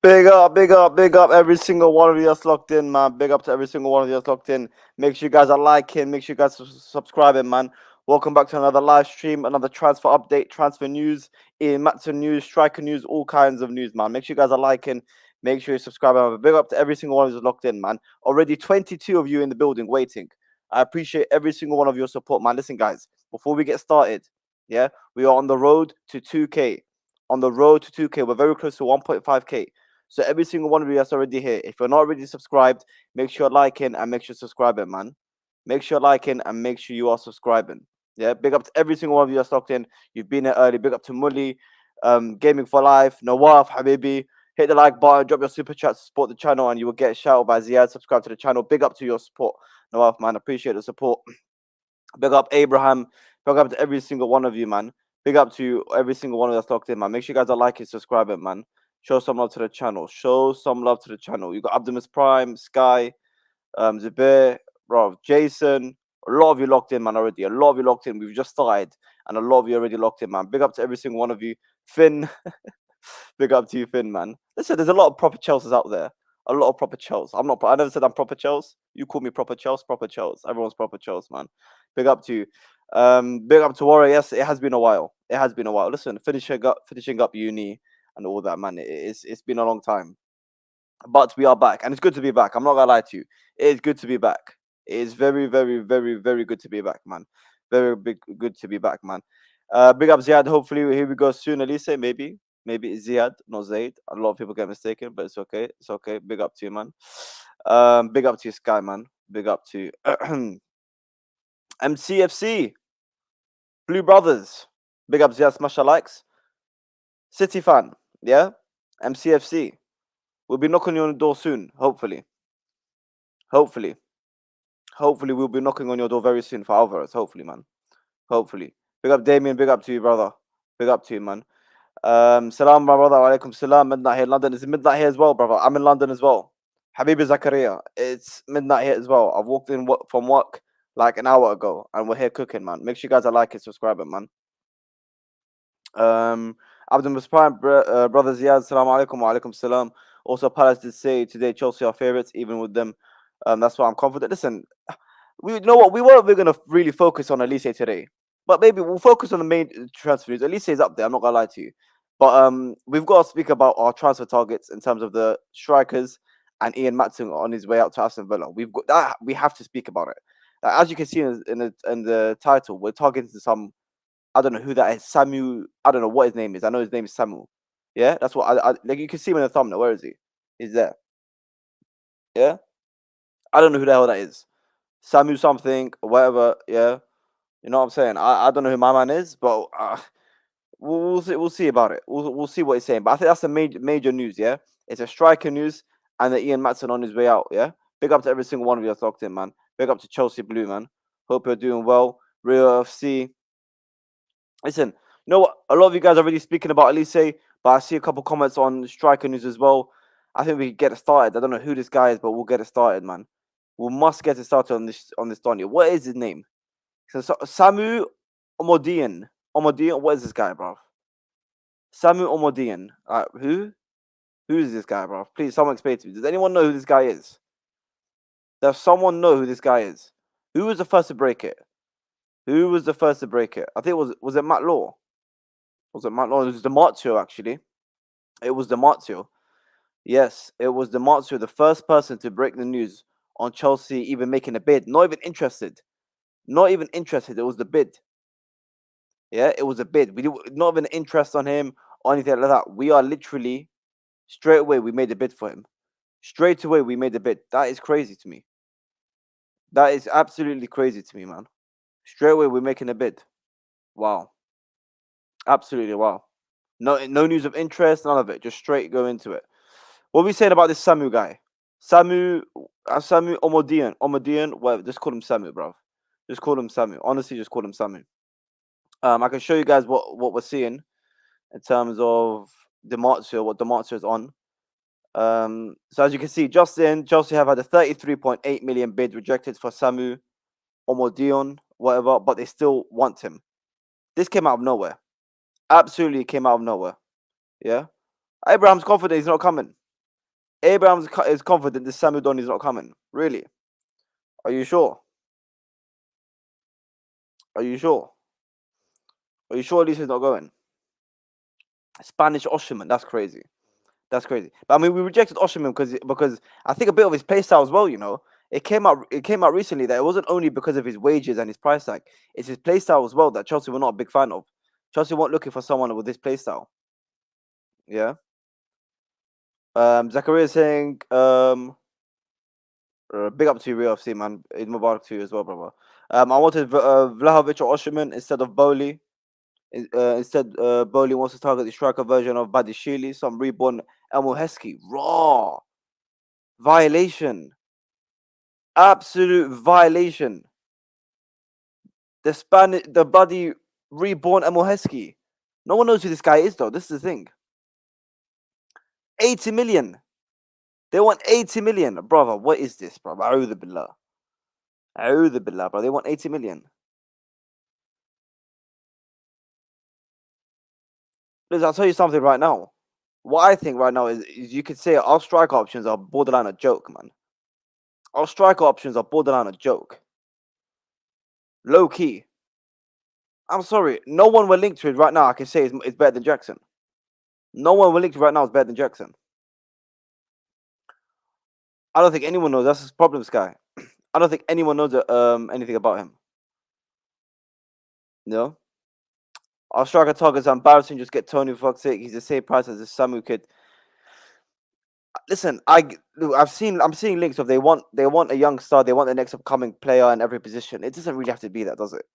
Big up every single one of you that's locked in, man. Big up to every single one of you that's locked in. Make sure you guys are liking, make sure you guys are subscribing, man. Welcome back to another live stream, another transfer update, transfer news, Maatsen news, striker news, all kinds of news, man. Make sure you guys are liking, make sure you subscribe. Big up to every single one of you that's locked in, man. Already 22 of you in the building waiting. I appreciate every single one of your support, man. Listen, guys, before we get started, yeah, we are on the road to 2K. On the road to 2K, we're very close to 1.5K. So every single one of you that's already here, if you're not already subscribed, make sure you're liking and make sure you're subscribing, man. Make sure you're liking and make sure you are subscribing. Yeah, big up to every single one of you that's locked in. You've been here early. Big up to Mully, Gaming for Life, Nawaf, Habibi. Hit the like button, drop your super chat to support the channel, and you will get shouted by Ziad. Subscribe to the channel. Big up to your support, Nawaf, man. Appreciate the support. Big up Abraham. Big up to every single one of you, man. Big up to every single one of us locked in, man. Make sure you guys are liking, subscribing, man. Show some love to the channel. Show some love to the channel. You got Optimus Prime, Sky, Zubair, bro, Jason. A lot of you locked in, man, already. A lot of you locked in. We've just started, and a lot of you already locked in, man. Big up to every single one of you. Finn, big up to you, Finn, man. Listen, there's a lot of proper Chelseas out there. A lot of proper Chels. I never said I'm proper Chels. You call me proper Chels, proper Chels. Everyone's proper Chels, man. Big up to you. Big up to Warrior. Yes, it has been a while. It has been a while. Listen, finishing up uni and all that, man. It's been a long time. But we are back, and it's good to be back. I'm not gonna lie to you. It is good to be back. It is very, very, very, very good to be back, man. Very big, good to be back, man. Big up Ziad. Hopefully, here we go soon. Elise, maybe it's Ziad, not Zaid. A lot of people get mistaken, but it's okay. It's okay. Big up to you, man. Big up to you, Sky, man. Big up to MCFC, Blue Brothers. Big up Ziad. Smash the likes. City fan, yeah. MCFC. We'll be knocking on your door soon. Hopefully. Hopefully, we'll be knocking on your door very soon for Alvarez. Hopefully, man. Hopefully. Big up Damien. Big up to you, brother. Big up to you, man. Salam, my brother. Alaikum salam. Midnight here in London. It's midnight here as well, brother. I'm in London as well. Habibi Zakaria. It's midnight here as well. I've walked in from work like an hour ago, and we're here cooking, man. Make sure you guys are liking, subscribing, man. Abdul Prime, brother Ziad. Salam alaikum wa alaikum salam. Also, Palace did say today Chelsea are favourites, even with them. That's why I'm confident. Listen, we know what we're gonna really focus on Olise today, but maybe we'll focus on the main transfer news. Olise is up there. I'm not gonna lie to you, but we've got to speak about our transfer targets in terms of the strikers and Ian Maatsen on his way out to Aston Villa. We've got that. We have to speak about it. As you can see in the title, we're targeting some. I don't know who that is. Samu. I don't know what his name is. I know his name is Samu. Yeah, that's what I like. You can see him in the thumbnail. Where is he? He's there. Yeah, I don't know who the hell that is. Samu something, whatever. Yeah, you know what I'm saying. I don't know who my man is, but we'll see about it. We'll see what he's saying. But I think that's the major news. Yeah, it's a striker news, and the Ian Maatsen on his way out. Yeah, big up to every single one of you that's locked in, man. Big up to Chelsea Blue, man. Hope you're doing well. Real FC. Listen, you know what? A lot of you guys are already speaking about Olise, but I see a couple comments on striker news as well. I think we can get it started. I don't know who this guy is, but we'll get it started, man. We must get it started on this Donny. What is his name? Samu Omodian. Omodian. What is this guy, bro? Samu Omodian. Who? Who is this guy, bro? Please, someone explain to me. Does anyone know who this guy is? Does someone know who this guy is? Who was the first to break it? Who was the first to break it? I think was it Matt Law? Was it Matt Law? It was Demartio, actually. It was Demartio. Yes, it was Demartio, the first person to break the news on Chelsea even making a bid. Not even interested. Not even interested. It was the bid. Yeah, it was a bid. We did not even interest on him or anything like that. We are literally straight away. We made a bid for him. Straight away, we made a bid. That is crazy to me. That is absolutely crazy to me, man. Straight away, we're making a bid. Wow. Absolutely wow. No news of interest, none of it. Just straight go into it. What are we saying about this Samu guy? Samu Omodian, whatever. Just call him Samu, bro. Just call him Samu. Honestly, just call him Samu. I can show you guys what we're seeing in terms of what Demartio is on. So as you can see, Chelsea have had a 33.8 million bid rejected for Samu Omodion, whatever, but they still want him. This came out of nowhere. Absolutely came out of nowhere. Yeah. Abraham's confident he's not coming. Abraham is confident this Samu Donny is not coming. Really? Are you sure? Are you sure? Are you sure Olise is not going? Spanish Osherman. That's crazy. That's crazy. But I mean, we rejected Osherman because I think a bit of his play style as well. It came out recently that it wasn't only because of his wages and his price tag. It's his play style as well that Chelsea were not a big fan of. Chelsea weren't looking for someone with this play style. Yeah. Zachariah saying, big up to you, Real FC, man. Eid Mubarak to you as well, brother. I wanted Vlahovic or Osherman instead of Bowley. Instead, Bowley wants to target the striker version of Badishili, some reborn Elmo Heskey. Raw violation. Absolute violation. The bloody reborn Emoheski. No one knows who this guy is, though. This is the thing. 80 million. They want 80 million. Brother, what is this, bro? A'udhu billah. A'udhu billah, bro. They want 80 million. Listen, I'll tell you something right now. What I think right now is you could say our striker options are borderline a joke, man. Our striker options are borderline a joke. Low key. I'm sorry. No one we're linked to it right now I can say is better than Jackson. No one we're linked to right now is better than Jackson. I don't think anyone knows. That's his problem, this guy. I don't think anyone knows anything about him. No. Our striker targets are embarrassing. Just get Tony, for fuck's sake. He's the same price as this Samu kid. Listen, I'm seeing links of they want a young star. They want the next upcoming player in every position. It doesn't really have to be that, does it?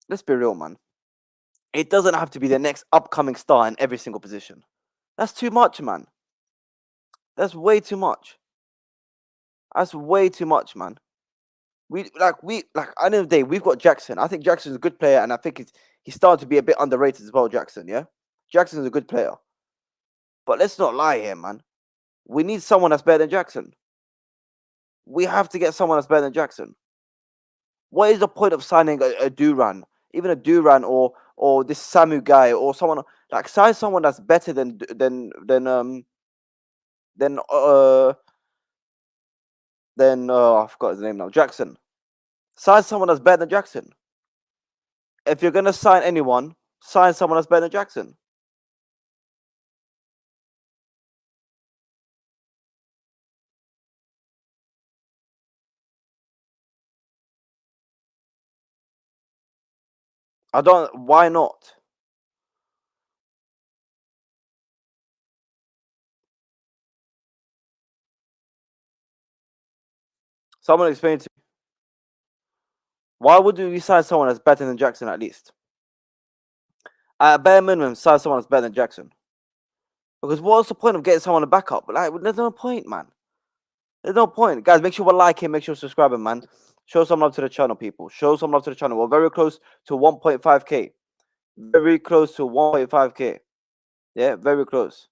Let's be real, man. It doesn't have to be the next upcoming star in every single position. That's too much, man. That's way too much. That's way too much, man. At the end of the day, we've got Jackson. I think Jackson's a good player, and I think he's starting to be a bit underrated as well. Jackson, yeah, Jackson's a good player, but let's not lie here, man. We need someone that's better than Jackson. We have to get someone that's better than Jackson. What is the point of signing a Duran, even a Duran or this Samu guy or someone like sign someone that's better than I forgot his name now. Jackson. Sign someone that's better than Jackson. If you're gonna sign anyone, sign someone that's better than Jackson. I don't. Why not? Someone explain to me. Why would we sign someone that's better than Jackson at least? At a bare minimum, sign someone that's better than Jackson. Because what's the point of getting someone to back up? Like, there's no point, man. There's no point. Guys, make sure you like him, make sure you subscribe him, man. Show some love to the channel, people. Show some love to the channel. We're very close to 1.5k. Very close to 1.5k. Yeah, very close.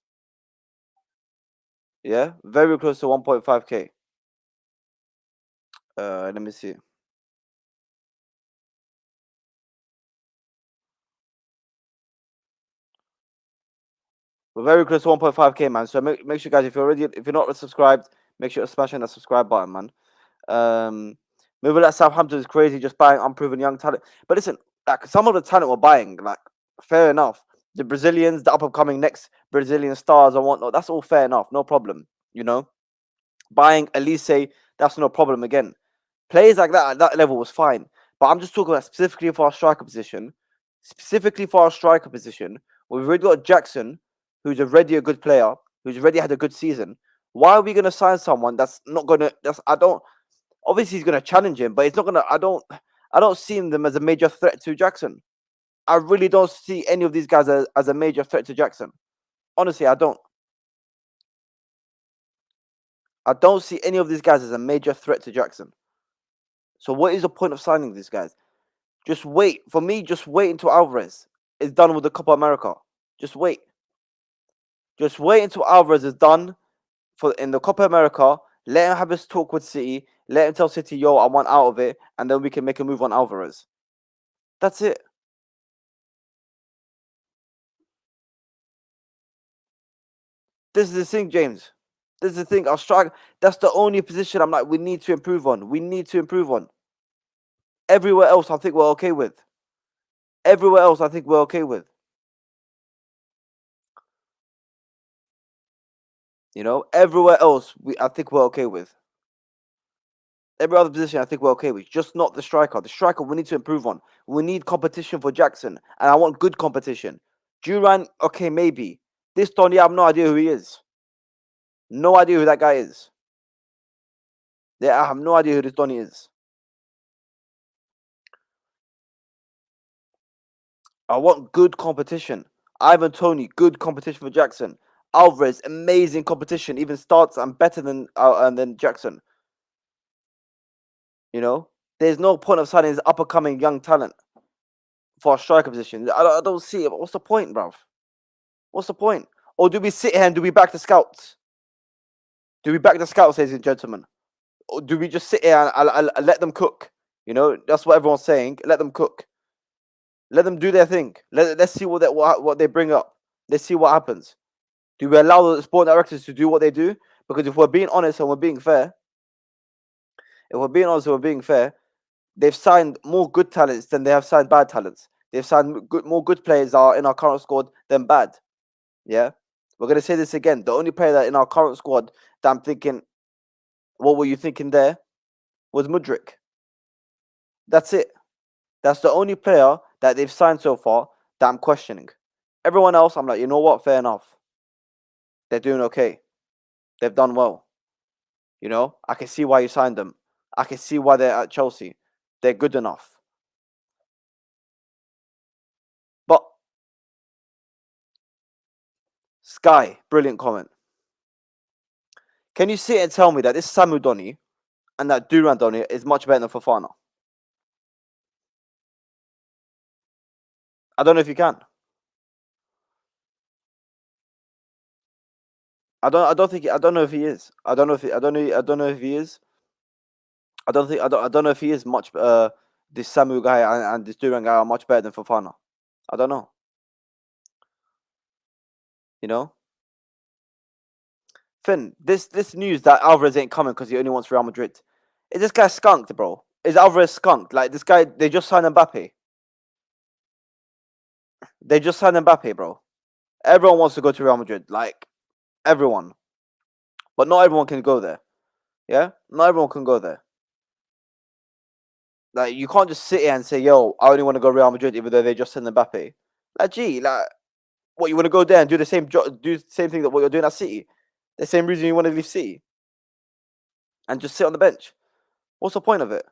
Yeah, very close to 1.5k. Let me see. We're very close to 1.5k, man. So make sure, guys, if you're not subscribed, make sure to smash in that subscribe button, man. Moving at Southampton is crazy, just buying unproven young talent. But listen, like some of the talent we're buying, like fair enough. The Brazilians, the up and coming next Brazilian stars and whatnot, that's all fair enough, no problem. You know, buying Olise, that's no problem again. Players like that at that level was fine. But I'm just talking about specifically for our striker position. Specifically for our striker position, we've already got Jackson, who's already a good player, who's already had a good season. Why are we gonna sign someone that's not gonna? I don't. Obviously, he's gonna challenge him, but it's not gonna. I don't see them as a major threat to Jackson. I really don't see any of these guys as a major threat to Jackson. Honestly, I don't. I don't see any of these guys as a major threat to Jackson. So what is the point of signing these guys? Just wait. For me, just wait until Alvarez is done with the Copa America. Just wait. Just wait until Alvarez is done in the Copa America. Let him have his talk with City. Let him tell City, yo, I want out of it, and then we can make a move on Alvarez. That's it. This is the thing, James. This is the thing. Our strike. That's the only position I'm like, we need to improve on. We need to improve on. Everywhere else, I think we're okay with. Everywhere else, I think we're okay with. You know, everywhere else, I think we're okay with. Every other position, I think we're okay with. Just not the striker. The striker, we need to improve on. We need competition for Jackson, and I want good competition. Duran, okay, maybe. This Tony, I have no idea who he is. No idea who that guy is. Yeah, I have no idea who this Donny is. I want good competition. Ivan Tony, good competition for Jackson. Alvarez, amazing competition. Even starts and better than Jackson. You know, there's no point of signing this up and coming young talent for a striker position. I don't see it. But what's the point, bruv? What's the point? Or do we sit here and do we back the scouts? Do we back the scouts, ladies and gentlemen? Or do we just sit here and let them cook? You know, that's what everyone's saying. Let them cook. Let them do their thing. Let's see what they bring up. Let's see what happens. Do we allow the sport directors to do what they do? Because if we're being honest and we're being fair, they've signed more good talents than they have signed bad talents. They've signed more good players are in our current squad than bad. Yeah, we're gonna say this again. The only player that in our current squad that I'm thinking, what were you thinking there, was Mudryk. That's it. That's the only player that they've signed so far that I'm questioning. Everyone else, I'm like, you know what? Fair enough. They're doing okay. They've done well. You know, I can see why you signed them. I can see why they're at Chelsea. They're good enough. But Sky, brilliant comment. Can you sit and tell me that this Samu Donny and that Duran Donny is much better than Fofana? I don't know if you can. I don't think. I don't know if he is. I don't know if. I don't know if he is. I don't think. I don't know if he is much. This Samu guy and this Duran guy are much better than Fofana. I don't know. You know, Finn. This news that Alvarez ain't coming because he only wants Real Madrid. Is this guy skunked, bro? Is Alvarez skunked? Like this guy, they just signed Mbappe. They just signed Mbappe, bro. Everyone wants to go to Real Madrid, like everyone, but not everyone can go there. Yeah, not everyone can go there. Like you can't just sit here and say, "Yo, I only want to go Real Madrid," even though they just sent Mbappe. Like, gee, like, what you want to go there and do the same do the same thing that what you're doing at City? The same reason you want to leave City and just sit on the bench. What's the point of it?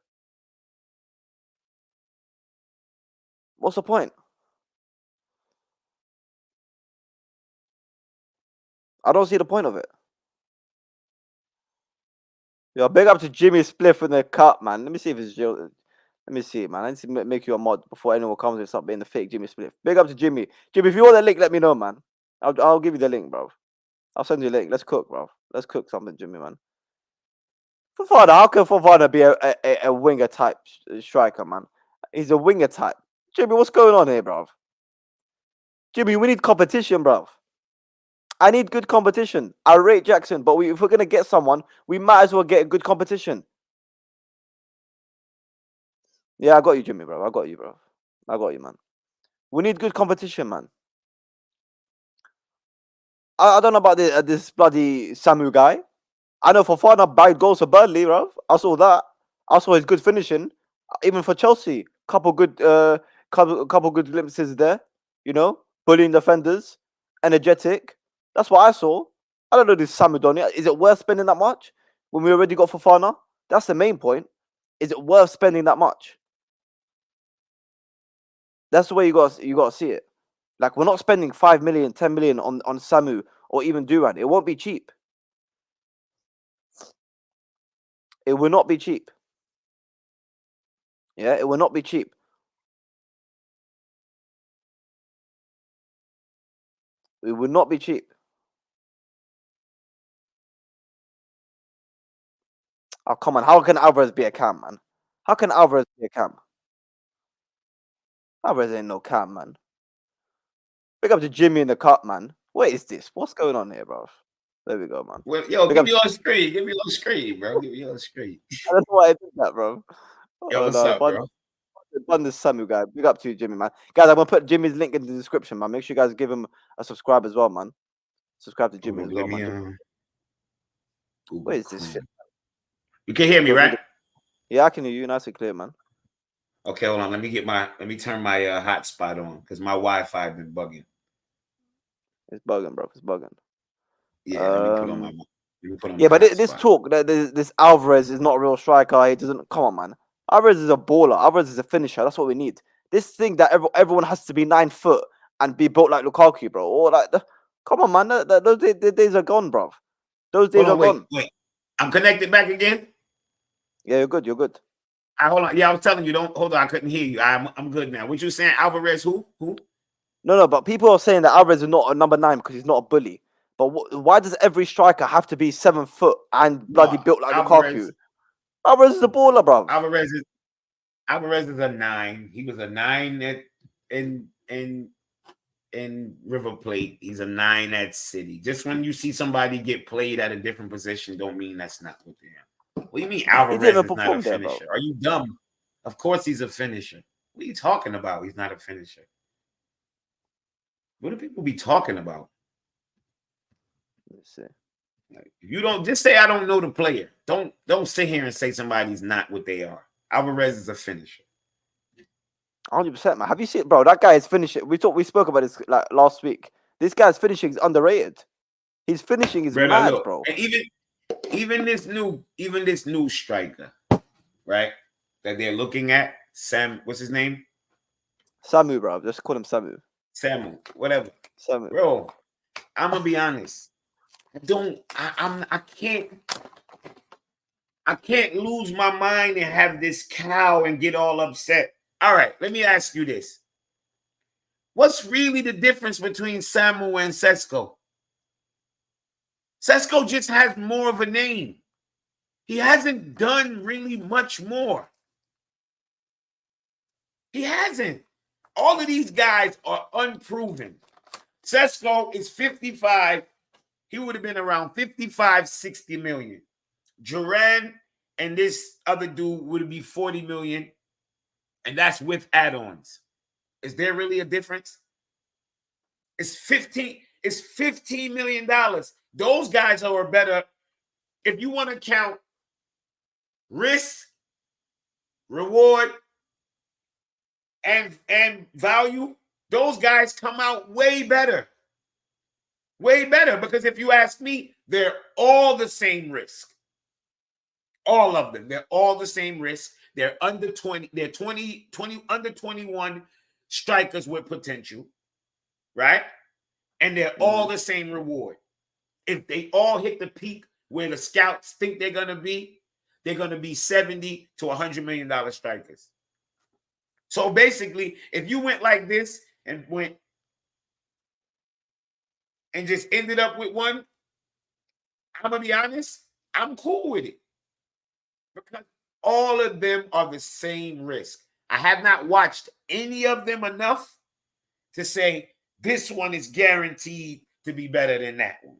What's the point? I don't see the point of it. Yo, big up to Jimmy Spliff in the cut, man. Let me see if it's real. Let me see, man. I need to make you a mod before anyone comes and start being the fake Jimmy Spliff. Big up to Jimmy. Jimmy, if you want the link, let me know, man. I'll give you the link, bro. I'll send you a link. Let's cook, bro. Let's cook something, Jimmy, man. Fofana, how can Fofana be a winger type striker, man? He's a winger type. Jimmy, what's going on here, bro? Jimmy, we need competition, bro. I need good competition. I rate Jackson, but if we're gonna get someone, we might as well get a good competition. Yeah, I got you, Jimmy, bro. I got you, bro. I got you, man. We need good competition, man. I don't know about this bloody Samu guy. I know Fofana bagged goals for Burnley, bro. I saw that. I saw his good finishing, even for Chelsea. Couple good glimpses there. You know, bullying defenders, energetic. That's what I saw. I don't know this Samu Donny. Is it worth spending that much when we already got Fofana? That's the main point. Is it worth spending that much? That's the way you got to see it. Like we're not spending 5 million, 10 million on Samu or even Duran. It won't be cheap. It will not be cheap. Yeah, it will not be cheap. It will not be cheap. Oh, come on. How can Alvarez be a cam, man? How can Alvarez be a cam? Alvarez ain't no cam, man. Pick up to Jimmy in the cut, man. What is this? What's going on here, bro? There we go, man. Well, yo, Big give up. me your screen. Give me your screen, bro. Give me your screen. I don't know why I did that, bro. Yo, Oh what's no, up, bro? fun this Samu guy. Big up to you, Jimmy, man. Guys, I'm gonna put Jimmy's link in the description, man. Make sure you guys give him a subscribe as well, man. Subscribe to Jimmy Hold as on, well, let me man. What Google is this shit? Chrome. You can hear me, right? Yeah, I can hear you nice and clear, man. Okay, hold on. Let me turn my hotspot on because my Wi-Fi been bugging. It's bugging, bro. It's bugging. Yeah, let me put on my. Yeah, but this talk that this Alvarez is not a real striker. He doesn't. Come on, man. Alvarez is a baller. Alvarez is a finisher. That's what we need. This thing that everyone has to be 9 foot and be built like Lukaku, bro. Or like, come on, man. Those days are gone, bro. Those days are gone. Wait. I'm connected back again. Yeah, you're good. You're good. Hold on. Yeah, I was telling you. Don't hold on. I couldn't hear you. I'm good now. What you saying? Alvarez? Who? No, but people are saying that Alvarez is not a number 9 because he's not a bully. But why does every striker have to be 7 foot and bloody built like Lukaku? Alvarez is a baller, bro. Alvarez is a 9. He was a 9 in River Plate. He's a 9 at City. Just when you see somebody get played at a different position, don't mean that's not what they are. What do you mean Alvarez is not a finisher? Are you dumb? Of course he's a finisher. What are you talking about? He's not a finisher. What do people be talking about? Let's see. You don't just say I don't know the player. Don't sit here and say somebody's not what they are. Alvarez is a finisher. 100%, man. Have you seen, bro? That guy is finishing. We spoke about this like last week. This guy's finishing is underrated. His finishing is mad, look, bro. And even this new striker, right? That they're looking at, Sam. What's his name? Samu, bro. Just call him Samu. Samu, whatever. Samu, bro. I'm gonna be honest. I can't lose my mind and have this cow and get all upset. All right, let me ask you this. What's really the difference between Samu and Sesko? Sesko just has more of a name. He hasn't done really much more. He hasn't. All of these guys are unproven. Sesko is 55. He would have been around 55, 60 million. Duran and this other dude would be 40 million. And that's with add-ons. Is there really a difference? It's $15 million. Those guys are better. If you want to count risk, reward, and value, those guys come out way better. Way better, because if you ask me, they're all the same risk. All of them. They're all the same risk. They're under 20. They're 20 under 21 strikers with potential, right? And they're all the same reward. If they all hit the peak where the scouts think they're going to be 70 to $100 million strikers. So basically, if you went like this and went and just ended up with one, I'm going to be honest, I'm cool with it. Because all of them are the same risk. I have not watched any of them enough to say this one is guaranteed to be better than that one.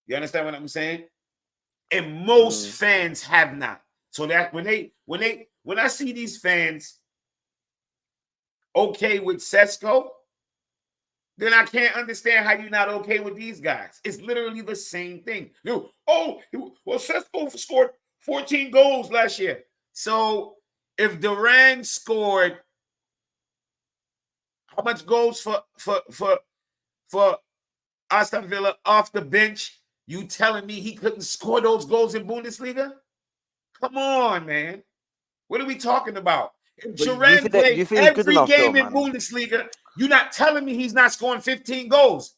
You understand what I'm saying? And most fans have not. So that when I see these fans okay with Sesko, then I can't understand how you're not okay with these guys. It's literally the same thing. Sesko scored 14 goals last year. So if Duran scored how much goals for Aston Villa off the bench, you telling me he couldn't score those goals in Bundesliga? Come on, man. What are we talking about? If Duran played every game in Bundesliga, you're not telling me he's not scoring 15 goals.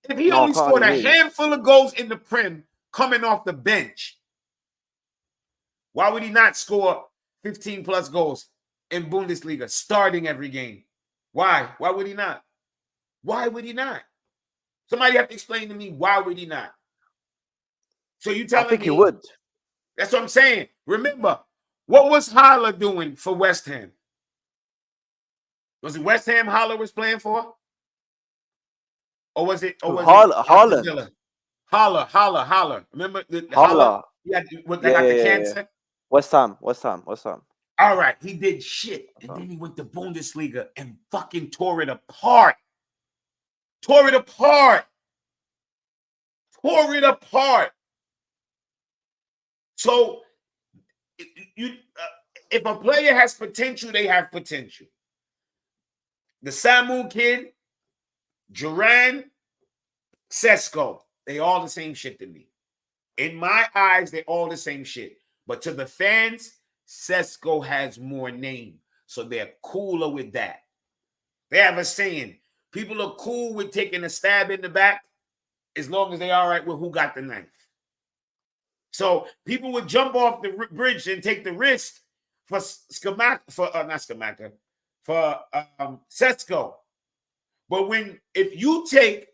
If he only scored a handful of goals in the Prem coming off the bench, why would he not score 15 plus goals in Bundesliga starting every game? Why? Why would he not? Why would he not? Somebody have to explain to me why would he not? So you telling me? I think he would. That's what I'm saying. Remember, what was Haller doing for West Ham? Was it West Ham Haller was playing for? Or was it Haaland? Holla. Remember the Holla? Yeah, what that Yeah, got yeah, the yeah, yeah. cancer. West Ham. All right, he did shit, West and Ham. then he went to Bundesliga and fucking tore it apart. Tore it apart. So if a player has potential, they have potential. The Samu kid, Duran, Sesko, they all the same shit to me. In my eyes, they're all the same shit. But to the fans, Sesko has more name. So they're cooler with that. They have a saying, people are cool with taking a stab in the back as long as they're all right with who got the knife. So people would jump off the bridge and take the risk for Sesko. But if you take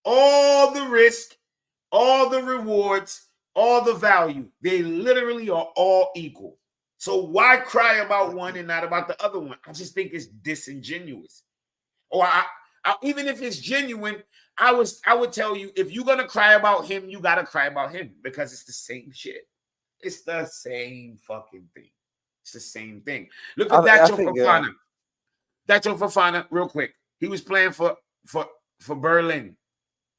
all the risk, all the rewards, all the value, they literally are all equal. So why cry about one and not about the other one? I just think it's disingenuous. Or even if it's genuine, I would tell you, if you're gonna cry about him, you gotta cry about him because it's the same shit. It's the same fucking thing. It's the same thing. Look at Dacho Fofana. Dacho Fofana, real quick. He was playing for Berlin,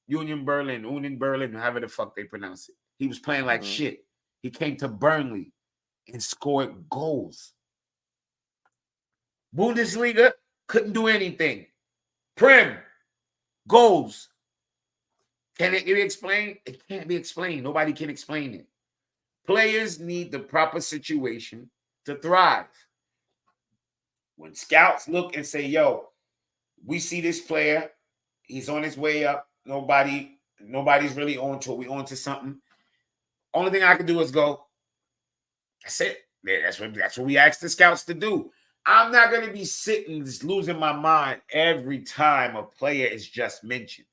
Union Berlin, however the fuck they pronounce it. He was playing like shit. He came to Burnley and scored goals. Bundesliga couldn't do anything. Prem, goals. Can it be explained? It can't be explained. Nobody can explain it. Players need the proper situation to thrive. When scouts look and say, yo, we see this player, he's on his way up. Nobody's really on to it. We on to something. Only thing I can do is go, that's it. That's what we ask the scouts to do. I'm not going to be sitting just losing my mind every time a player is just mentioned.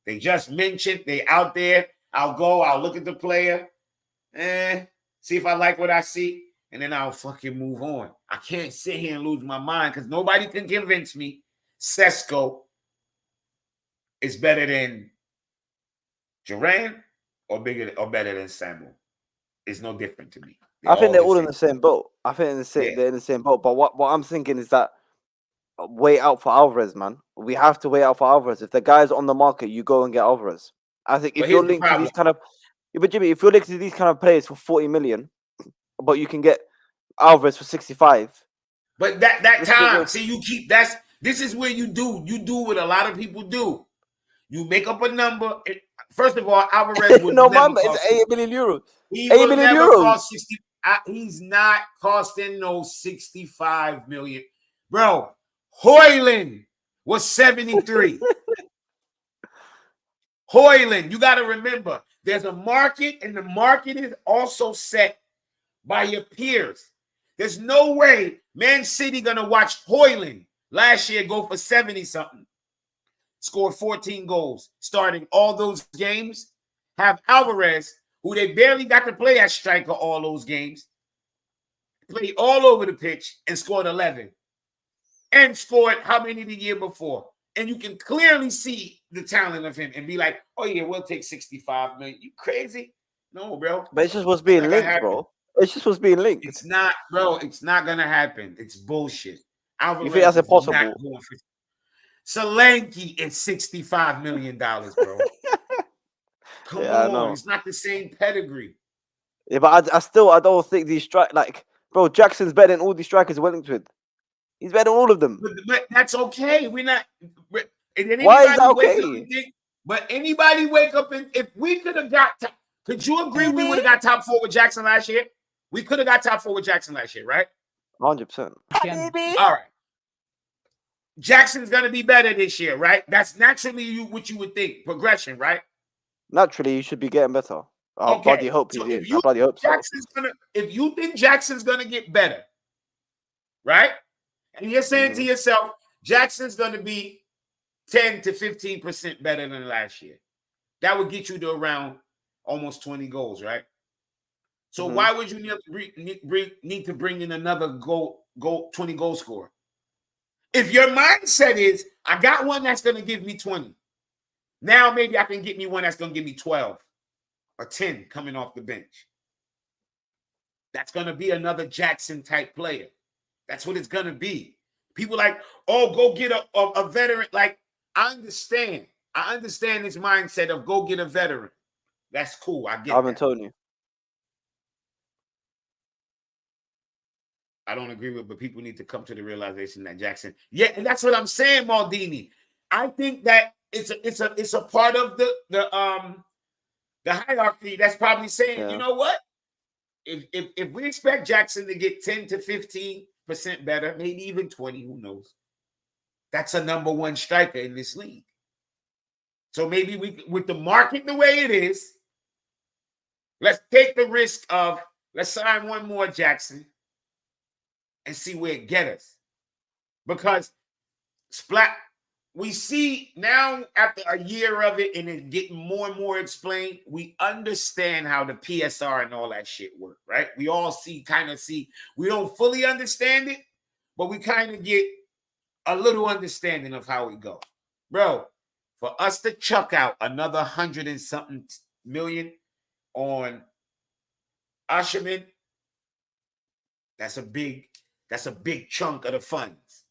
They just mentioned, they out there. I'll look at the player, see if I like what I see, and then I'll fucking move on. I can't sit here and lose my mind because nobody can convince me Sesko is better than Duran or better than Samu. It's no different to me. I think they're all in the same boat. They're in the same boat. But what I'm thinking is that wait out for Alvarez, man. We have to wait out for Alvarez. If the guy's on the market, you go and get Alvarez. I think if you're linked to these kind of, but Jimmy, if you're linked to these kind of players for 40 million, but you can get Alvarez for 65. But that time, see, this is where you do what a lot of people do. You make up a number. First of all, Alvarez would no, man, it's 8 million euros. He will never cost 60. He's not costing no 65 million. Bro, Højlund was 73. Højlund, you got to remember, there's a market, and the market is also set by your peers. There's no way Man City going to watch Højlund last year go for 70-something. Scored 14 goals, starting all those games. Have Alvarez, who they barely got to play as striker all those games, played all over the pitch and scored 11. And scored how many the year before? And you can clearly see the talent of him and be like, oh, yeah, we'll take 65 million. You crazy? No, bro. But it's just what's being linked, bro. It's just what's being linked. It's not, bro. It's not going to happen. It's bullshit. Alvarez, you think that's impossible? Solanke is $65 million, bro. Come on. It's not the same pedigree. Yeah, but I don't think these bro, Jackson's better than all these strikers we're linked with. He's better than all of them. But that's okay. We're not. Why is that okay? But anybody wake up and if we could have got, could you agree we would have got top 4 with Jackson last year? We could have got top 4 with Jackson last year, right? 100%. All right. Jackson's gonna be better this year, right? That's naturally what you would think. Progression, right? Naturally, you should be getting better. I bloody hope he is. I bloody hope so. If you think Jackson's gonna get better, right? And you're saying to yourself, Jackson's gonna be 10 to 15% better than last year. That would get you to around almost 20 goals, right? So why would you need to bring in another 20 goal scorer? If your mindset is, I got one that's going to give me 20, Now maybe I can get me one that's going to give me 12 or 10 coming off the bench. That's going to be another Jackson type player. That's what it's going to be. People like, oh, go get a veteran. Like, I understand. I understand this mindset of go get a veteran. That's cool. I get that. Tony. I don't agree with, but people need to come to the realization that Jackson. Yeah, and that's what I'm saying, Maldini. I think that it's a part of the hierarchy that's probably saying, you know what? If we expect Jackson to get 10 to 15% better, maybe even 20, who knows? That's a number one striker in this league. So maybe we, with the market the way it is, let's take the risk of let's sign one more Jackson and see where it gets us. Because we see now after a year of it and it getting more and more explained, we understand how the PSR and all that shit work, right? We all kind of see. We don't fully understand it, but we kind of get a little understanding of how it goes. Bro, for us to chuck out another 100 and something million on Asherman, that's a big chunk of the funds.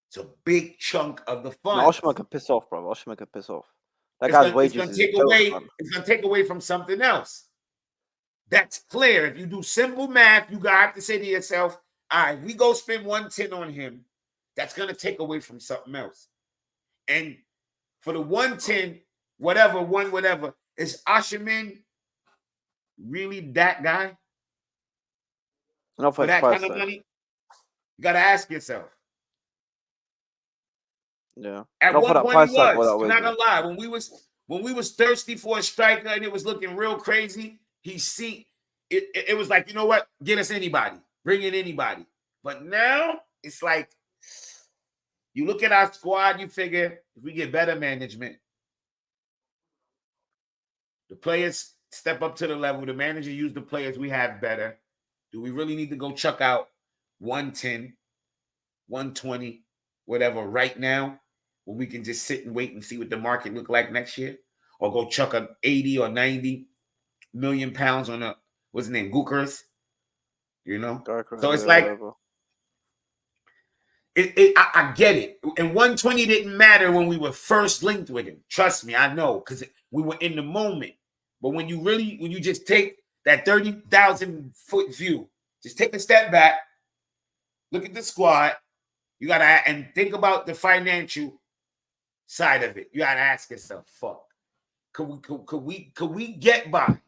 It's a big chunk of the funds. No, Oshman can piss off, bro. Oshman can piss off. That guy's wages is it's going to take away from something else. That's clear. If you do simple math, you have to say to yourself, all right, we go spend 110 on him. That's going to take away from something else. And for the 110, whatever, is Asherman really that guy? Not for that kind of money? You got to ask yourself. Yeah. At one point he was. I'm not gonna lie. When we was thirsty for a striker and it was looking real crazy, it was like, you know what? Get us anybody. Bring in anybody. But now it's like you look at our squad, you figure if we get better management, the players step up to the level, the manager use the players we have better. Do we really need to go chuck out 110, 120, whatever right now? When we can just sit and wait and see what the market look like next year, or go chuck a 80 or 90 million pounds on what's his name, Gukers, you know? So it's like, I get it. And 120 didn't matter when we were first linked with him. Trust me, I know, because we were in the moment. But when you just take that 30,000 foot view, just take a step back, look at the squad, you gotta and think about the financial side of it. You gotta ask yourself, fuck. Could we get by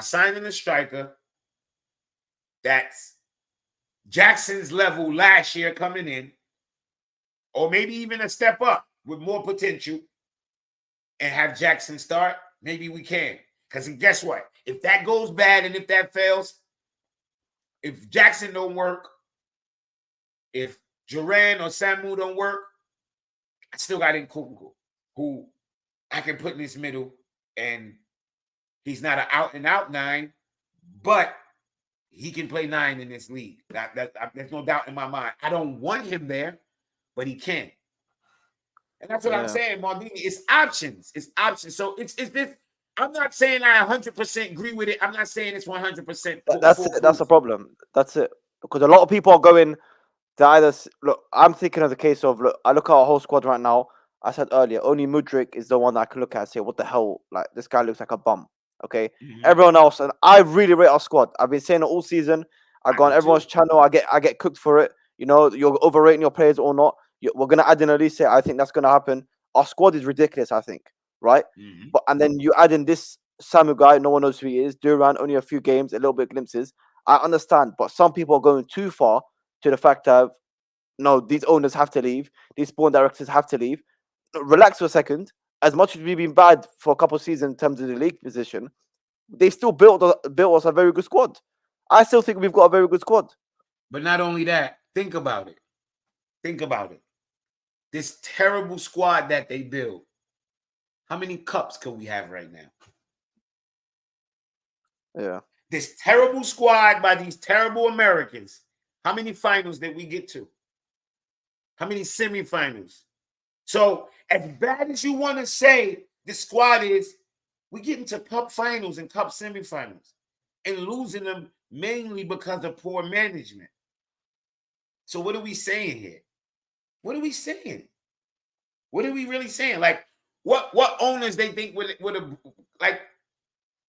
signing a striker that's Jackson's level last year coming in, or maybe even a step up with more potential, and have Jackson start? Maybe we can. Because guess what? If that goes bad and if that fails, if Jackson don't work, if Duran or Samu don't work, I still got Nkunku, who I can put in this middle, and he's not an out-and-out 9, but he can play 9 in this league. There's no doubt in my mind. I don't want him there, but he can. And that's what I'm saying, Maldini. It's options. It's options. So it's this. I'm not saying I 100% agree with it. I'm not saying it's 100%. That's it. That's the problem. That's it. Because a lot of people are going to either look. I'm thinking of the case of look. I look at our whole squad right now. I said earlier, only Mudryk is the one that I can look at and say, what the hell? Like, this guy looks like a bum. Okay? Everyone else, and I really rate our squad. I've been saying it all season. I go on everyone's channel. I get cooked for it. You know, you're overrating your players or not. We're going to add in Olise. I think that's going to happen. Our squad is ridiculous, I think. Right? And then you add in this Samu guy. No one knows who he is. Duran, only a few games, a little bit glimpses. I understand. But some people are going too far to the fact that, no, these owners have to leave. These spawn directors have to leave. Relax for a second. As much as we've been bad for a couple of seasons in terms of the league position, they still built us a very good squad. I still think we've got a very good squad. But not only that, think about it. Think about it. This terrible squad that they build. How many cups can we have right now? Yeah. This terrible squad by these terrible Americans. How many finals did we get to? How many semifinals? So as bad as you want to say the squad is, we get into cup finals and cup semifinals and losing them mainly because of poor management. So what are we saying here? What are we saying? What are we really saying? Like, what owners they think would have, like,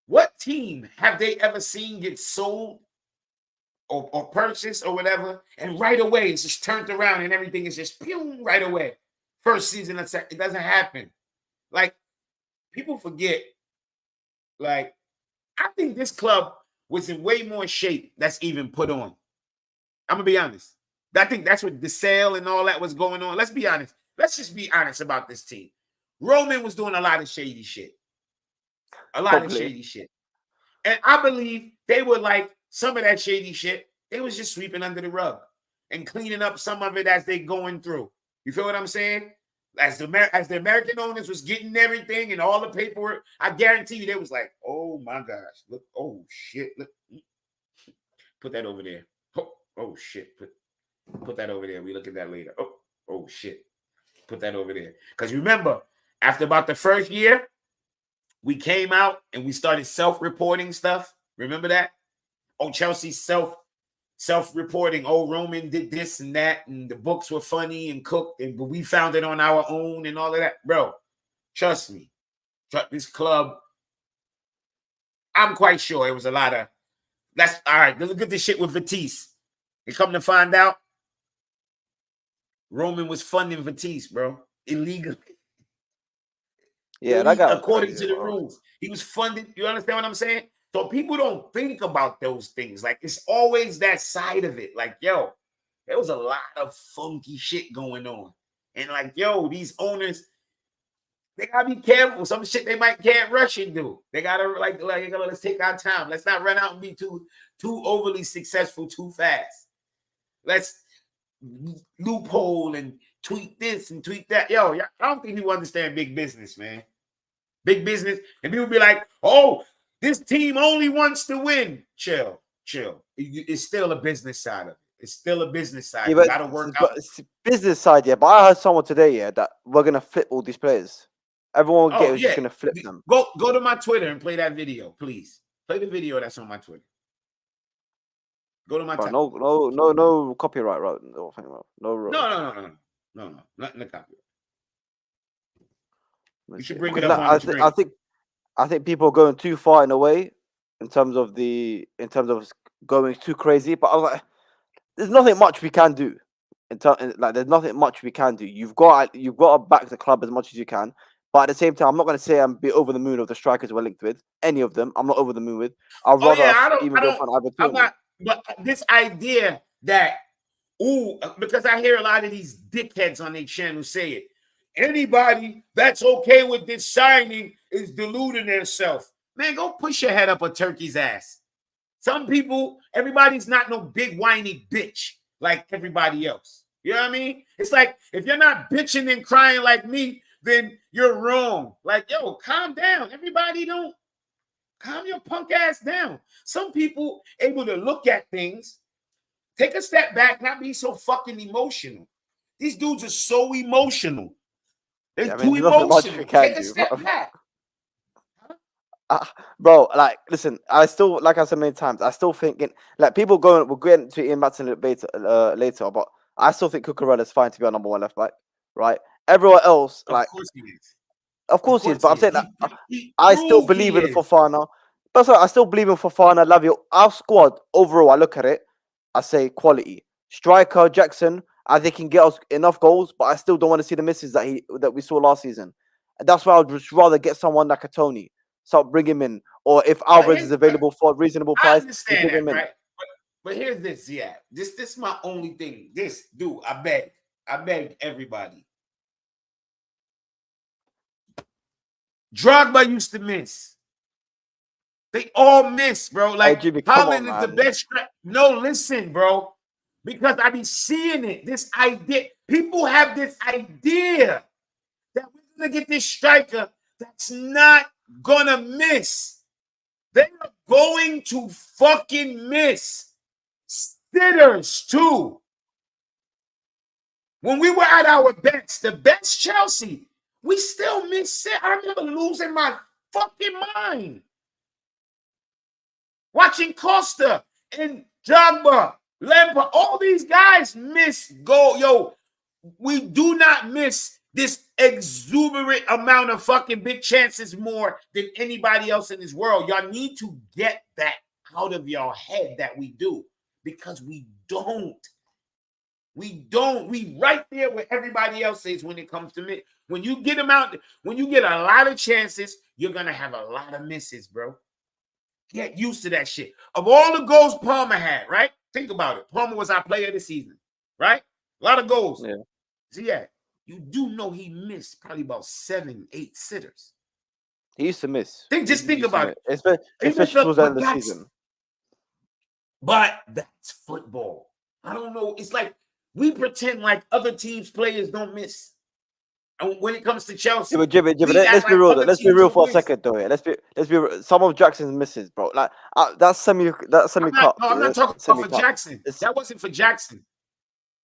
what team have they ever seen get sold or purchased or whatever, and right away it's just turned around and everything is just pew right away? First season, it doesn't happen. Like, people forget. Like, I think this club was in way more shape that's even put on. I'm gonna be honest. I think that's what the sale and all that was going on. Let's be honest. Let's just be honest about this team. Roman was doing a lot of shady shit. A lot of shady shit. And I believe they were like some of that shady shit. They was just sweeping under the rug and cleaning up some of it as they going through. You feel what I'm saying? As the American owners was getting everything and all the paperwork, I guarantee you they was like, oh my gosh, look, oh shit, look, put that over there. Oh shit, put that over there. We look at that later. Oh shit, put that over there. Because remember, after about the first year, we came out and we started self-reporting stuff. Remember that? Oh, Chelsea self-reporting. Oh, Roman did this and that, and the books were funny and cooked, and but we found it on our own and all of that. Bro, trust me. This club, I'm quite sure it was a lot of, that's all right. Look at this shit with Vitesse. You come to find out, Roman was funding Vitesse, bro, illegally. Yeah, that guy according crazy, to the bro. rules. He was funded. You understand what I'm saying? So people don't think about those things. Like, it's always that side of it. Like, yo, there was a lot of funky shit going on. And like, yo, these owners, they gotta be careful. Some shit they can't rush and do. They gotta like let's take our time. Let's not run out and be too overly successful too fast. Let's loophole and tweet this and tweet that. Yo, I don't think you understand big business, man. Big business. And people be like, oh, this team only wants to win. Chill. It's still a business side of it. It's still a business side. Yeah, You got to work out. it's business side, yeah. But I heard someone today, yeah, that we're gonna flip all these players. Everyone will get is just gonna flip them. Go to my Twitter and play that video, please. Play the video that's on my Twitter. Go to my Twitter. No copyright, right? No. Nothing to copyright. You Let's should see. bring it Because up on the screen. I think people are going too far in a way in terms of going too crazy. But I was like, there's nothing much we can do. There's nothing much we can do. You've got to back the club as much as you can. But at the same time, I'm not going to say I'm be over the moon of the strikers we're linked with. Any of them, I'm not over the moon with. I'd rather go for an Ivan I'm Toney. not. But this idea that, because I hear a lot of these dickheads on their channel say it. Anybody that's okay with this signing is deluding themselves. Man, go push your head up a turkey's ass. Some people, everybody's not no big whiny bitch like everybody else. You know what I mean? It's like, if you're not bitching and crying like me, then you're wrong. Like, yo, calm down. Everybody don't. Calm your punk ass down. Some people able to look at things, take a step back, not be so fucking emotional. These dudes are so emotional. They're too emotional. Take a step back. Bro, like, listen, I still, like I said many times, I still think, like, people we'll get into Ian Maatsen a bit later, but I still think Cucurella's fine to be our number one left back, right? Everyone else, like, of course he is. Of course he is, but I'm saying that I still believe in Fofana. But I still believe in Fofana, Lavio. Our squad, overall, I look at it, I say quality. Striker, Jackson, they can get us enough goals, but I still don't want to see the misses that we saw last season. And that's why I'd just rather get someone like a Tony. So bring him in. Or if Alvarez is available for a reasonable price, I understand that, right? But here's this, yeah. This is my only thing. This, dude, I beg everybody. Drogba used to miss. They all miss, bro. Like, Holland is the best. No, listen, bro. Because I be seeing it. This idea. People have this idea that we're going to get this striker that's not going to miss. They are going to fucking miss. Sitters, too. When we were at our best, the best Chelsea, we still missed it. I remember losing my fucking mind. Watching Costa and Drogba, Lampard, all these guys miss goal. Yo, we do not miss this exuberant amount of fucking big chances more than anybody else in this world. Y'all need to get that out of your head that we do, because we don't. We don't. We right there where everybody else is when it comes to me. When you get them out, when you get a lot of chances, you're going to have a lot of misses, bro. Get used to that shit. Of all the goals Palmer had, right? Think about it. Palmer was our player of the season, right? A lot of goals. Yeah. Ziad, you do know he missed probably about 7, 8 sitters. He used to miss. Just think about it. Especially towards the end of the season. But that's football. I don't know. It's like we pretend like other teams' players don't miss. And when it comes to Chelsea, let's be real. Let's be real for a second, though. Yeah. Let's be real. Some of Jackson's misses, bro. Like that's semi cut. I'm not talking about for Jackson. That wasn't for Jackson.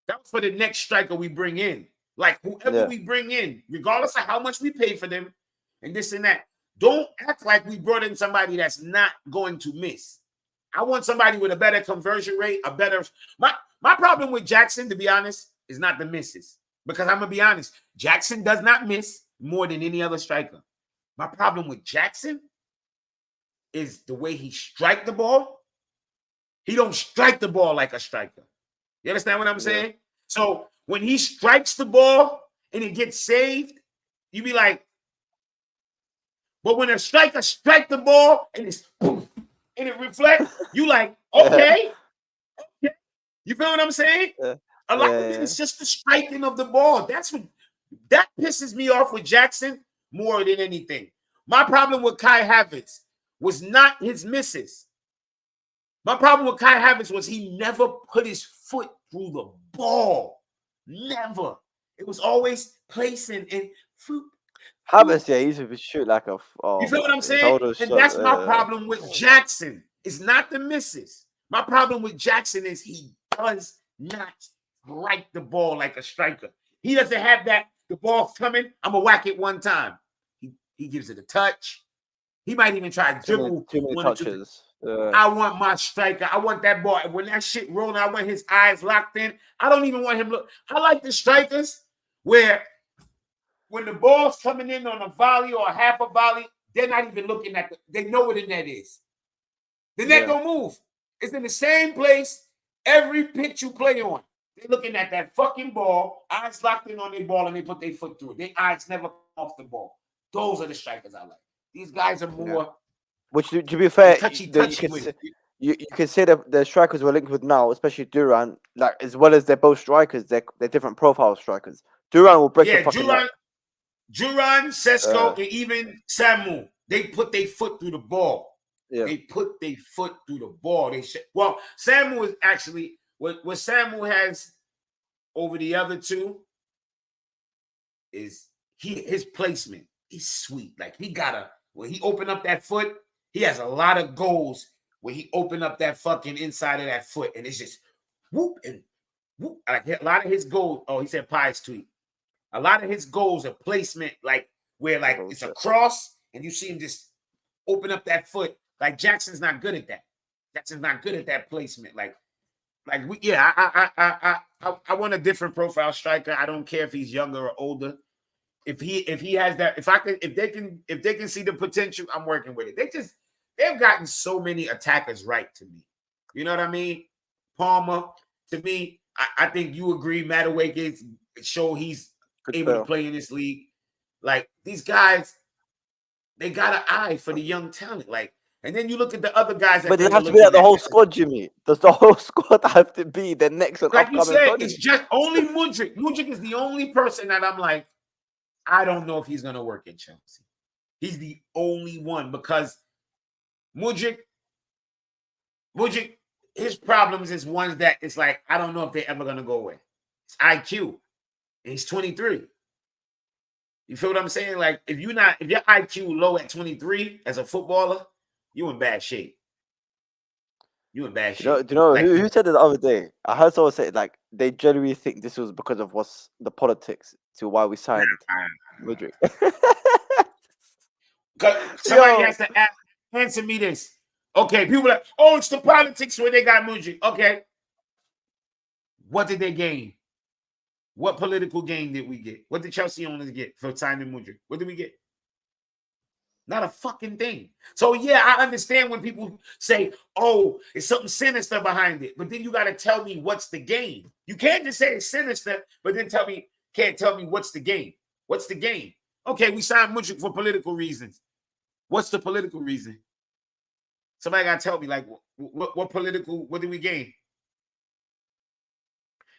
That was for the next striker we bring in. Like whoever we bring in, regardless of how much we pay for them, and this and that. Don't act like we brought in somebody that's not going to miss. I want somebody with a better conversion rate, a better. My problem with Jackson, to be honest, is not the misses. Because I'm going to be honest, Jackson does not miss more than any other striker. My problem with Jackson is the way he strike the ball. He don't strike the ball like a striker. You understand what I'm saying? So when he strikes the ball and it gets saved, you be like, but when a striker strike the ball and it's boom, and it reflects, you like, okay. You feel what I'm saying? A lot of it is just the striking of the ball. That pisses me off with Jackson more than anything. My problem with Kai Havertz was not his misses. My problem with Kai Havertz was he never put his foot through the ball. Never. It was always placing and fruit. Havertz, he used to shoot like a. You feel what I'm saying? And that's my problem with Jackson. It's not the misses. My problem with Jackson is he does not strike the ball like a striker. He doesn't have that. The ball's coming. I'm gonna whack it one time. He gives it a touch. He might even try to dribble. Too many touches. I want my striker. I want that ball. When that shit rolling, I want his eyes locked in. I don't even want him look. I like the strikers where when the ball's coming in on a volley or a half a volley, they're not even looking at they know what the net is. The net don't move. It's in the same place every pitch you play on. They're looking at that fucking ball, eyes locked in on their ball, and they put their foot through it. Their eyes never come off the ball. Those are the strikers I like. These guys are more. Which, to be fair, you can say that the strikers we're linked with now, especially Duran, like as well as they're both strikers, they're different profile strikers. Duran will break the fucking net. Duran, Sesko, and even Samu, they put their foot through the ball. Yeah. They put their foot through the ball. Samu is actually what Samu has over the other two is his placement is sweet. Like when he opened up that foot, he has a lot of goals where he opened up that fucking inside of that foot, and it's just whoop and whoop. Like a lot of his goals. Oh, he said Pies tweet. A lot of his goals are placement, like where like it's a cross, and you see him just open up that foot. Like Jackson's not good at that. Jackson's not good at that placement. I want a different profile striker. I don't care if he's younger or older. If he has that, if they can see the potential, I'm working with it. They've gotten so many attackers right to me. You know what I mean? Palmer, to me, I think you agree. Mattawake show he's able to play in this league. Like these guys, they got an eye for the young talent. Like, and then you look at the other guys. But it has to be like the whole squad, Jimmy. Does the whole squad have to be the next and like upcoming? You said, it's just only Mudryk. Mudryk is the only person that I'm like, I don't know if he's gonna work in Chelsea. He's the only one because Mudryk, his problems is ones that it's like I don't know if they're ever gonna go away. It's IQ. And he's 23. You feel what I'm saying? Like if your IQ low at 23 as a footballer, you in bad shape. You in bad Do you know? shape. Do you know Like, who said it the other day? I heard someone say like they genuinely think this was because of what's the politics to why we signed Mudryk. somebody Yo, has to answer me this. Okay, people are like, oh, it's the politics where they got Mudryk. Okay. What did they gain? What political gain did we get? What did Chelsea owners get for signing Mudryk? What did we get? Not a fucking thing. So yeah, I understand when people say, "Oh, it's something sinister behind it," but then you got to tell me what's the game. You can't just say it's sinister, but then can't tell me what's the game. What's the game? Okay, we signed Mudryk for political reasons. What's the political reason? Somebody got to tell me, like, what political? What did we gain?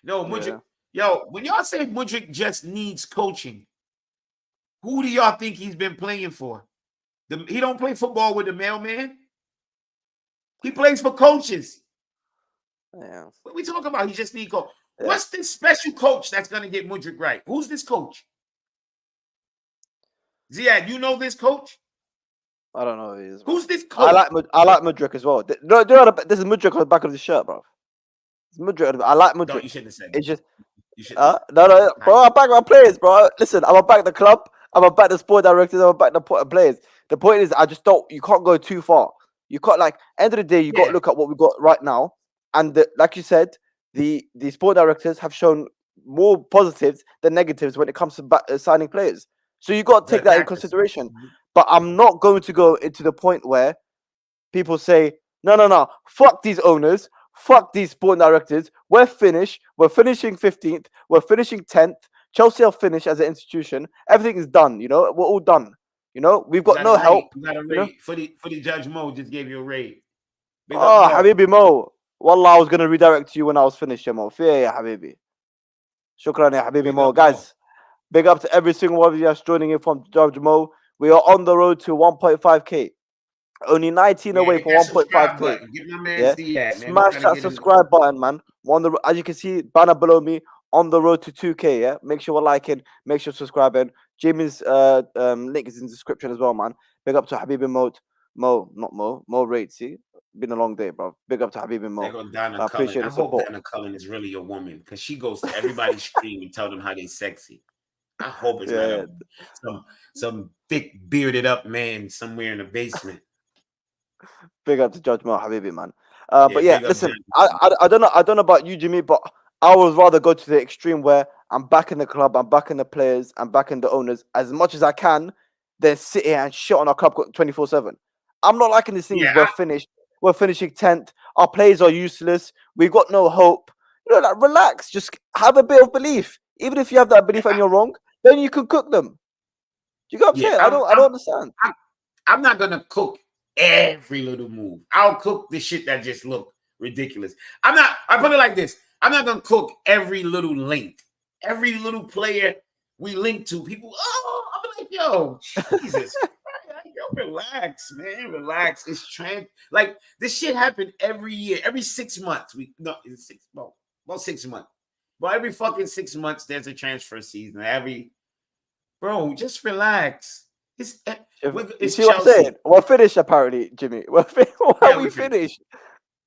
No, Mudryk. yeah. Yo, when y'all say Mudryk just needs coaching, who do y'all think he's been playing for? He don't play football with the mailman. He plays for coaches. Yeah. What we talking about? He just need coach. Yeah. What's this special coach that's gonna get Mudryk right? Who's this coach? Ziad, you know this coach? I don't know who he is. Bro. Who's this coach? I like Mudryk as well. This is Mudryk on the back of the shirt, bro. It's Mudryk. I like Mudryk. No, you shouldn't have said It's that. just You shouldn't have said no, bro. I back my players, bro. Listen, I'm gonna back the club. I'm gonna back the sport directors. I'm gonna back the players. The point is, I just don't. You can't go too far. You can't like end of the day. You got to look at what we got right now. And like you said, the sport directors have shown more positives than negatives when it comes to signing players. So you got to take that in consideration. But I'm not going to go into the point where people say, no, fuck these owners, fuck these sport directors. We're finished. We're finishing 15th. We're finishing 10th. Chelsea will finish as an institution. Everything is done. You know, we're all done. You know, we've got no help. You got a rate. For the Judge Mo just gave you a rate. Oh, Habibi Mo. Wallah, I was going to redirect you when I was finished, Mo. Yeah, Habibi. Shukran, ya Habibi Mo. Guys, big up to every single one of you that's joining in from Judge Mo. We are on the road to 1.5k. Only 19 away from 1.5k. Yeah, smash that subscribe button, man. As you can see, banner below me, on the road to 2k. Yeah, make sure we're liking, make sure subscribing. Jimmy's link is in the description as well, man. Big up to Habibi Mo Rate. See, been a long day, bro. Big up to Habibi Mo. I appreciate the support. I hope Dana Cullen is really a woman because she goes to everybody's stream and tell them how they sexy. I hope it's not some thick bearded up man somewhere in the basement. Big up to Judge Mo Habibi, man. But yeah, listen, I don't know about you, Jimmy, but I would rather go to the extreme where I'm backing the club, I'm backing the players, I'm backing the owners as much as I can, than sit here and shit on our club 24/7. I'm not liking these things. We're finishing 10th. Our players are useless. We've got no hope. You know, like relax. Just have a bit of belief. Even if you have that belief and you're wrong, then you can cook them. You get what I'm saying? I don't understand. I'm not gonna cook every little move. I'll cook the shit that just look ridiculous. I put it like this. I'm not gonna cook every little link, every little player we link to. People, I'm like, yo, Jesus, yo, relax, man, relax. It's like this shit happen every year, every 6 months. About 6 months. Well, every fucking 6 months there's a transfer season. Bro, just relax. It's you see what I'm saying? We're finished, apparently, Jimmy. Why are we finished?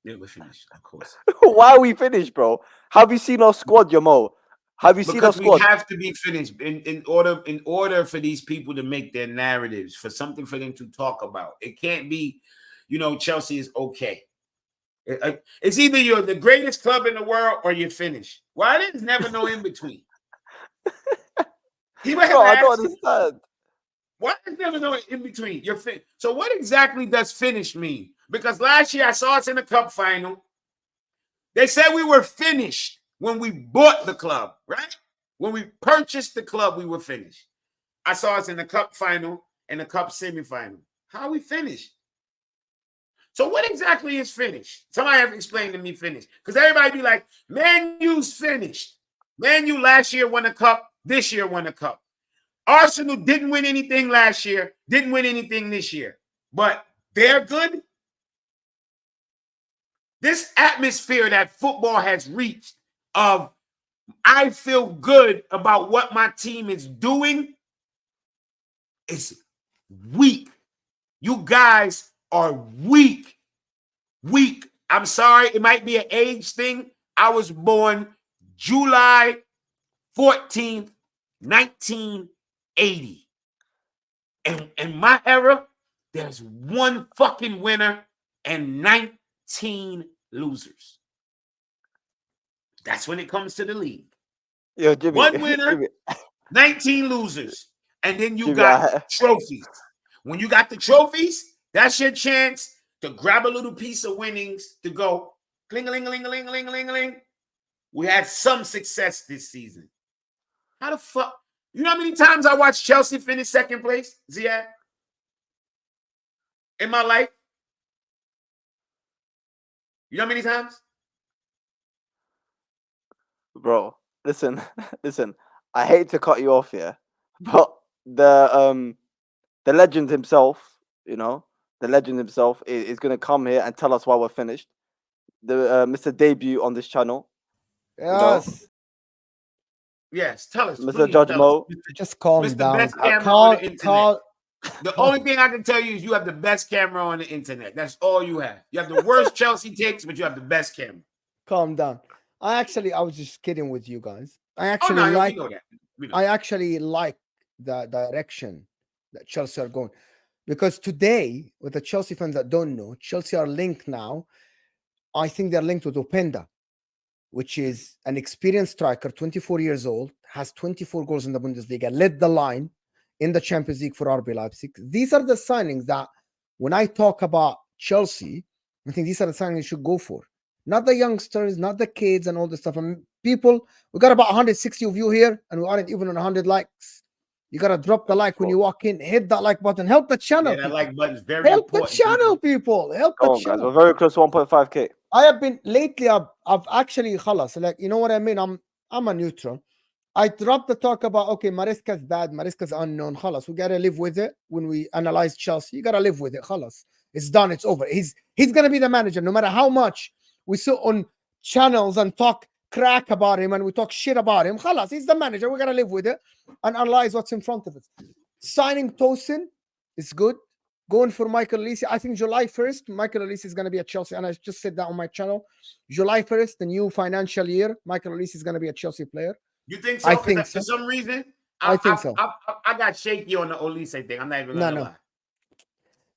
Yeah, we're finished, of course. Why are we finished, bro? Have you seen our squad, Mo? Have you seen our squad? We have to be finished in order for these people to make their narratives, for something for them to talk about. It can't be, Chelsea is okay. It's either you're the greatest club in the world or you're finished. Why there's never no in between? I don't understand. Why is never no in between? You're finished. So what exactly does finish mean? Because last year I saw us in the cup final. They said we were finished when we bought the club, right? When we purchased the club, we were finished. I saw us in the cup final and the cup semifinal. How are we finished? So what exactly is finished? Somebody have to explain to me finished. Because everybody be like, Man U's finished. Man U last year won a cup. This year won a cup. Arsenal didn't win anything last year. Didn't win anything this year. But they're good. This atmosphere that football has reached of I feel good about what my team is doing is weak. You guys are weak. Weak. I'm sorry, it might be an age thing. I was born July 14th, 1980. And in my era, there's one fucking winner and 19 losers. That's when it comes to the league. Yo, Jimmy, One winner, Jimmy, 19 losers. And then you Jimmy, got trophies. When you got the trophies, that's your chance to grab a little piece of winnings to go cling-a-ling-a-ling-a-ling-a-ling-a-ling. We had some success this season. How the fuck? You know how many times I watched Chelsea finish second place, Ziad? In my life? You know how many times? bro, listen, listen. I hate to cut you off here, but the legend himself, the legend himself is gonna come here and tell us why we're finished. The Mr. Debut on this channel, Yes. Yes, tell us. Mr. Please, Judge tell Mo. us. Just calm Mr. down. Best camera on the internet. The calm- only thing I can tell you is you have the best camera on the internet. That's all you have. You have the worst Chelsea takes, but you have the best camera. Calm down. I was just kidding with you guys. I Oh, actually no, like we know that. We know I actually like the direction that Chelsea are going. Because today, with the Chelsea fans that don't know, Chelsea are linked now. I think they're linked with Openda, which is an experienced striker, 24 years old, has 24 goals in the Bundesliga, led the line in the Champions League for RB Leipzig. These are the signings that, when I talk about Chelsea, I think these are the signings you should go for. Not the youngsters, not the kids and all this stuff. And people, we got about 160 of you here, and we aren't even on 100 likes. You got to drop the like when you walk in. Hit that like button. Help the channel. Yeah, that people. like button is very Help important. the channel, people. Help Come the on, guys. channel. We're very close to 1.5k. I have been lately. I've actually khalas, like, you know what I mean. I'm a neutral. I dropped the talk about, okay, Maresca's bad, Maresca's unknown. Khalas, we gotta live with it. When we analyze Chelsea, you gotta live with it. Khalas, it's done. It's over. He's gonna be the manager, no matter how much we sit on channels and talk crack about him and we talk shit about him. Khalas, he's the manager. We gotta live with it and analyze what's in front of us. Signing Tosin is good. Going for Michael Olise. I think July 1st, Michael Olise is going to be at Chelsea. And I just said that on my channel. July 1st, the new financial year, Michael Olise is going to be a Chelsea player. You think so? I think so. For some reason, I think so. I got shaky on the Olise thing. I'm not even going to lie.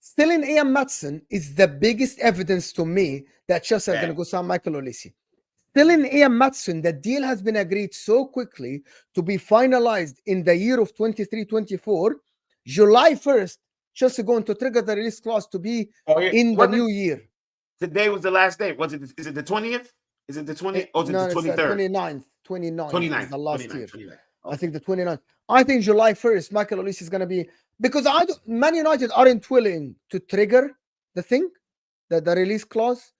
Still in Ian Maatsen is the biggest evidence to me that Chelsea are going to go sign Michael Olise. Still in Ian Maatsen, the deal has been agreed so quickly to be finalized in the year of 23-24. July 1st, Chelsea going to trigger the release clause to be in the new year. Today was the last day. Is it the 20th? Is it the 20th? Or is it the 23rd? 29th is the last year. 29th. I think the 29th. I think July 1st, Michael Olise is going to be, because Man United aren't willing to trigger the thing, the release clause.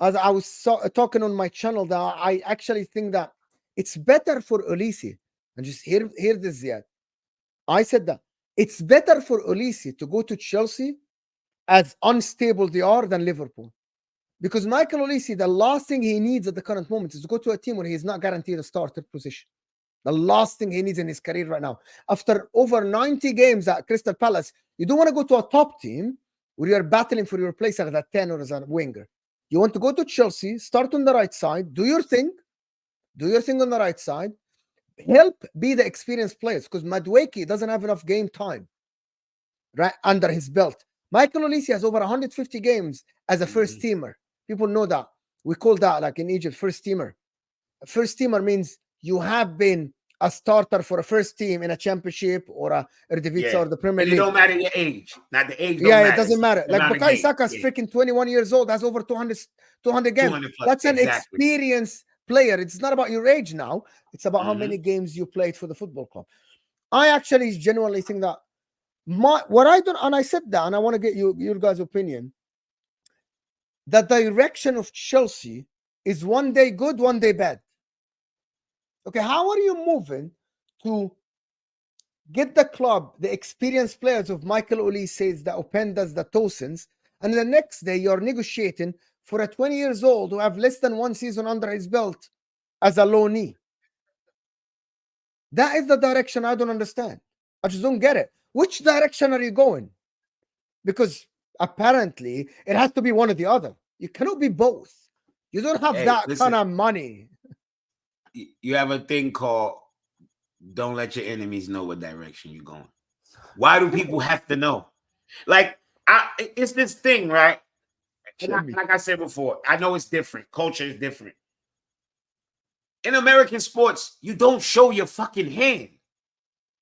As I was talking on my channel, that I actually think that it's better for Olise, and just hear this, Ziad. I said that it's better for Olise to go to Chelsea, as unstable they are, than Liverpool. Because Michael Olise, the last thing he needs at the current moment is to go to a team where he's not guaranteed a starter position. The last thing he needs in his career right now. After over 90 games at Crystal Palace, you don't want to go to a top team where you're battling for your place as a 10 or as a winger. You want to go to Chelsea, start on the right side, do your thing on the right side, help be the experienced players, because Madueke doesn't have enough game time right under his belt. Michael Olise has over 150 games as a first teamer. People know that. We call that, like in Egypt, first teamer. A first teamer means you have been a starter for a first team in a championship or a Eredivisie or the Premier League. It don't matter your age. Not the age. It doesn't matter. Like Bukayo Saka's freaking 21 years old, has over 200 games. That's an experienced player. It's not about your age now. It's about how many games you played for the football club. I actually genuinely think that I said that, and I want to get your guys' opinion. The direction of Chelsea is one day good, one day bad. Okay, how are you moving to get the club, the experienced players of Michael Olise, the Opendas, the Tosins, and the next day you're negotiating for a 20 years old who have less than one season under his belt as a loanee? That is the direction I don't understand. I just don't get it. Which direction are you going? Because apparently it has to be one or the other. You cannot be both. You don't have Hey, that listen. kind of money. You have a thing called don't let your enemies know what direction you're going. Why do people have to know? Like, it's this thing, right? Like I said before, I know it's different. Culture is different. In American sports, you don't show your fucking hand.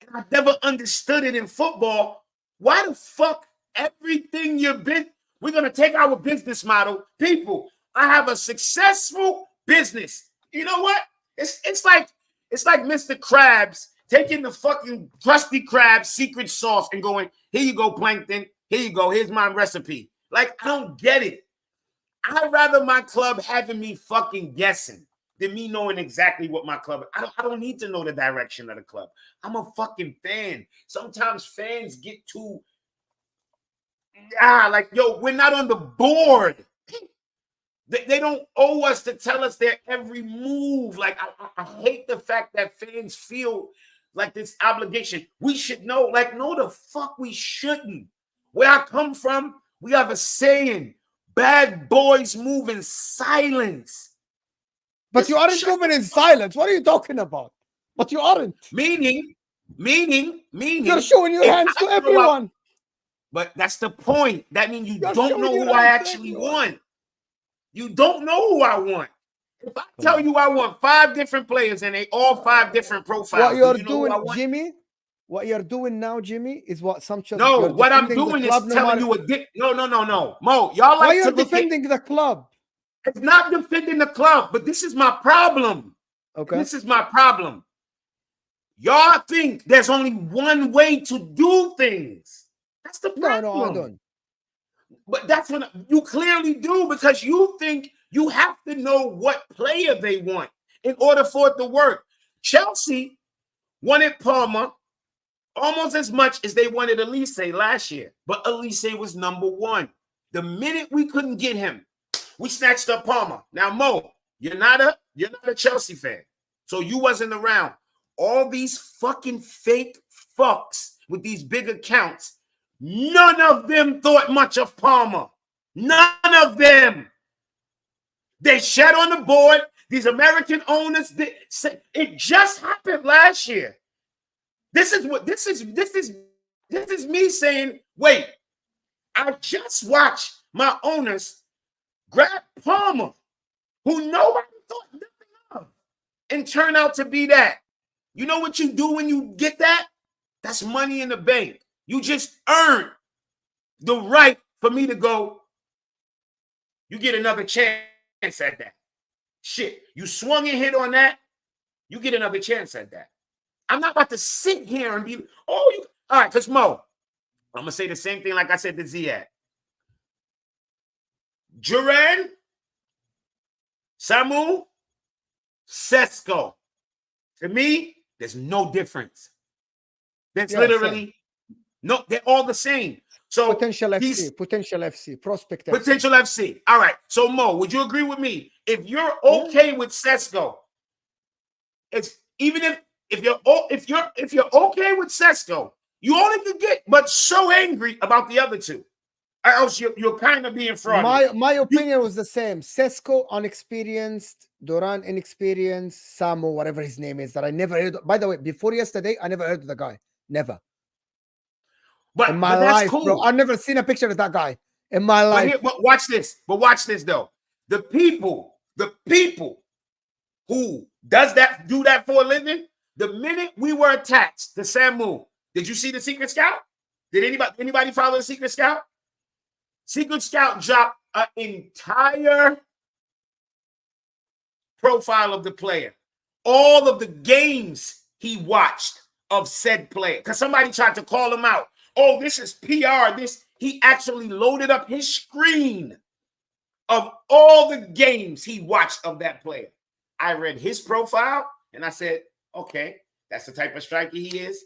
And I never understood it in football. Why the fuck everything you've been? We're gonna take our business model. People, I have a successful business. You know what? It's like Mr. Krabs taking the fucking Krusty Krab secret sauce and going, here you go, Plankton. Here you go. Here's my recipe. Like, I don't get it. I'd rather my club having me fucking guessing than me knowing exactly what my club. I don't need to know the direction of the club. I'm a fucking fan. Sometimes fans get too like, yo, we're not on the board. They don't owe us to tell us their every move. Like, I hate the fact that fans feel like this obligation. We should know. Like, no, the fuck we shouldn't. Where I come from, we have a saying: bad boys move in silence. But you aren't moving in silence. What are you talking about? But you aren't. Meaning. You're showing your hands to everyone. But that's the point. That means you don't know who I actually want. You don't know who I want. If I tell you I want 5 different players and they all 5 different profiles, what you're doing, Jimmy, what you're doing now, Jimmy, is what some Chelsea. No, what I'm doing is telling you no. Mo, y'all like to defending the club. It's not defending the club, but this is my problem. Okay. This is my problem. Y'all think there's only one way to do things. That's the problem. No, I don't. But that's what you clearly do, because you think you have to know what player they want in order for it to work. Chelsea wanted Palmer almost as much as they wanted Olise last year, but Olise was number 1. The minute we couldn't get him, we snatched up Palmer. Now, Mo, you're not a Chelsea fan, so you wasn't around. All these fucking fake fucks with these big accounts, none of them thought much of Palmer. None of them. They shat on the board. These American owners, it just happened last year. This is me saying, wait, I just watched my owners grab Palmer, who nobody thought nothing of, and turn out to be that. You know what you do when you get that? That's money in the bank. You just earned the right for me to go, you get another chance at that. Shit, you swung and hit on that, you get another chance at that. I'm not about to sit here and be, all right, because Mo, I'm going to say the same thing like I said to Ziad. Duran, Samu, Sesko. To me, there's no difference. There's literally no, they're all the same. So potential FC, prospect FC. Potential FC. All right. So Mo, would you agree with me? If you're okay with Sesko, it's even if you're okay with Sesko, you only can get but so angry about the other two. Or else you're kind of being fraud. My opinion was the same. Sesko unexperienced, Duran inexperienced, Samu, whatever his name is, that I never heard. By the way, before yesterday, I never heard of the guy. Never. But in my life, cool. Bro, I've never seen a picture of that guy in my life. But watch this. But watch this though. The people who do that for a living. The minute we were attached to Samu, did you see the Secret Scout? Did anybody follow the Secret Scout? Secret Scout dropped an entire profile of the player, all of the games he watched of said player. Because somebody tried to call him out. Oh, this is PR. He actually loaded up his screen of all the games he watched of that player. I read his profile and I said, okay, that's the type of striker he is.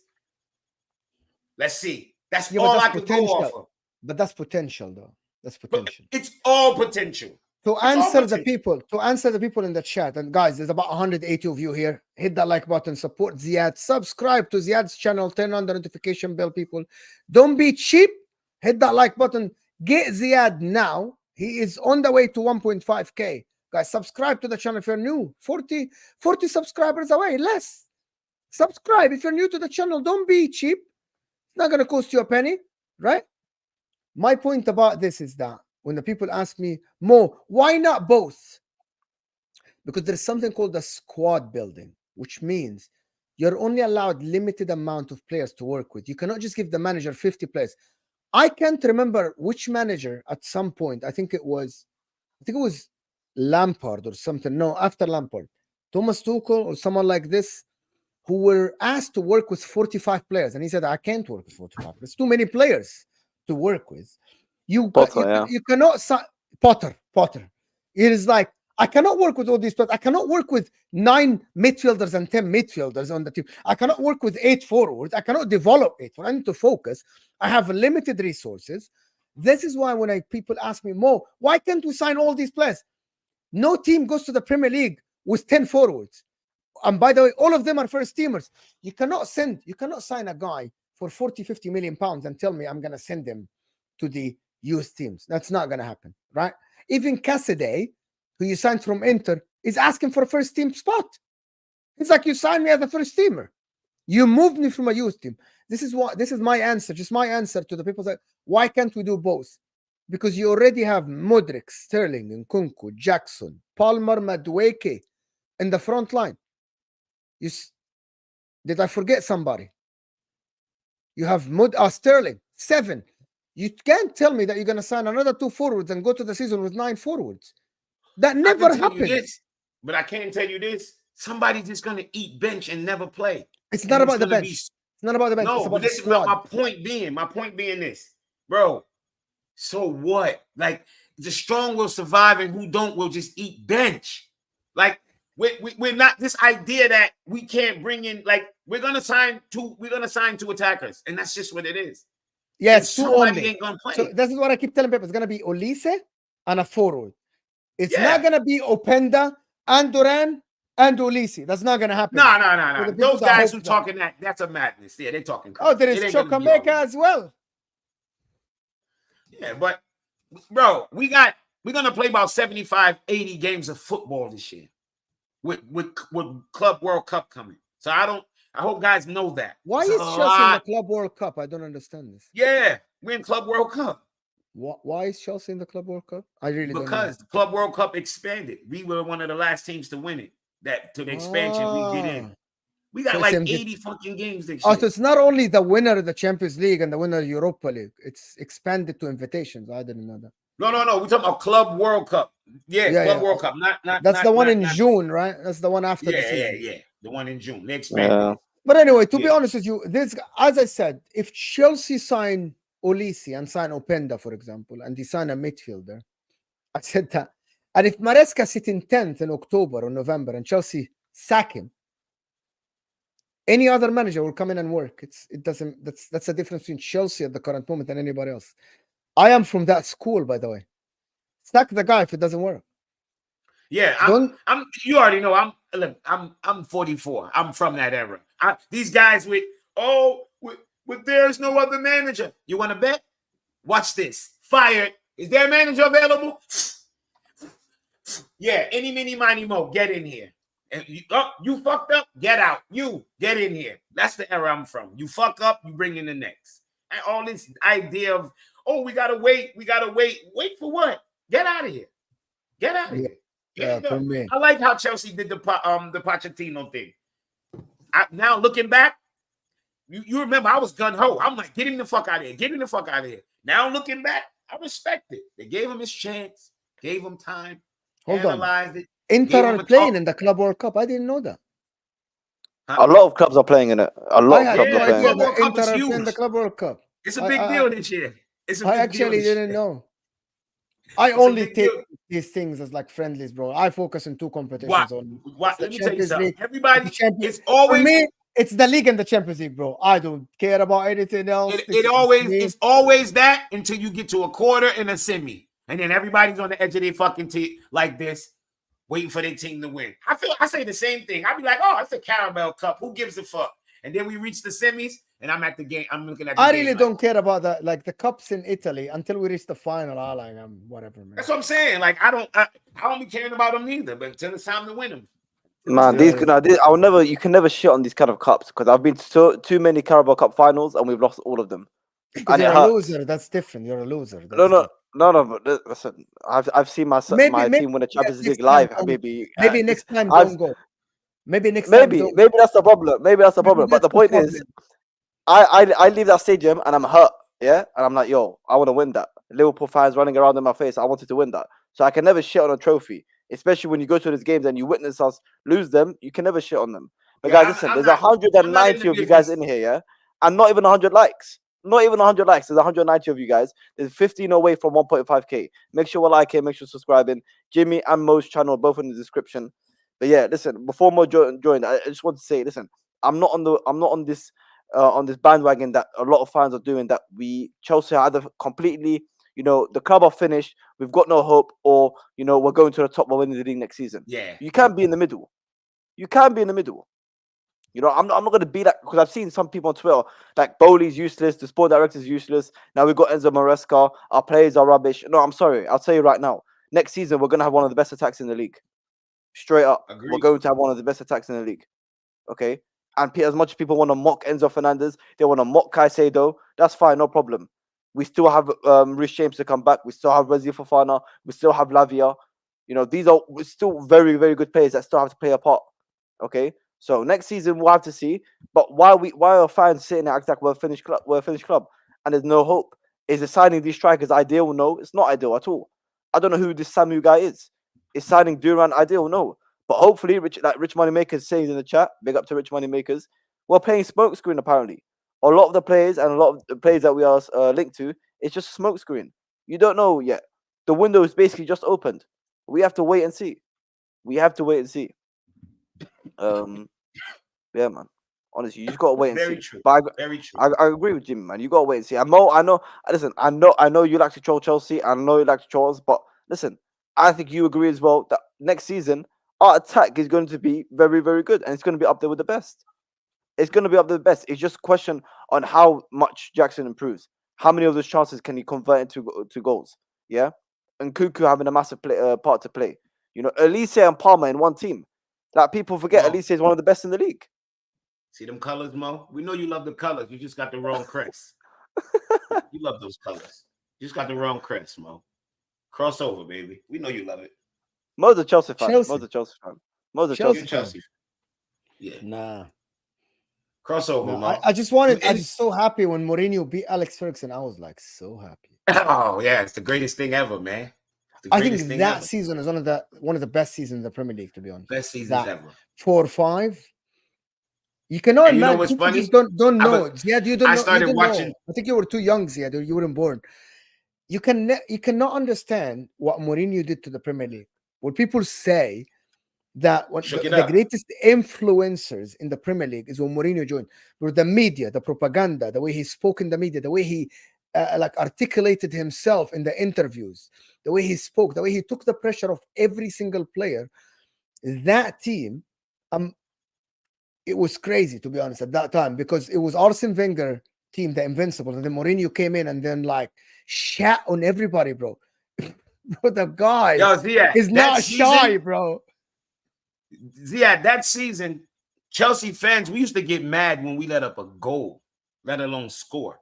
Let's see. That's all I could go off of. But that's potential, though. That's potential. It's all potential. To answer the people in the chat, and guys, there's about 180 of you here. Hit that like button, support Ziad, subscribe to Ziad's channel, turn on the notification bell, people. Don't be cheap. Hit that like button. Get Ziad now. He is on the way to 1.5K. Guys, subscribe to the channel if you're new. 40 subscribers away, less. Subscribe if you're new to the channel. Don't be cheap. It's not going to cost you a penny, right? My point about this is that when the people ask me, Mo, why not both? Because there's something called the squad building, which means you're only allowed limited amount of players to work with. You cannot just give the manager 50 players. I can't remember which manager at some point. I think it was Lampard or something. No, after Lampard, Thomas Tuchel or someone like this, who were asked to work with 45 players, and he said, "I can't work with 45. It's too many players to work with. You cannot Potter. It is like, I cannot work with all these players. I cannot work with 9 midfielders and 10 midfielders on the team. I cannot work with 8 forwards. I cannot develop 8 forwards. I need to focus. I have limited resources. This is why when people ask me, Mo, why can't we sign all these players? No team goes to the Premier League with 10 forwards. And by the way, all of them are first teamers. You cannot sign a guy for 40, 50 million pounds and tell me I'm going to send him to the youth teams. That's not going to happen, right? Even Cassidy, who you signed from Inter, is asking for a first team spot. It's like, you signed me as a first teamer. You moved me from a youth team. This is my answer, just my answer to the people that, why can't we do both? Because you already have Modric, Sterling, Nkunku, Jackson, Palmer, Madueke in the front line. Did I forget somebody? You have Sterling, 7. You can't tell me that you're going to sign another 2 forwards and go to the season with 9 forwards. That never happened. But I can't tell you this. Somebody's just going to eat bench and never play. It's not about the bench. It's not about the bench. No, but this is my point being this, bro. So what? Like, the strong will survive and who don't will just eat bench. Like, we're not, this idea that we can't bring in, like, we're gonna sign 2 attackers, and that's just what it is. Yes, 2 only. Ain't gonna play. So this is what I keep telling people. It's gonna be Olise and a forward. It's not gonna be Openda and Duran and Olise. That's not gonna happen. No. Those guys who talking that's a madness. Yeah, they're talking crazy. Oh, there is Chokameka as well. Yeah, but bro, we're gonna play about 75, 80 games of football this year. With Club World Cup coming. So I hope guys know that. Why is Chelsea in the Club World Cup? I don't understand this. Yeah, we're in Club World Cup. Why is Chelsea in the Club World Cup? I really don't know. Because the Club World Cup expanded. We were one of the last teams to win it. That to the expansion we get in. We got like 80 fucking games this year. So it's not only the winner of the Champions League and the winner of Europa League. It's expanded to invitations. I didn't know that. No. We're talking about Club World Cup. Club World Cup. That's the one in June, right? That's the one after the season. Yeah. The one in June. They expanded. But anyway, to be honest with you, this, as I said, if Chelsea sign Olise and sign Openda, for example, and they sign a midfielder, I said that. And if Maresca sit in 10th in October or November and Chelsea sack him, any other manager will come in and work. That's the difference between Chelsea at the current moment and anybody else. I am from that school, by the way. Sack the guy if it doesn't work. Yeah, I'm. You already know. I'm 44. I'm from that era. These guys with there's no other manager. You want to bet? Watch this. Fired. Is there a manager available? Yeah. Any, mini, miny, mo. Get in here. And you fucked up. Get out. You get in here. That's the era I'm from. You fuck up. You bring in the next. And all this idea of we gotta wait. Wait for what? Get out of here. Get out of here. Yeah, for me. I like how Chelsea did the Pochettino thing. Now looking back, you remember I was gun ho. I'm like, get him the fuck out of here. Get him the fuck out of here. Now looking back, I respect it. They gave him his chance, gave him time, analyzed it. Inter are playing in the Club World Cup. I didn't know that. A lot of clubs are playing in it. A lot of clubs are playing in it. Inter are playing the Club World Cup. It's a big deal this year. I actually didn't know. I only take these things as like friendlies, bro. I focus on 2 competitions only. Let me tell you something. Everybody, it's always for me. It's the league and the Champions League, bro. I don't care about anything else. It's always that until you get to a quarter and a semi, and then everybody's on the edge of their fucking team like this, waiting for their team to win. I say the same thing. I'd be like, it's a Caramel Cup. Who gives a fuck? and then we reach the semis, and I'm at the game. I'm looking at. The I game really like, don't care about that. Like the cups in Italy until we reach the final. I like whatever, man. That's what I'm saying. Like I don't be caring about them neither. But until it's time to win them, Man, I'll never. You can never shit on these kind of cups because I've been to too many Carabao Cup finals and we've lost all of them. Because you're a loser. That's different. You're a loser. That's No. But listen, I've seen my team win a Champions League live. Maybe next time don't go. Maybe next time. Maybe that's the problem. Maybe that's the problem. But the point is, I leave that stadium and I'm hurt. Yeah, and I'm like, yo, I want to win that. Liverpool fans running around in my face. I wanted to win that, so I can never shit on a trophy. Especially when you go to these games and you witness us lose them, you can never shit on them. But guys, listen, there's 190 of you guys in here, yeah, and not even 100 likes. Not even 100 likes. There's 190 of you guys. There's 15 away from 1.5k. Make sure you like it. Make sure subscribing. Jimmy and Mo's channel both in the description. But yeah, listen. Before Mo joined, I just want to say, listen. I'm not on this bandwagon that a lot of fans are doing. That Chelsea are either completely, the club are finished. We've got no hope, or we're going to the top. We're winning the league next season. Yeah, you can't be in the middle. You can't be in the middle. I'm not going to be that because I've seen some people on Twitter like Bowley's useless, the sport director's useless. Now we've got Enzo Maresca. Our players are rubbish. No, I'm sorry. I'll tell you right now. Next season we're going to have one of the best attacks in the league. Straight up, agreed. We're going to have one of the best attacks in the league. Okay, and as much as people want to mock Enzo Fernandez, they want to mock Caicedo. That's fine, no problem. We still have Rhys James to come back. We still have Wesley Fofana. We still have Lavia. These are still very, very good players that still have to play a part. Okay. So next season we'll have to see. But why are fans sitting there acting like we're a finished club and there's no hope? Is the signing these strikers ideal? No, it's not ideal at all. I don't know who this Samu guy is. Is signing Duran ideal? No. But hopefully, Rich Moneymakers saying in the chat, big up to Rich Moneymakers, we're playing smokescreen apparently. A lot of the players and a lot of the players that we are linked to, it's just a smokescreen. You don't know yet. The window is basically just opened. We have to wait and see. Yeah, man. Honestly, you just gotta wait and Very see. true. But Very true. I agree with Jimmy, man. You gotta wait and see. I know. Listen, I know you like to troll Chelsea. I know you like to troll us, but listen, I think you agree as well that next season our attack is going to be very, very good, and it's going to be up there with the best. It's going to be up there with the best. It's just a question on how much Jackson improves. How many of those chances can he convert into goals? Yeah, and Cuckoo having a massive part to play. Olise and Palmer in one team. Like people forget, Olise is one of the best in the league. See them colors, Mo? We know you love the colors. You just got the wrong crest. You love those colors. You just got the wrong crest, Mo. Crossover, baby. We know you love it. Mo's a Chelsea fan. Chelsea. Mo's a Chelsea fan. Mo's a Chelsea Chelsea fan. Yeah. Nah. Crossover, Mo. I just wanted. I was so happy when Mourinho beat Alex Ferguson. I was like so happy. Oh yeah, it's the greatest thing ever, man. I think that season is one of the best seasons in the Premier League, to be honest. Best seasons ever. 4 or 5. You cannot imagine. You know what's funny? Just don't know. Ziad, you don't know. I started watching. Know. I think you were too young, Ziad. You weren't born. You cannot understand what Mourinho did to the Premier League. When people say that the greatest influencers in the Premier League is when Mourinho joined, were the media, the propaganda, the way he spoke in the media, the way he articulated himself in the interviews, the way he spoke, the way he took the pressure of every single player. That team, it was crazy, to be honest, at that time, because it was Arsene Wenger team, the Invincible, and then Mourinho came in and then shat on everybody, bro. Bro, the guy is not shy, bro. Ziad, that season, Chelsea fans, we used to get mad when we let up a goal, let alone score.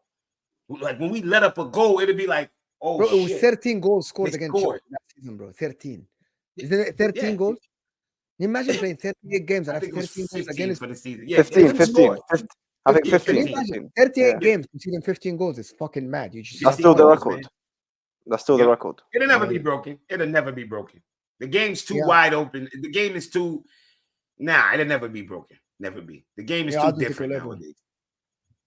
Like when we let up a goal, it'd be like, oh, bro, it was shit. 13 goals scored against Chelsea that season, bro. 13. Isn't it 13 goals? Can you imagine playing 38 games and having 13 goals against for the season? 15. I think 15. 38 games, conceding 15 goals is fucking mad. That's still the record. That's still the record. It'll never be broken. It'll never be broken. The game's too wide open. The game is too. Nah, it'll never be broken. Never be. The game is too different nowadays.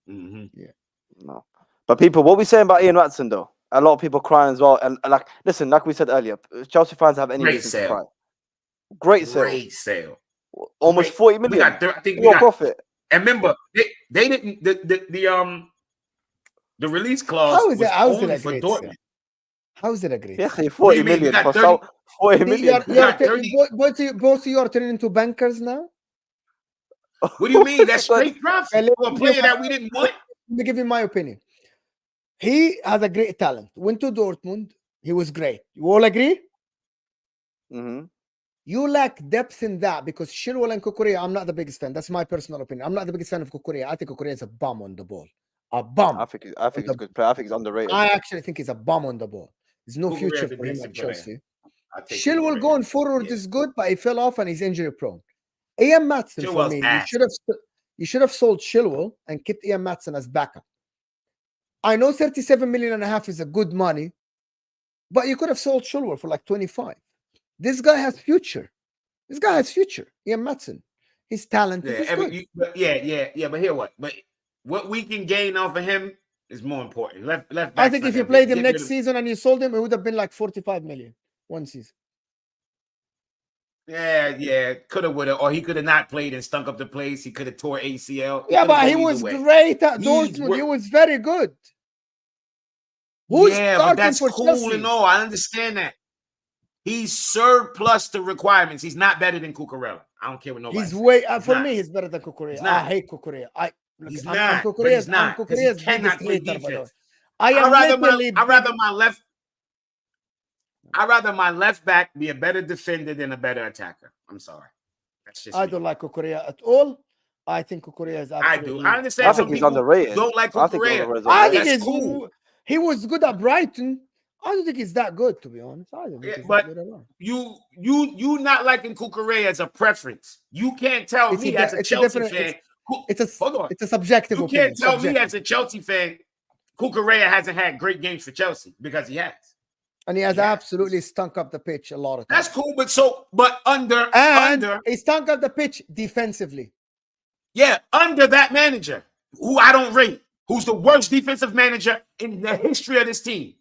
Yeah. No. But people, what we saying about Ian Maatsen though? A lot of people crying as well. And listen, like we said earlier, Chelsea fans have any reason to cry. Great sale. Almost 40 million. I think we got profit. And remember, they didn't the release clause. How is it for Dortmund? How is it a great? Yeah, 40 million for 40 million. Both of you are turning into bankers now. What do you mean? That's But- straight profit for a player that we didn't want. Let me give you my opinion. He has a great talent. Went to Dortmund. He was great. You all agree? Mhm. You lack depth in that because Chilwell and Kukurea, I'm not the biggest fan. That's my personal opinion. I'm not the biggest fan of Kukurea. I think Kukurea is a bum on the ball. A bum. I think he's a good player. I think he's underrated. I actually think he's a bum on the ball. There's no Kukurea future is a for him decent at Chelsea. I take Chilwell Kukurea. going forward Yeah. is good, but he fell off and he's injury prone. Ian Maatsen, for Chilwell's me, ass. you should have sold Chilwell and kept Ian Maatsen as backup. I know 37 million and a half is a good money, but you could have sold Chilwell for like 25. This guy has future. This guy has future. Ian Maatsen. He's talented. Yeah, He's every, good. but here what? But what we can gain off of him is more important. Left I think if you played him next season and you sold him, it would have been like 45 million one season. Yeah, could have, would have, or he could have not played and stunk up the place. He could have tore ACL. Yeah, but he was great at Dortmund. He was very good. Who's but starting that's for cool Chelsea? and all. I understand that. He's surplus to requirements. He's not better than Cucurella. I don't care what nobody. He's way for not. me. He's better than Kukurea. He's not. I hate Kukurea. He's I'm not. But Kukurea's, he's not. I'm 'cause he Kukurea's cannot biggest play hater, by the way. defense. I am literally I'd rather my left back be a better defender than a better attacker. I'm sorry. That's just I me. don't like Kukurea at all. I think Kukurea is I absolutely. do. I understand. I Some think he's people underrated. don't like I think he's Cucurella. underrated. I think That's he's cool. He was good at Brighton. I don't think he's that good, to be honest. I don't think Yeah, he's but that good at all. You not liking Cucurella as a preference. You can't tell It's me a- as a it's a Chelsea different- fan. It's Hold on. a subjective You opinion. can't tell me subjective. as a Chelsea fan, Cucurella hasn't had great games for Chelsea because he has. And he has Yeah. absolutely stunk up the pitch a lot of times. That's cool, but under He stunk up the pitch defensively. under that manager who I don't rate, who's the worst defensive manager in the history of this team,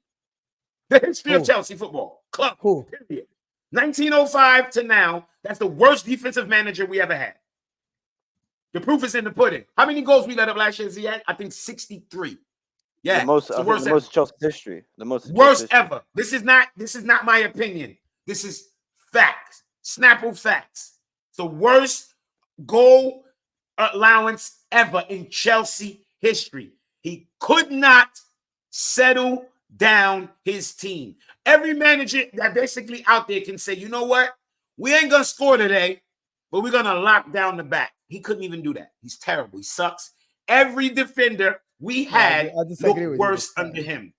the history of Who? Chelsea football club. Who? Period. 1905 to now, that's the worst defensive manager we ever had. The proof is in the pudding. How many goals we let up last year, Ziad? I think 63. Yeah, The most, it's I the think worst the ever. most Chelsea history. The most Chelsea Worst history. ever. This is not my opinion. This is facts. Snapple facts. It's the worst goal allowance ever in Chelsea history. He could not settle down his team. Every manager that basically out there can say, you know what? We ain't gonna score today, but we're gonna lock down the back. He couldn't even do that. He's terrible. He sucks. Every defender we had I disagree looked with worse you. under him.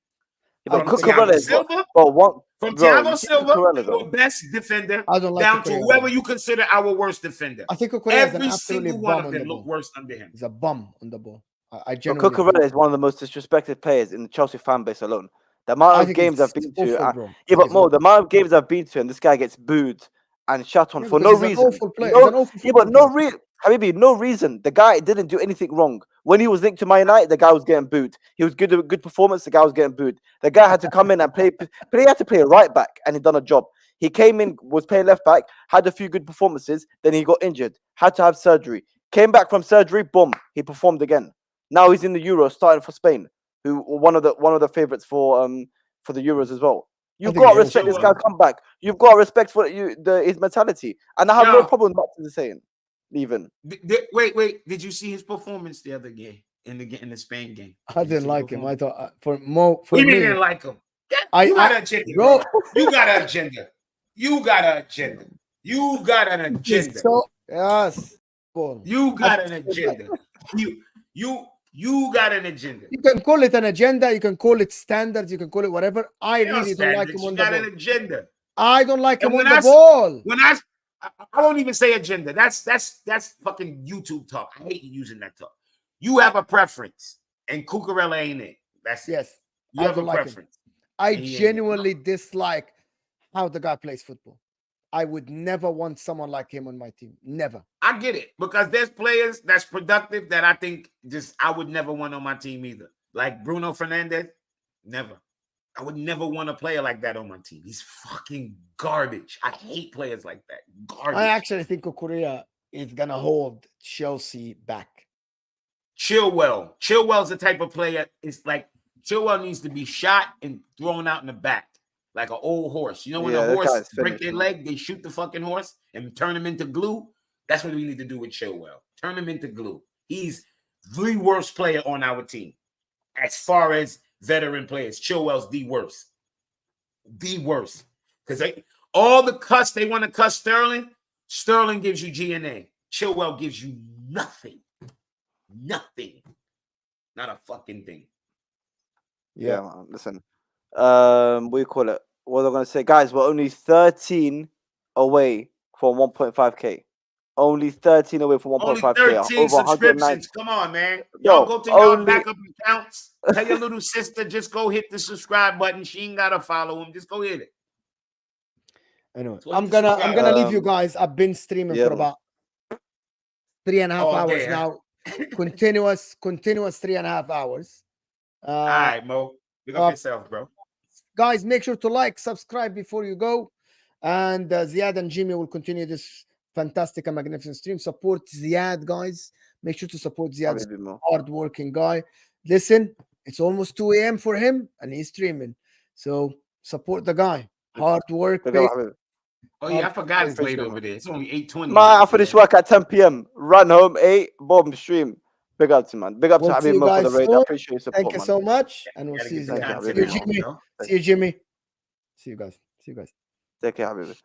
Yeah, but From Cucurella Thiago is what? Silva, But what? from Bro, Thiago you see Silva, Cucurella, your though. best defender, I don't like down to Kukurea, whoever though. you consider our worst defender. I think Kukurea is an Every absolutely single one bum of on them the looked ball. worse under him. He's a bum on the ball. I But genuinely. Cucurella is one of the most disrespected players in the Chelsea fan base alone. The amount I of think games he's I've been to, awful, bro. I yeah, think but he's Mo, awful. the amount of games I've been to, and this guy gets booed and shut on Yeah, for because no he's an reason. awful player. No, He's an awful yeah, but football no player. reason. Habibi, no reason. The guy didn't do anything wrong. When he was linked to Man United, the guy was getting booed. He was good performance. The guy was getting booed. The guy had to come in and play. He had to play right back, and he done a job. He came in, was playing left back, had a few good performances. Then he got injured, had to have surgery. Came back from surgery, boom, he performed again. Now he's in the Euros, starting for Spain, who were one of the favorites for the Euros as well. You've think got to he's respect this awful. guy's comeback. You've got to respect for his mentality, and I have no Yeah. problem with Maatsen saying leaving. Wait. Did you see his performance the other game in the Spain game? I Did you didn't see like the him. I performance? thought for Mo, for What do you mean me, you didn't like him? I- You got I- an agenda, bro. bro. You got an agenda. You got an agenda. You got an agenda. So yes, ball. You got an agenda. You got an agenda. You can call it an agenda. You can call it standards. You can call it whatever. I You know really don't like standards. him You on the got an ball. agenda. I don't like And him on when the I s- ball. When I won't even say agenda. That's fucking YouTube talk. I hate using that talk. You have a preference, and Cucurella ain't it. That's it. Yes, You I have a don't like him. preference. I And he ain't it. genuinely dislike how the guy plays football. I would never want someone like him on my team. Never. I get it because there's players that's productive that I think I would never want on my team either. Like Bruno Fernandes, never. I would never want a player like that on my team. He's fucking garbage. I hate players like that. Garbage. I actually think Kukurea is gonna hold Chelsea back. Chilwell. Chilwell's the type of player. It's like Chilwell needs to be shot and thrown out in the back like an old horse. You know when Yeah, a that horse guy's break finished, their man. leg, they shoot the fucking horse and turn him into glue. That's what we need to do with Chilwell. Turn him into glue. He's the worst player on our team. As far as veteran players, Chilwell's the worst. The worst. Because all the cuss they want to cuss Sterling, Sterling gives you GNA. Chilwell gives you nothing. Nothing. Not a fucking thing. Yeah, man. Listen. What do you call it? What am I gonna say? Guys, we're only 13 away from 1.5k. Only 13 away from Only 1.5k. 13 Over 109. subscriptions. Come on, man. Y'all No, go to y'all only backup accounts. Tell your little sister, just go hit the subscribe button. She ain't gotta follow him. Just go hit it. Anyway, So hit I'm the gonna subscribe. leave you guys. I've been streaming yeah, for man. about 3.5 All hours day, huh? now. Continuous 3.5 hours. All right, Mo. Pick up yourself, bro. Guys, make sure to like, subscribe before you go. And Ziad and Jimmy will continue this fantastic and magnificent stream. Support Ziad, guys. Make sure to support Ziad's Habibi Mo. hardworking guy. Listen, it's almost 2 a.m. for him and he's streaming. So support the guy. Hard work. Big up, Habibi. Oh, yeah, I forgot it's Appreciate late it, over there. It's only 8:20. Man, I finished work at 10 p.m. Run home, 8, boom, stream. Big up to man. Big up to We'll see Habib you Mo for the guys raid. I soon. appreciate your support, Thank you man. so much. And we'll Gotta see you. get the Thank you, See content you, Habibi. out, Jimmy. yo. See you, Jimmy. See you guys. See you guys. Take care, Habibi.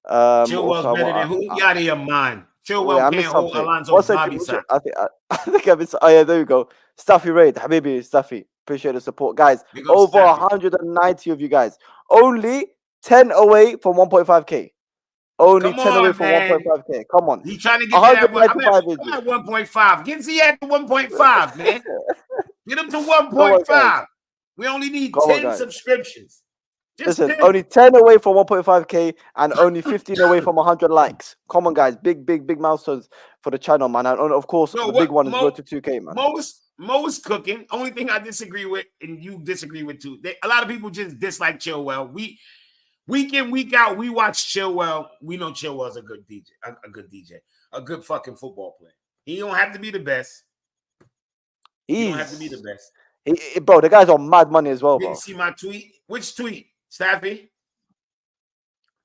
Chilwell's Also, better than who? You out of your mind. wait, Chilwell I can't missed hold something. Alonso's One second. bobby sock. I think I missed. Oh, yeah, there you go. Stuffy raid. Habibi, Stuffy. Appreciate the support. Guys, Big up, over Staffy. 190 of you guys. Only 10 away from 1.5k. Only Come 10 away on, from man. 1.5k. Come on. He's trying to get to that one. I'm 195 at 1.5. Get Ziad to 1.5, man. Get him to Come on, guys. 1.5. We only need Come on, 10 guys. subscriptions. Just Listen, 10. only 10 away from 1.5k and only 15 away from 100 likes. Come on, guys. Big milestones for the channel, man. And of course, No, the what big one is Mo, road to 2k, man. Mo's cooking. Only thing I disagree with, and you disagree with too. A lot of people just dislike Chilwell. Week in, week out, we watch Chilwell. We know Chilwell's a good DJ, a good fucking football player. He don't have to be the best. He don't have to be the best. Bro, the guy's on mad money as well, bro. Didn't see my tweet? Which tweet, Staffy?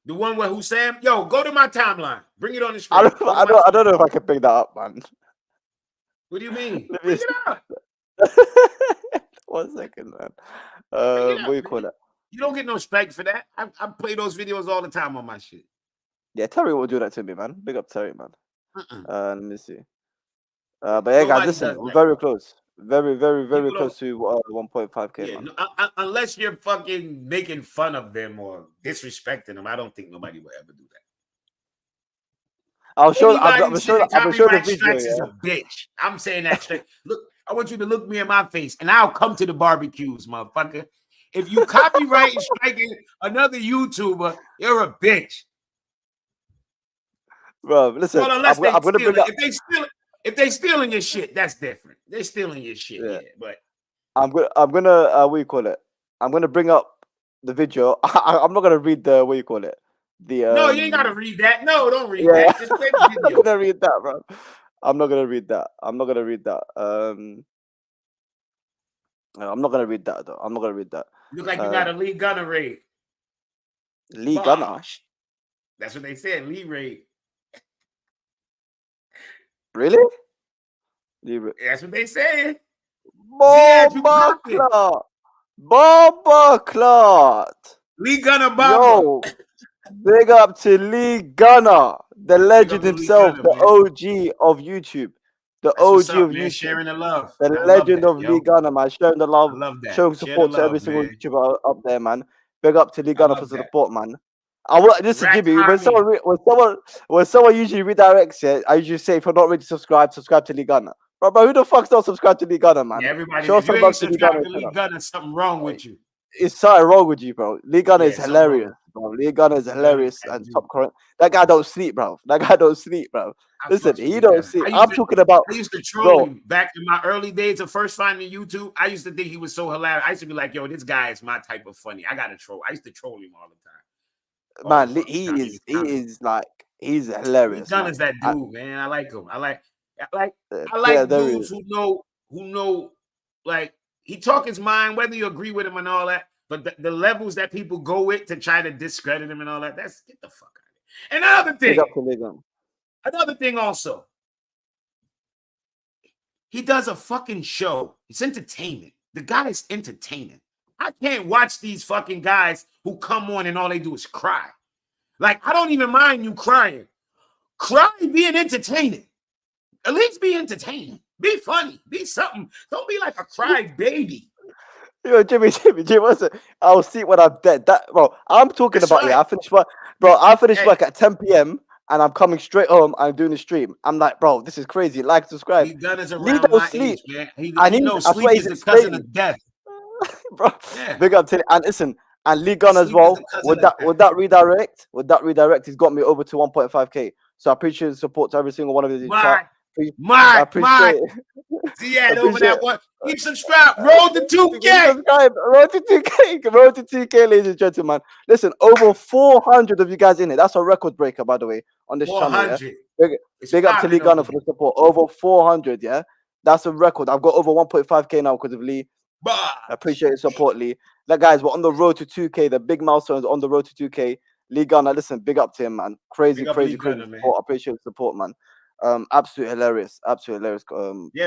The one where Sam? Yo, go to my timeline. Bring it on the screen. I don't know if I can pick that up, man. What do you mean? Bring it up. 1 second, man. Bring it What do you up, call man. it? You don't get no respect for that. I play those videos all the time on my shit. Yeah, Terry will do that to me, man. Big up Terry, man. Let me see. But yeah, Nobody guys, listen, does we're that. very close. Very People close to 1.5k, Yeah, man. unless you're fucking making fun of them or disrespecting them, I don't think nobody will ever do that. I'm sure Tommy the Wright video, Strikes yeah. is a bitch. I'm saying that straight. Look, I want you to look me in my face, and I'll come to the barbecues, motherfucker. If you copyright and striking another YouTuber, you're a bitch. Bro, listen, Well, unless I'm gonna bring up. If they stealing your shit, that's different. They're stealing your shit, yeah. But I'm gonna what do you call it? I'm gonna bring up the video. I'm not gonna read the what do you call it? No, you ain't gotta read that. No, don't read Yeah. that. Just play the video. I'm not gonna read that, bro. I'm not gonna read that. I'm not gonna read that. I'm not gonna read that though. I'm not gonna read that. You look like you got a Lee Gunner raid. Lee Gunner. That's what they said. Lee raid. Really? That's what they said. Bomba Clot. Lee Gunner Bomba. Yo, big up to Lee Gunner, the legend himself, Gunner, the OG of YouTube. The That's OG of man. YouTube. Sharing the love. The legend of Lee Gunner, man. Sharing the love. I love that. Showing support to every single man. YouTuber up there, man. Big up to Lee Gunner for support, man. Listen, Jimmy, when someone usually redirects it, I usually say, if you're not ready to subscribe to Lee Gunner. Bro, who the fuck's not subscribed to Lee Gunner, man? Yeah, everybody, show if you some ain't love to subscribed to Lee Gunner, something wrong with you. It's something wrong with you, bro. Lee Gunner is hilarious, bro. Lee Gunner is hilarious and top current. That guy don't sleep, bro. Listen, he don't sleep. I'm talking about. I used to troll him back in my early days of first finding YouTube. I used to think he was so hilarious. I used to be like, yo, this guy is my type of funny. I gotta troll. I used to troll him all the time. Man, he is like, he's hilarious. Lee Gunner's that dude, man. I like him. I like dudes who know, like, he talk his mind, whether you agree with him and all that. But the levels that people go with to try to discredit him and all that, that's get the fuck out of here. And another thing also, He does a fucking show. It's entertainment. The guy is entertaining. I can't watch these fucking guys who come on and all they do is cry. Like, I don't even mind you crying. Cry being entertaining. At least be entertaining. Be funny. Be something. Don't be like a cry baby. Yo, Jimmy, listen. I'll see when I'm dead. That, bro, I'm talking That's about, right. I finished work, bro, I finished Hey. work at 10 p.m. and I'm coming straight home. I'm doing the stream. I'm like, bro, this is crazy. Like, subscribe. Lee Gunner's Lee around don't my sleep. age, man. And He knows I sleep swear is he's the cousin explaining. of death. Bro, Yeah. big up to you. And listen, and Lee Gunner as Sleep is well. the cousin With of that, death. with that redirect, he's got me over to 1.5k. So I appreciate the support to every single one of you in the chat. I appreciate it. Ziad over that one. Keep subscribed. Roll the 2K. Subscribe. Road to 2K. Road to 2K, ladies and gentlemen. Listen, over 400 of you guys in it. That's a record breaker, by the way, on this channel. Yeah? 400. Big up to Lee Gunner for the support. Over 400, yeah? That's a record. I've got over 1.5k now because of Lee. I appreciate your support, Lee. Like, guys, we're on the road to 2K. The big milestone is on the road to 2K. Lee Gunner, listen, big up to him, man. Crazy Gunner, support. man. I appreciate the support, man. Absolutely hilarious. Yeah,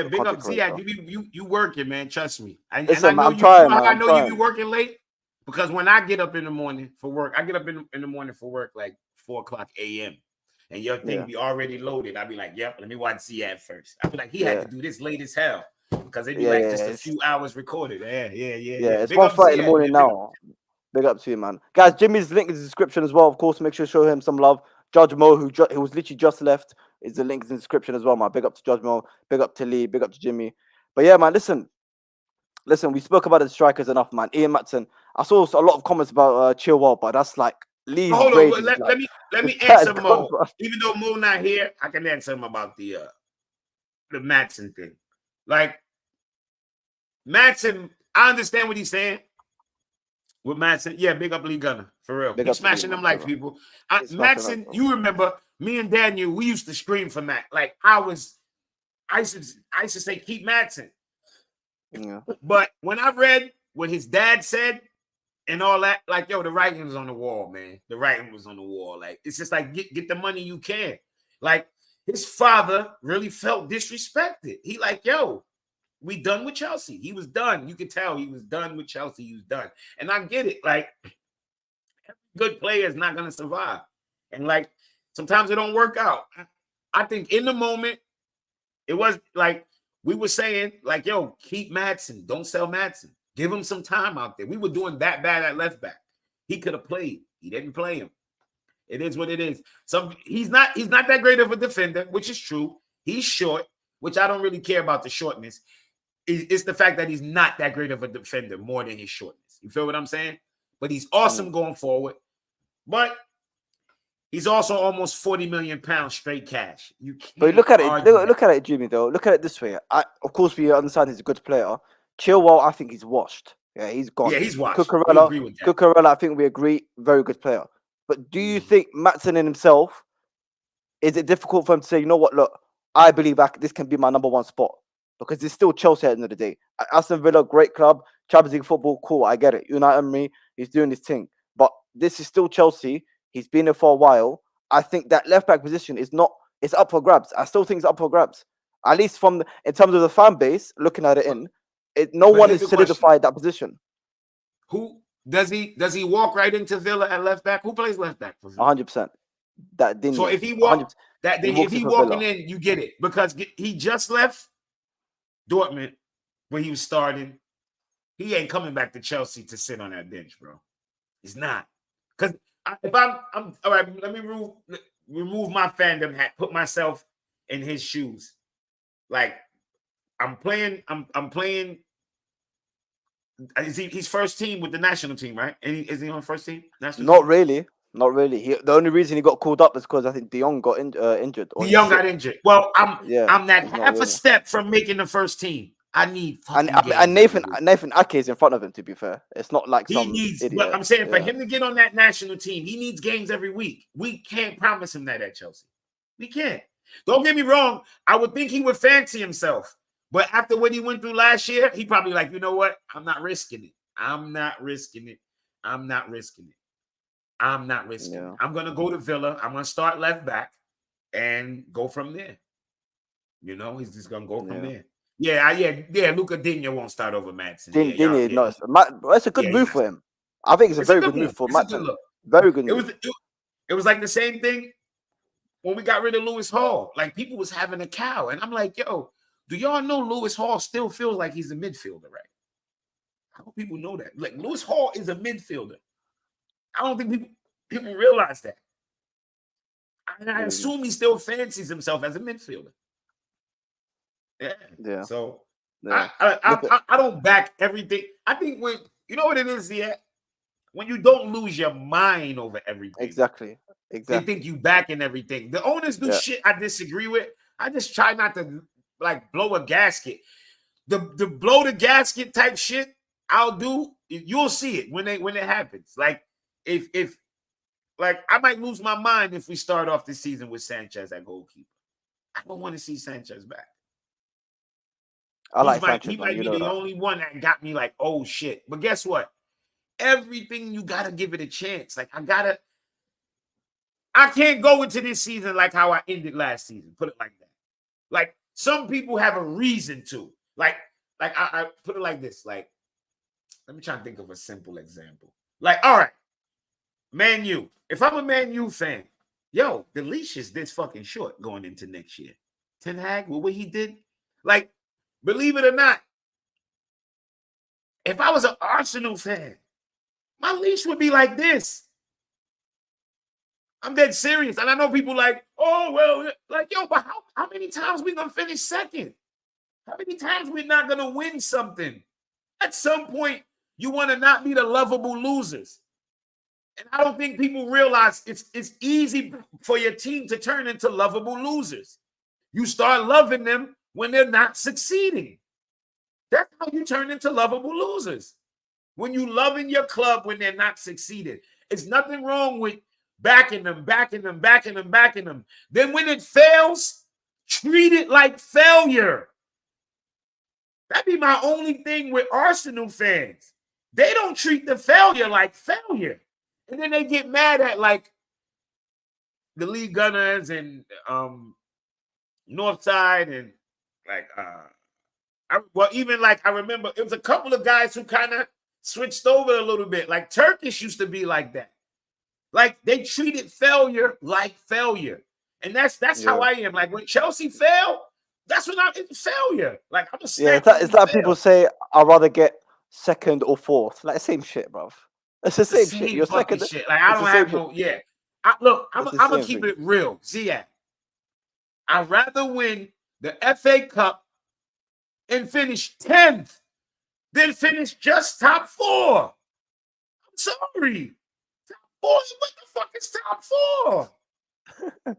big up content creator. Ziad. You working, man. Trust me. Listen, and I know I'm trying, man. I know you be working late because when I get up in the morning for work, I get up in the morning for work like 4:00 a.m. and your thing be already loaded. I'll be like, yep, let me watch Ziad first. I'll be like, he had to do this late as hell because it'd be like just a few hours recorded. Yeah. It's 1:30 in the morning now. Big up to you, man. Guys, Jimmy's link in the description as well. Of course, make sure to show him some love. Judge Mo, who was literally just left, is the link in the description as well, man. Big up to Judge Mo. Big up to Lee. Big up to Jimmy. But yeah, man, listen, we spoke about the strikers enough, man. Ian Maatsen. I saw a lot of comments about Chilwell, but that's like Lee's rage. Let me answer Mo. Even though Mo not here, I can answer him about the Maatsen thing. Like Maatsen, I understand what he's saying. With Maatsen, yeah, big up Lee Gunner, for real. He's smashing them like people. Maatsen, you remember me and Daniel, we used to scream for Matt. Like I used to say, keep Maatsen. Yeah. But when I read what his dad said and all that, like, yo, the writing was on the wall, man. The writing was on the wall. Like, it's just like, get the money you can. Like, his father really felt disrespected. He like, yo, we done with Chelsea. He was done. You could tell he was done with Chelsea. He was done. And I get it. Like, every good player is not going to survive. And, like, sometimes it don't work out. I think in the moment, it was like we were saying, like, yo, keep Maatsen. Don't sell Maatsen. Give him some time out there. We were doing that bad at left back. He could have played. He didn't play him. It is what it is. He's not that great of a defender, which is true. He's short, which I don't really care about the shortness. It's the fact that he's not that great of a defender more than his shortness. You feel what I'm saying? But he's awesome going forward. But he's also almost 40 million pounds straight cash. You can't. But look at it. Look at it, Jimmy. Though, look at it this way. Of course, we understand he's a good player. Chilwell, I think he's washed. Yeah, he's gone. Yeah, he's washed. Cucurella, I think we agree, very good player. But do you think Maatsen in himself, is it difficult for him to say, you know what, look, I believe this can be my number one spot? Because it's still Chelsea at the end of the day. Aston Villa, great club. Champions League football, cool. I get it. Unai Emery, he's doing his thing. But this is still Chelsea. He's been there for a while. I think that left back position it's up for grabs. I still think it's up for grabs. At least in terms of the fan base, looking at it no one has solidified that position. Who does he walk right into Villa at left back? Who plays left back for Villa? 100%. So if he walks walking in, you get it. Because he just left Dortmund when he was starting. He ain't coming back to Chelsea to sit on that bench, bro. He's not. Because if I'm all right, let me remove my fandom hat, put myself in his shoes. Like I'm playing. He's first team with the national team, right? And is he on first team? Not really. The only reason he got called up is because I think De Jong got injured. De Jong got injured. Well, I'm that half a step from making the first team. I need and Nathan Ake is in front of him. To be fair, it's not like he needs. Idiot. But I'm saying for him to get on that national team, he needs games every week. We can't promise him that at Chelsea. We can't. Don't get me wrong. I would think he would fancy himself, but after what he went through last year, he probably like, you know what? I'm not risking it. I'm not risking it. I'm gonna go to Villa. I'm gonna start left back and go from there. You know, he's just gonna go from there. Yeah. Luca Digne won't start over Maatsen. Dini, no, it's a good move for him. I think it's a very good move for It's a good Maatsen. look. Very good It move. was like the same thing when we got rid of Lewis Hall. Like people was having a cow, and I'm like, yo, do y'all know Lewis Hall still feels like he's a midfielder, right? How do people know that? Like Lewis Hall is a midfielder. I don't think people realize that. And I assume he still fancies himself as a midfielder. Yeah. So Yeah. I don't back everything. I think when you know what it is, when you don't lose your mind over everything. Exactly. They think you backing everything. The owners do shit I disagree with. I just try not to like blow a gasket. The blow the gasket type shit I'll do. You'll see it when it happens. Like if like I might lose my mind if we start off this season with Sanchez at goalkeeper. I don't want to see Sanchez back. He might be the only one that got me like, oh shit. But guess what? Everything you gotta give it a chance. Like I can't go into this season like how I ended last season. Put it like that. Like some people have a reason to. Like I put it like this. Like, let me try and think of a simple example. Like, all right, Man U. If I'm a Man U fan, yo, the leash is this fucking short going into next year. Ten Hag, with what he did, like, believe it or not, if I was an Arsenal fan, my leash would be like this. I'm dead serious. And I know people like, oh, well, like, yo, but how many times we gonna finish second? How many times we're not gonna win something? At some point, you want to not be the lovable losers. And I don't think people realize it's easy for your team to turn into lovable losers. You start loving them when they're not succeeding. That's how you turn into lovable losers. When you love in your club when they're not succeeding. It's nothing wrong with backing them. Then when it fails, treat it like failure. That'd be my only thing with Arsenal fans. They don't treat the failure like failure. And then they get mad at like the League Gunners and Northside and like I remember it was a couple of guys who kind of switched over a little bit. Like Turkish used to be like that. Like they treated failure like failure. And that's how I am. Like when Chelsea failed, that's when I'm in failure. Like I'm a it's like people say I'd rather get second or fourth. Like same shit, bro. It's the same shit. You're second. Shit. Like I don't have no. Yeah. I'm gonna keep it real. Ziad. I'd rather win the FA Cup and finish 10th than finish just top 4. I'm sorry. Top 4. What the fuck is top 4?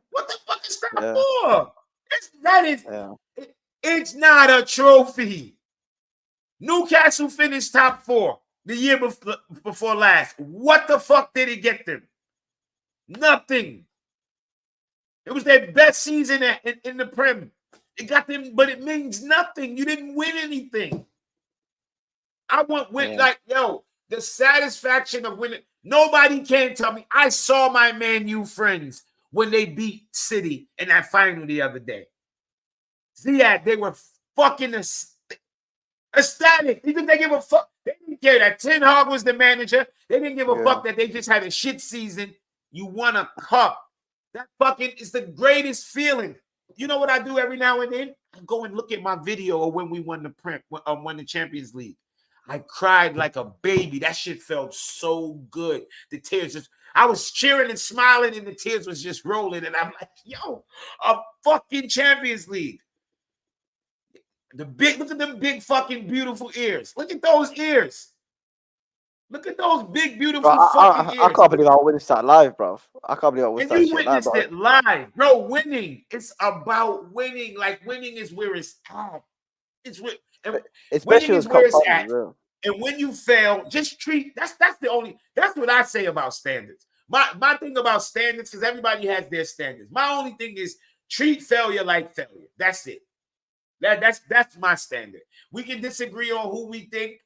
What the fuck is top 4? It's not a trophy. Newcastle finished top 4 the year before last. What the fuck did it get them? Nothing. It was their best season in the Prem. It got them, but it means nothing. You didn't win anything. I want win like the satisfaction of winning. Nobody can tell me. I saw my Man U friends when they beat City in that final the other day. Ziad, they were fucking ecstatic. Even they give a fuck. They didn't care that Ten Hag was the manager. They didn't give a fuck that they just had a shit season. You won a cup. That fucking is the greatest feeling. You know what I do every now and then? I go and look at my video of when we won the Champions League. I cried like a baby. That shit felt so good. The tears I was cheering and smiling, and the tears was just rolling. And I'm like, yo, a fucking Champions League. Look at them big fucking beautiful ears. Look at those ears. Look at those big, beautiful fucking ears. I can't believe I witnessed that live, bro. I can't believe I witnessed that shit live. And you witnessed it live, bro. Winning. It's about winning. Like winning is where it's at. Winning is where it's at. And when you fail, just treat. That's what I say about standards. My thing about standards, because everybody has their standards. My only thing is treat failure like failure. That's it. That's my standard. We can disagree on who we think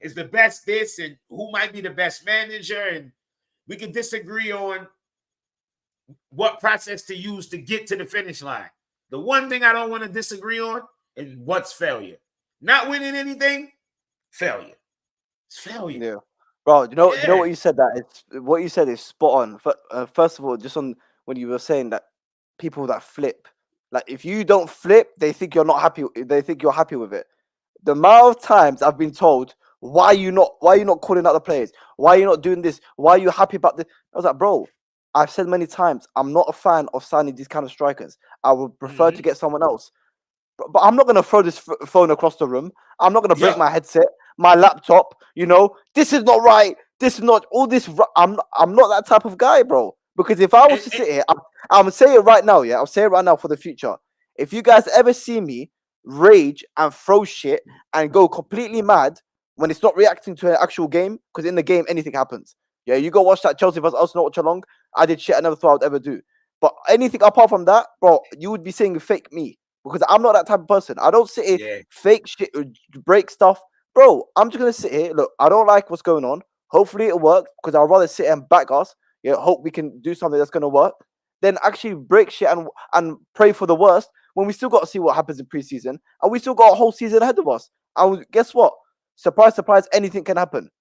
is the best this and who might be the best manager, and we can disagree on what process to use to get to the finish line. The one thing I don't want to disagree on And what's failure? Not winning anything, failure. It's failure. Yeah, bro. You know Yeah. what you said, that it's what you said is spot on. First of all, just on when you were saying that people that flip, like if you don't flip, they think you're not happy. They think you're happy with it. The amount of times I've been told, why you not calling out the players? Why are you not doing this? Why are you happy about this? I was like, bro, I've said many times, I'm not a fan of signing these kind of strikers. I would prefer to get someone else. But I'm not gonna throw this phone across the room. I'm not gonna break Yep. my headset, my laptop. You know, this is not right. This is not all this. I'm not that type of guy, bro. Because if I was to sit here, I'm saying it right now. Yeah, I'll say it right now for the future. If you guys ever see me rage and throw shit and go completely mad when it's not reacting to an actual game, because in the game anything happens. Yeah, you go watch that Chelsea versus Arsenal not too long. I did shit I never thought I would ever do. But anything apart from that, bro, you would be saying fake me. Because I'm not that type of person. I don't sit here, Yeah. fake shit, break stuff. Bro, I'm just going to sit here. Look, I don't like what's going on. Hopefully it'll work because I'd rather sit here and back us. Yeah, hope we can do something that's going to work. Then actually break shit and pray for the worst when we still got to see what happens in preseason. And we still got a whole season ahead of us. And guess what? Surprise, surprise, anything can happen.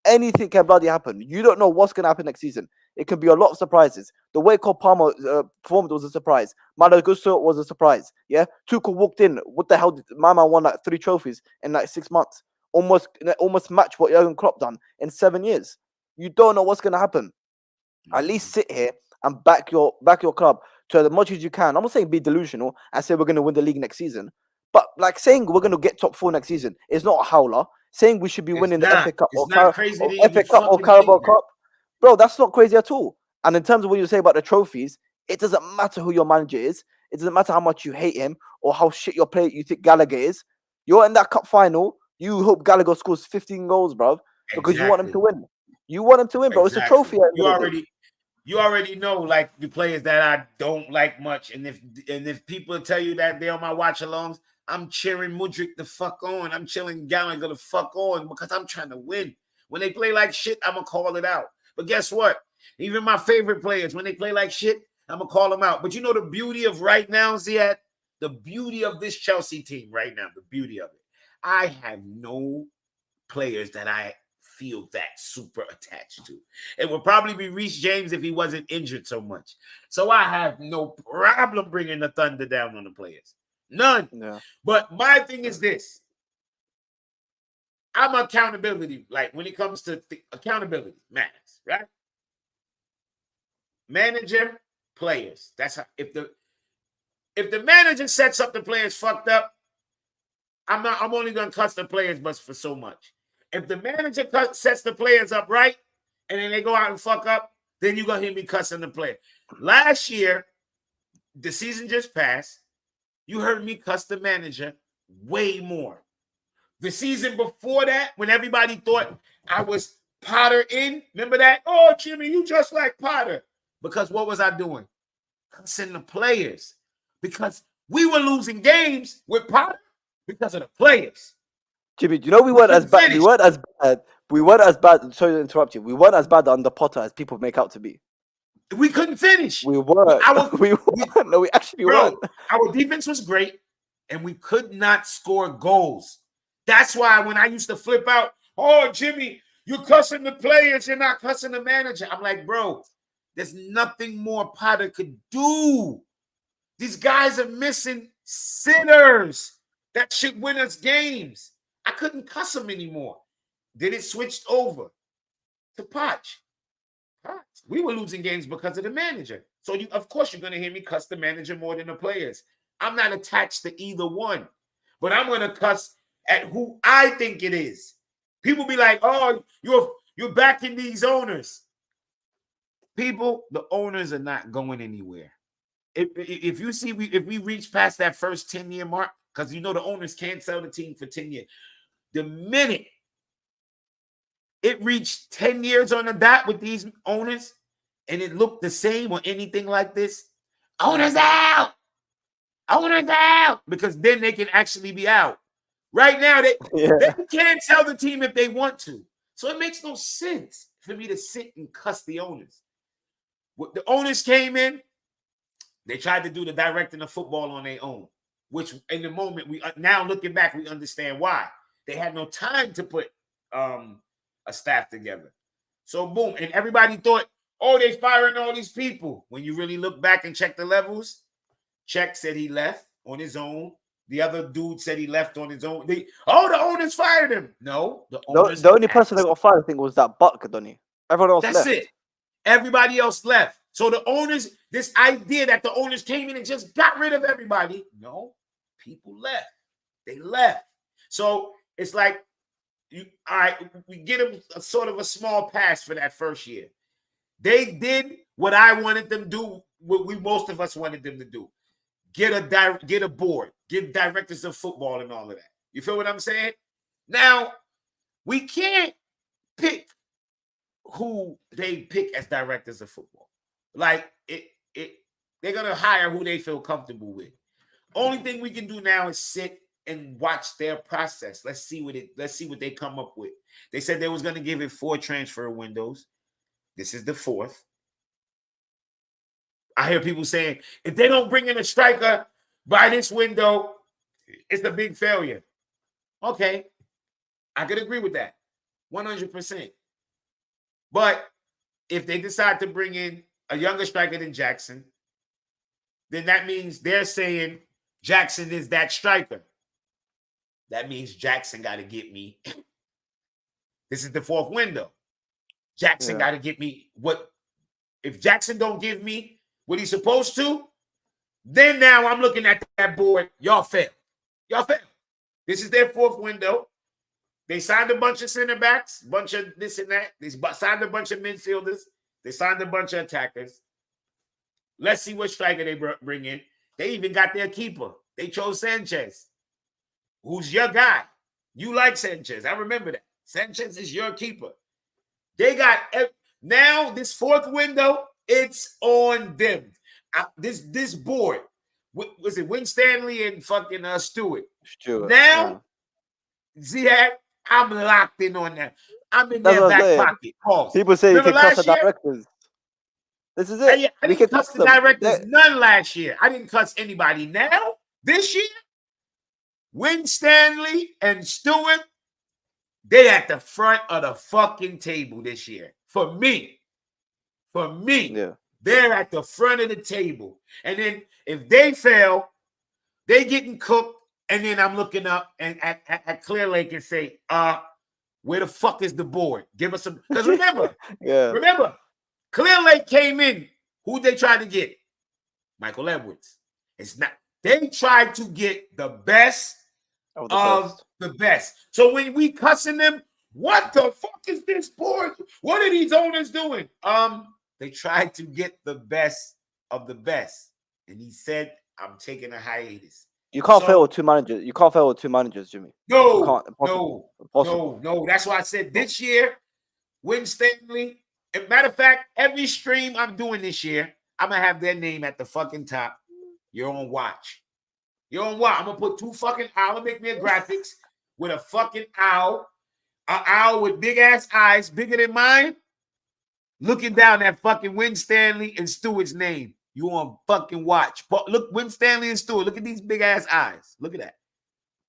Anything can bloody happen. You don't know what's going to happen next season. It can be a lot of surprises. The way Cole Palmer performed was a surprise. Malo Gusto was a surprise. Yeah, Tuchel walked in. What the hell? My man won like 3 trophies in like 6 months. Almost match what Jurgen Klopp done in 7 years. You don't know what's going to happen. At least sit here and back your club to as much as you can. I'm not saying be delusional and say we're going to win the league next season, but like saying we're going to get top 4 next season is not a howler. Saying we should be winning the FA Cup It's not crazy to even FA Cup or fucking Carabao think that. Cup, bro, that's not crazy at all. And in terms of what you say about the trophies, it doesn't matter who your manager is. It doesn't matter how much you hate him or how shit your player you think Gallagher is. You're in that cup final. You hope Gallagher scores 15 goals, bro, because you want him to win. You want him to win, bro. It's a trophy. You already know, like the players that I don't like much, and if people tell you that they're on my watch alongs, I'm cheering Mudryk the fuck on. I'm chilling Gallagher the fuck on because I'm trying to win. When they play like shit, I'm gonna call it out. But guess what? Even my favorite players, when they play like shit, I'm gonna call them out. But you know the beauty of right now, Ziad, the beauty of this Chelsea team right now, the beauty of it. I have no players that I feel that super attached to. It would probably be Reece James if he wasn't injured so much. So I have no problem bringing the thunder down on the players. None. Yeah. But my thing is this. I'm accountability. Like when it comes to accountability matters, right? Manager, players. That's how if the manager sets up the players fucked up, I'm only gonna cuss the players, but for so much. If the manager sets the players up right, and then they go out and fuck up, then you're gonna hear me cussing the player. Last year, the season just passed. You heard me cuss the manager way more. The season before that, when everybody thought I was Potter in, remember that? Oh, Jimmy, you just like Potter. Because what was I doing? Cussing the players. Because we were losing games with Potter because of the players. Jimmy, you know we weren't as bad. We weren't as bad. We weren't as bad. Sorry to interrupt you. We weren't as bad under Potter as people make out to be. We couldn't finish. We weren't. We weren't. No, we actually weren't. Our defense was great, and we could not score goals. That's why when I used to flip out, oh, Jimmy, you're cussing the players, you're not cussing the manager. I'm like, bro, there's nothing more Potter could do. These guys are missing sitters that should win us games. I couldn't cuss them anymore. Then it switched over to Poch. We were losing games because of the manager. So, of course, you're going to hear me cuss the manager more than the players. I'm not attached to either one. But I'm going to cuss at who I think it is. People be like, oh, you're backing these owners. People, the owners are not going anywhere. If you see, if we reach past that first 10-year mark, because you know the owners can't sell the team for 10 years. The minute it reached 10 years on the dot with these owners, and it looked the same or anything like this, owners out! Owners out! Because then they can actually be out. Right now, they can't sell the team if they want to. So it makes no sense for me to sit and cuss the owners. The owners came in, they tried to do the directing of football on their own. which in the moment we now looking back, we understand why they had no time to put a staff together. So boom, and everybody thought, oh, they firing all these people. When you really look back and check the levels, Check said he left on his own. The other dude said he left on his own. The owners fired him. No, the owners. The only person that got fired, I think, was that Buck, Donny. Everyone else That's left. it. Everybody else left. So the owners, this idea that the owners came in and just got rid of everybody. No, people left. They left. So it's like, all right, we get them a sort of a small pass for that first year. They did what I wanted them to do, what most of us wanted them to do. Get a board, get directors of football and all of that. You feel what I'm saying? Now, we can't pick who they pick as directors of football. Like they're gonna hire who they feel comfortable with. Only thing we can do now is sit and watch their process. Let's see what they come up with. They said they was gonna give it 4 transfer windows. This is the 4th. I hear people saying, if they don't bring in a striker by this window, it's a big failure. Okay. I could agree with that. 100%. But if they decide to bring in a younger striker than Jackson, then that means they're saying Jackson is that striker. That means Jackson got to get me. This is the 4th window. Jackson got to get me what? If Jackson don't give me what he's supposed to, then now I'm looking at that board. Y'all fail. Y'all fail. This is their 4th window. They signed a bunch of center backs, bunch of this and that. They signed a bunch of midfielders. They signed a bunch of attackers. Let's see what striker they bring in. They even got their keeper. They chose Sanchez, who's your guy. You like Sanchez. I remember that. Sanchez is your keeper. They got now this 4th window. It's on them. This board. Was it Win Stanley and fucking Stewart? Now, Ziad, I'm locked in on that. I'm in their back pocket. Pause. People say remember you can cuss the directors. This is it. I didn't cuss the directors none last year. I didn't cuss anybody. Now, this year, Win Stanley and Stewart, they at the front of the fucking table this year. For me. They're at the front of the table. And then if they fail, they getting cooked. And then I'm looking up and at Clear Lake and say, where the fuck is the board? Give us some. Because remember, Clear Lake came in. Who they tried to get? Michael Edwards. It's not. They tried to get the best of the best. So when we cussing them, what the fuck is this board? What are these owners doing? They tried to get the best of the best. And he said, I'm taking a hiatus. You can't fail with 2 managers. You can't fail with 2 managers, Jimmy. No. That's why I said this year, Win Stanley. Matter of fact, every stream I'm doing this year, I'm going to have their name at the fucking top. You're on watch. I'm going to put 2 fucking owls. Make me a graphics with a fucking owl. An owl with big ass eyes, bigger than mine. Looking down at fucking Win Stanley and Stewart's name. You on fucking watch. Look, Win Stanley and Stewart. Look at these big ass eyes. Look at that.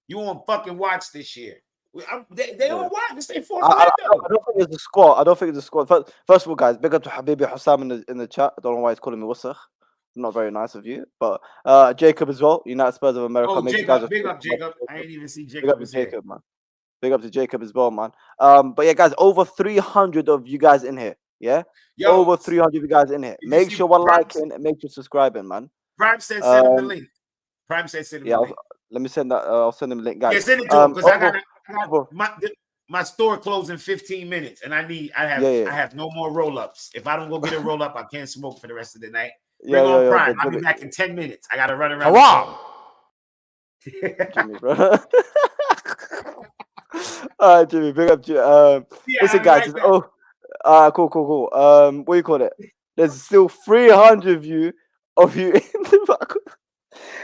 You on fucking watch this year. They on watch. This ain't 4th window. I don't think it's the squad. First of all, guys, big up to Habibi Hussam in the chat. I don't know why he's calling me Wasakh. Not very nice of you. But Jacob as well. United Spurs of America. Oh, Jacob. Big up, Jacob. I ain't even see Jacob. Man. Big up to Jacob as well, man. But yeah, guys, over 300 of you guys in here. Yeah? Over 300 of you guys in here. Make sure we're liking and make sure subscribing, man. Prime said send him the link. Prime said send him the link. Let me send that. I'll send him the link, guys. Yeah, send it to him because I got my store closed in 15 minutes and I have no more roll-ups. If I don't go get a roll-up, I can't smoke for the rest of the night. Bring on Prime. I'll be back in 10 minutes. I gotta run around. Wow. Jimmy, bro. All right, Jimmy, big up to you. Listen, guys. Cool. What do you call it? There's still 300 of you in the back.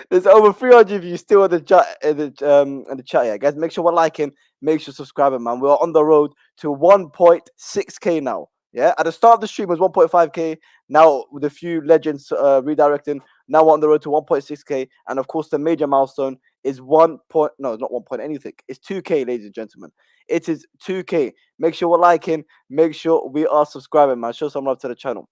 There's over 300 of you still in the chat. In the chat, yeah, guys. Make sure we're liking. Make sure subscribing, man. We're on the road to 1.6k now. Yeah, at the start of the stream it was 1.5k. Now with a few legends redirecting, now we're on the road to 1.6k, and of course the major milestone is not 1 point anything. It's 2k, ladies and gentlemen. It is 2k. Make sure we're liking. Make sure we are subscribing, man. Show some love to the channel.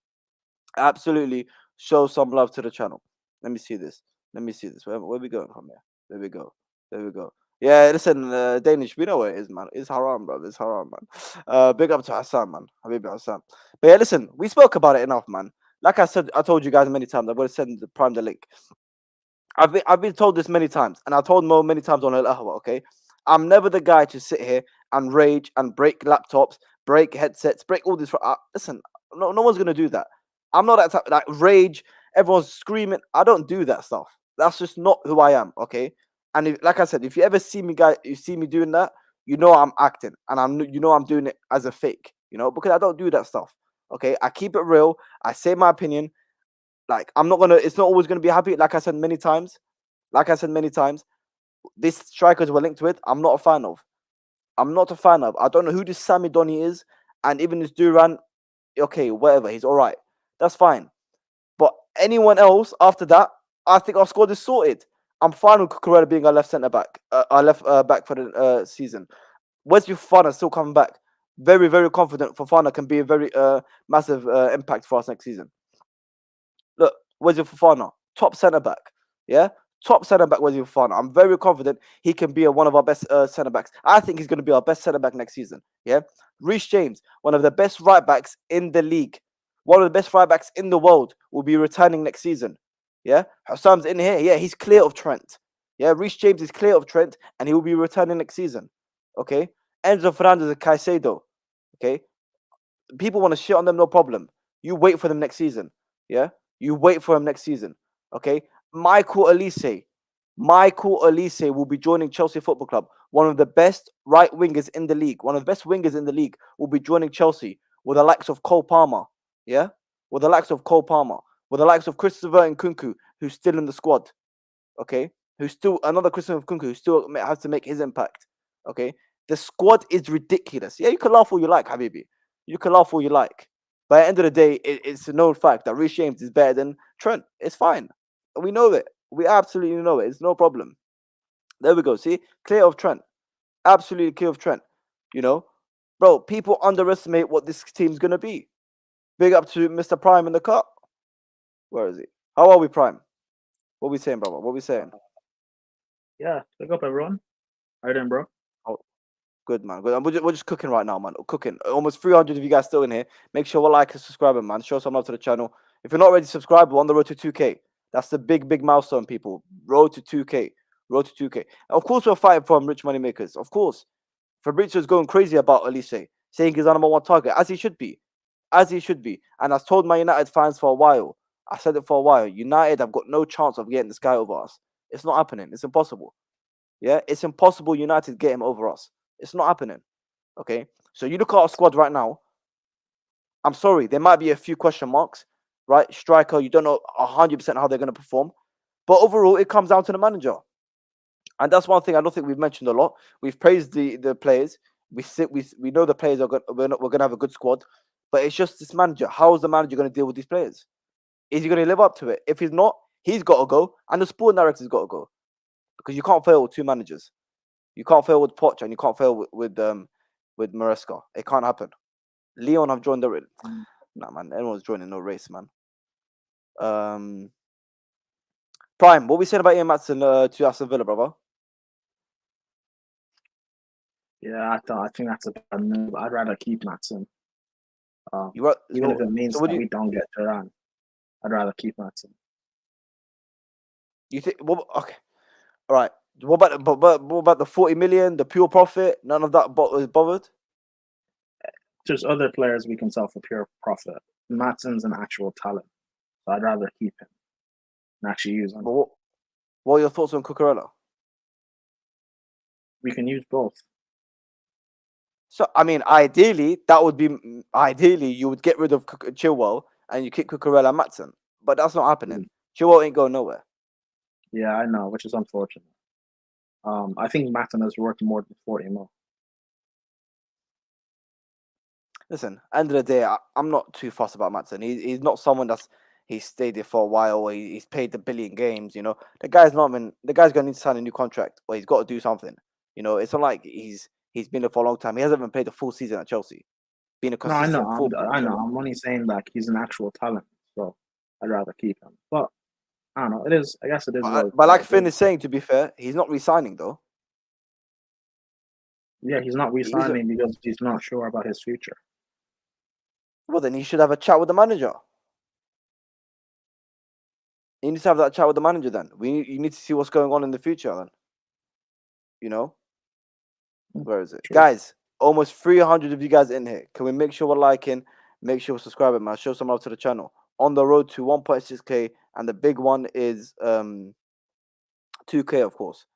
Absolutely, show some love to the channel. Let me see this. Let me see this. Where we going from here? There we go. There we go. Yeah, listen, Danish, we know where it is, man. It's haram, bro. It's haram, man. Big up to Hassan, man. Habibi Hassan. But yeah, listen, we spoke about it enough, man. Like I said, I told you guys many times. I'm going to send the Prime the link. I've been told this many times, and I told Mo many times on Al Ahwa, okay? I'm never the guy to sit here and rage and break laptops, break headsets, break all this. Listen, no one's gonna do that. I'm not that type. Like rage, everyone's screaming. I don't do that stuff. That's just not who I am, okay? And like I said, if you ever see me, you see me doing that, you know I'm acting, and I'm doing it as a fake, because I don't do that stuff. Okay, I keep it real. I say my opinion. Like it's not always gonna be happy. Like I said many times. These strikers we're linked with, I'm not a fan of. I don't know who this Sammy Donny is, and even this Duran. Okay, whatever. He's all right. That's fine. But anyone else after that, I think our squad is sorted. I'm fine with Cucurella being our left centre back, our left back for the season. Wesley Fofana still coming back. Very, very confident Fofana can be a very massive impact for us next season. Look, Wesley Fofana, top centre back. Yeah, top centre back Wesley Fofana. I'm very confident he can be one of our best centre backs. I think he's going to be our best centre back next season. Yeah, Reece James, one of the best right backs in the league, one of the best right backs in the world, will be returning next season. Yeah, Hassam's in here. Yeah, he's clear of Trent. Yeah, Reece James is clear of Trent, and he will be returning next season. Okay, Enzo Fernandez and Caicedo. Okay, people want to shit on them, no problem. You wait for them next season. Yeah, you wait for him next season. Okay, Michael Olise will be joining Chelsea Football Club. One of the best right wingers in the league. One of the best wingers in the league will be joining Chelsea with the likes of Cole Palmer. Yeah, with the likes of Christopher Nkunku, who's still in the squad. Okay, who's still another Christopher Nkunku who still has to make his impact. Okay, the squad is ridiculous. Yeah, you can laugh all you like, Habibi. You can laugh all you like. But at the end of the day, it's a known fact that Reece James is better than Trent. It's fine. We know it. We absolutely know it. It's no problem. There we go. See? Clear of Trent. Absolutely clear of Trent. Bro, people underestimate what this team's going to be. Big up to Mr. Prime in the cut. Where is he? How are we, Prime? What we saying, brother? What we saying? Yeah, pick up everyone. How you doing, bro? Oh, good, man. Good. We're just cooking right now, man. We're cooking. Almost 300 of you guys still in here. Make sure we're like and subscribing, man. Show some love to the channel. If you're not already subscribed, we're on the road to 2K. That's the big milestone, people. Road to 2K. Road to 2K. And of course, we're fighting for rich money makers. Of course. Fabrizio's going crazy about Olise, saying he's our number one target, as he should be. As he should be. And I've told my United fans for a while. I said it for a while. United have got no chance of getting this guy over us. It's not happening. It's impossible. Yeah, it's impossible United get him over us. It's not happening. Okay, so you look at our squad right now. I'm sorry, there might be a few question marks, right? Striker, you don't know 100% how they're going to perform, but overall, it comes down to the manager, and that's one thing I don't think we've mentioned a lot. We've praised the players. We know the players are going. We're going to have a good squad, but it's just this manager. How is the manager going to deal with these players? Is he going to live up to it? If he's not, he's got to go, and the sport director's got to go, because you can't fail with two managers. You can't fail with Poch, and you can't fail with Maresca. It can't happen. Leon have joined the race. Nah, man, everyone's joining no race, man. Prime, what we saying about Ian Maatsen to Aston Villa, brother? Yeah, I think that's a bad move. I'd rather keep Maatsen. Even if it means that we don't get Duran, I'd rather keep Maatsen. You think? Well, okay, all right. What about the 40 million, the pure profit? None of that was bothered. There's other players we can sell for pure profit. Maatsen's an actual talent, so I'd rather keep him and actually use him. But what are your thoughts on Cucurella? We can use both. So, I mean, ideally, you would get rid of Chilwell and you kick Cucurella and Maatsen, but that's not happening. Chilwell ain't going nowhere. Yeah, I know, which is unfortunate. I think Maatsen is worth more than 40 mil. listen, end of the day, I'm not too fussed about Maatsen. He's not someone he's stayed there for a while, or he's played the billion games. The guy's not been. The guy's gonna need to sign a new contract, or he's got to do something. It's not like he's been there for a long time. He hasn't even played a full season at Chelsea. Been a No, I know. consistent footballer. I know. I'm only saying that he's an actual talent, so I'd rather keep him. But I don't know. It is. I guess it is. But like Finn is saying, to be fair, he's not resigning though. Yeah, he's not resigning because he's not sure about his future. Well, then he should have a chat with the manager. He needs to have that chat with the manager. Then you need to see what's going on in the future. Then, where is it, True. guys? Almost 300 of you guys in here. Can we make sure we're liking? Make sure we're subscribing, man. Show some love to the channel. On the road to 1.6k, and the big one is 2k, of course.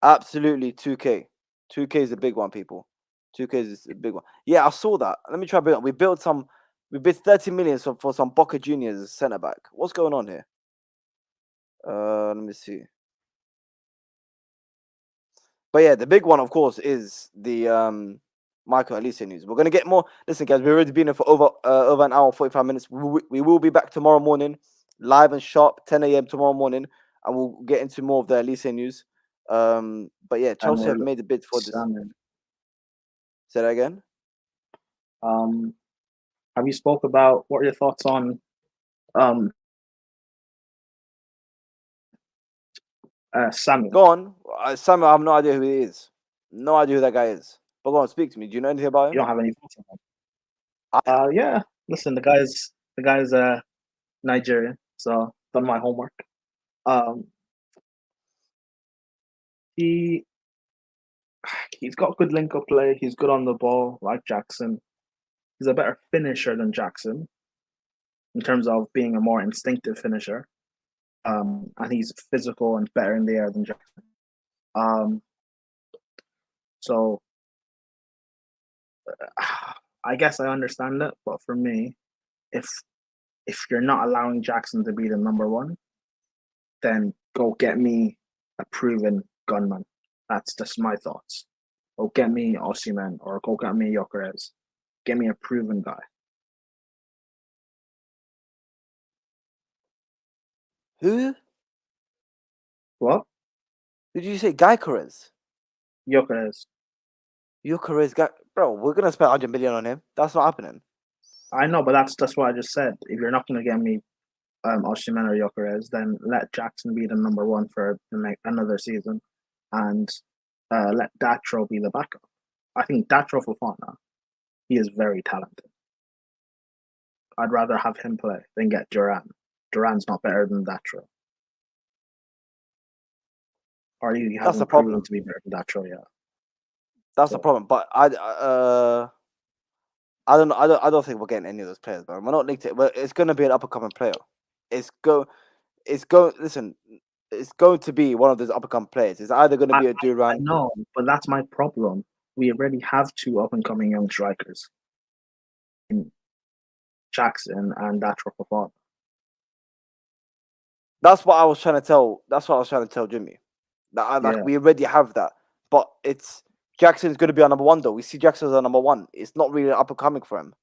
Absolutely 2k. 2k is the big one, people. 2k is the big one. Yeah, I saw that. Let me try build. We bid 30 million for some Boca Juniors centre back. What's going on here? Let me see. But yeah, the big one, of course, is the Michael Olise news. We're gonna get more. Listen, guys, we've already been here for over an hour, 45 minutes. We will be back tomorrow morning, live and sharp, 10 a.m. tomorrow morning, and we'll get into more of the Olise news. But yeah, Chelsea have made a bid for this. Say that again. Have you spoke about what are your thoughts on Samu? Go on, Samu. I have no idea who he is. No idea who that guy is. But go on, speak to me. Do you know anything about him? You don't have any thoughts on him? Yeah. Listen, the guy's Nigerian, so done my homework. He's got good link-up play. He's good on the ball, like Jackson. He's a better finisher than Jackson in terms of being a more instinctive finisher. And he's physical and better in the air than Jackson. So I guess I understand it, but for me, if you're not allowing Jackson to be the number one, then go get me a proven gunman. That's just my thoughts. Go get me Osimhen or go get me Alvarez. Get me a proven guy. Who? What? Did you say Gyökeres? Alvarez. Gyökeres, bro. We're gonna spend 100 million on him. That's not happening. I know, but that's what I just said. If you're not gonna get me Osimhen or Alvarez, then let Jackson be the number one for another season, and let Datro be the backup. I think Datro Fofana, he is very talented. I'd rather have him play than get Duran. Duran's not better than Datro. Or you That's the haven't problem. proven to be better than Datro yet. That's the problem. But I don't think we're getting any of those players, bro. We're not linked to it. But it's gonna be an up and coming player. Listen, it's going to be one of those up and coming players. It's either gonna be a Duran. I know, but that's my problem. We already have two up and coming young strikers. Jackson and Datro Fofana. That's what I was trying to tell. That's what I was trying to tell Jimmy. That we already have that, but Jackson's going to be our number one though. We see Jackson as our number one. It's not really up and coming for him.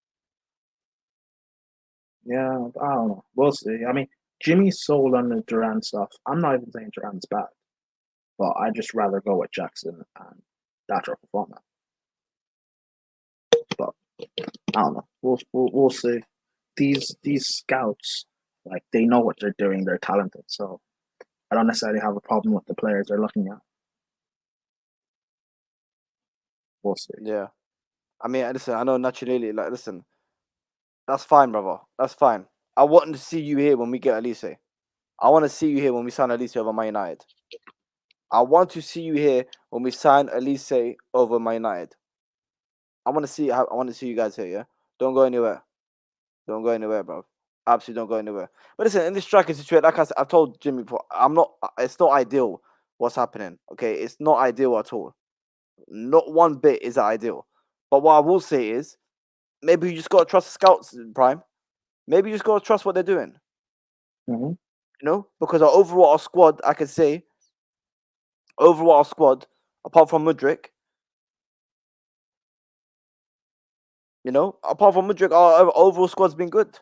Yeah, I don't know. We'll see. I mean, Jimmy's sold on the Duran stuff. I'm not even saying Duran's bad, but I'd just rather go with Jackson and Datro Fofana. But I don't know. We'll see. These scouts, like, they know what they're doing. They're talented, so I don't necessarily have a problem with the players they're looking at. We'll see. Yeah, I mean, listen. I know naturally, like, listen. That's fine, brother. That's fine. I want to see you here when we get Olise. I want to see you here when we sign Olise over Man United. I want to see you here when we sign Olise over Man United. I want to see you guys here. Yeah, don't go anywhere. Don't go anywhere, bro. Absolutely don't go anywhere. But listen, in this striker situation, like I've told Jimmy before, it's not ideal what's happening. Okay, it's not ideal at all. Not one bit is ideal. But what I will say is, maybe you just gotta trust the scouts, Prime. Maybe you just gotta trust what they're doing. Mm-hmm. Because our squad, I could say, apart from Mudryk, You know, apart from Mudryk, our overall squad's been good.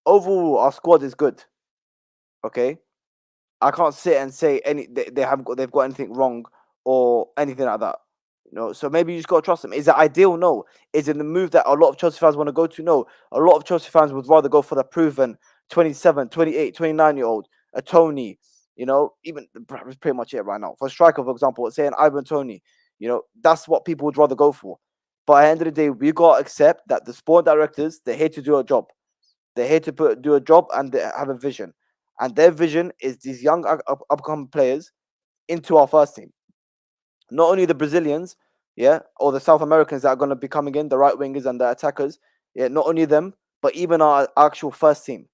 Overall, our squad is good. Okay, I can't sit and say they've got anything wrong or anything like that. You know, so maybe you just gotta trust them. Is it ideal? No. Is it the move that a lot of Chelsea fans want to go to? No. A lot of Chelsea fans would rather go for the proven 27, 28, 29-year-old, a Tony. You know, even that's pretty much it right now. For striker, for example, say an Ivan Tony. You know, that's what people would rather go for. But at the end of the day, we gotta accept that the sport directors, they're here to do a job. They're here to do a job and they have a vision. And their vision is these young upcoming players into our first team. Not only the Brazilians, yeah, or the South Americans that are going to be coming in, the right wingers and the attackers, yeah, not only them, but even our actual first team,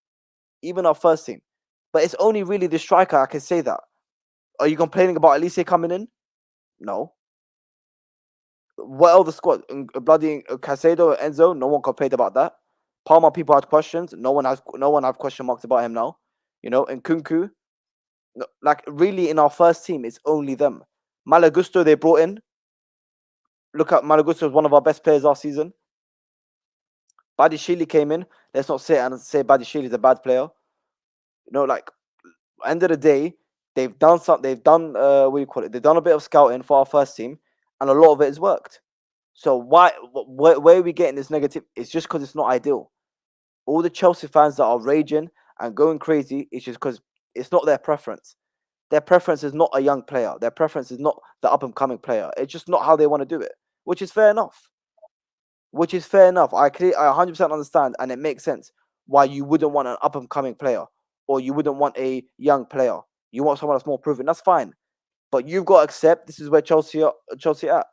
even our first team. But it's only really the striker I can say that. Are you complaining about Olise coming in? No. What else the squad? Bloody Casado, Enzo, no one complained about that. Palmer, people had questions. No one have question marks about him now. You know, and Kunku, like really in our first team, it's only them. Malagusto they brought in. Look at Malagusto was one of our best players last season. Badishili came in. Let's not say Badishili is a bad player. You know, like end of the day, they've done something. They've done what do you call it? They've done a bit of scouting for our first team, and a lot of it has worked. So where are we getting this negative? It's just because it's not ideal. All the Chelsea fans that are raging and going crazy, it's just because it's not their preference. Their preference is not a young player. Their preference is not the up and coming player. It's just not how they want to do it, which is fair enough. Which is fair enough. I 100% understand, and it makes sense why you wouldn't want an up and coming player, or you wouldn't want a young player. You want someone that's more proven. That's fine, but you've got to accept this is where Chelsea at.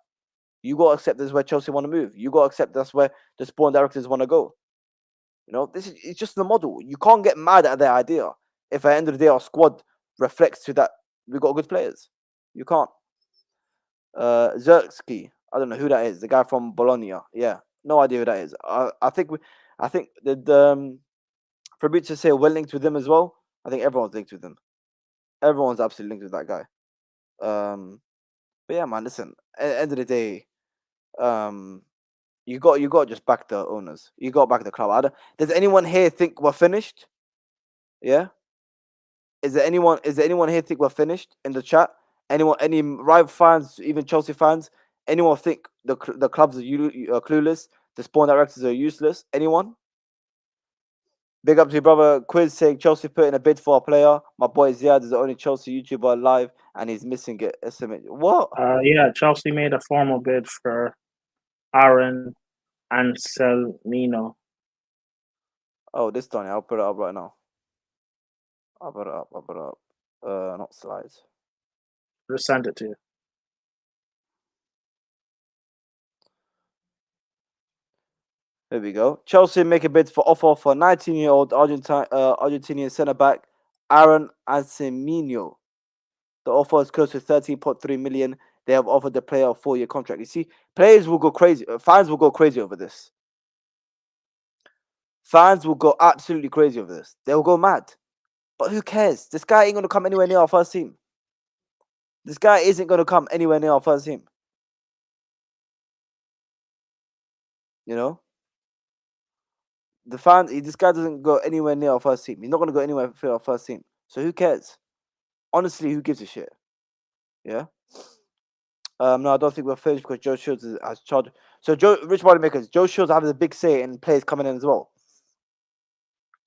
You got to accept this is where Chelsea want to move. You got to accept that's where the sport directors want to go. You know, it's just the model. You can't get mad at their idea if at the end of the day our squad reflects to that we got good players. You can't. Zerksky, I don't know who that is. The guy from Bologna. Yeah, no idea who that is. I think the Fabrizio say we're linked with him as well. I think everyone's linked with him. Everyone's absolutely linked with that guy. But yeah, man. Listen, at the end of the day, you got to just back the owners. You got to back the club. Does anyone here think we're finished? Yeah. Is there anyone here think we're finished in the chat? Anyone, any rival fans, even Chelsea fans? Anyone think the clubs are clueless? The spawn directors are useless? Anyone? Big up to your brother Quiz saying Chelsea put in a bid for a player. My boy Ziad is the only Chelsea YouTuber alive and he's missing it. What? Yeah, Chelsea made a formal bid for Aaron Anselmino. Oh, this Donny, I'll put it up right now. I'll put it up. Not slides. Just send it to you. There we go. Chelsea make a bid for 19-year-old Argentinian centre back Aaron Anselmino. The offer is close to 13.3 million. They have offered the player a 4-year contract. You see, players will go crazy. Fans will go crazy over this. Fans will go absolutely crazy over this. They will go mad. But who cares? This guy ain't going to come anywhere near our first team. This guy isn't going to come anywhere near our first team. You know? This guy doesn't go anywhere near our first team. He's not going to go anywhere for our first team. So who cares? Honestly, who gives a shit? Yeah? No, I don't think we're finished because Joe Shields has charged. So Rich Bodymakers, Joe Shields having a big say in players coming in as well.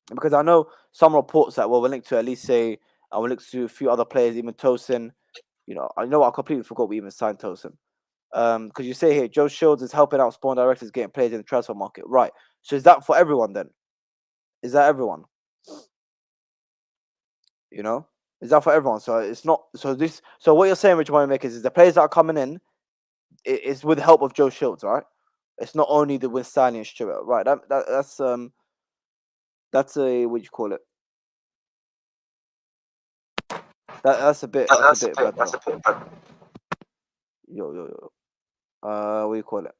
Because I know some reports that we're linked to Olise, and we're linked to a few other players, even Tosin. You know, I completely forgot we even signed Tosin. Because you say here, Joe Shields is helping out spawn directors getting players in the transfer market. Right. So is that for everyone then? Is that everyone? You know? Is that for everyone? So it's not. So what you're saying, Rich Bodymakers, is the players that are coming in, it's with the help of Joe Shields, right? It's not only the Winstani and Stewart, right? That's a what do you call it? That's a bit better. Yo. What do you call it?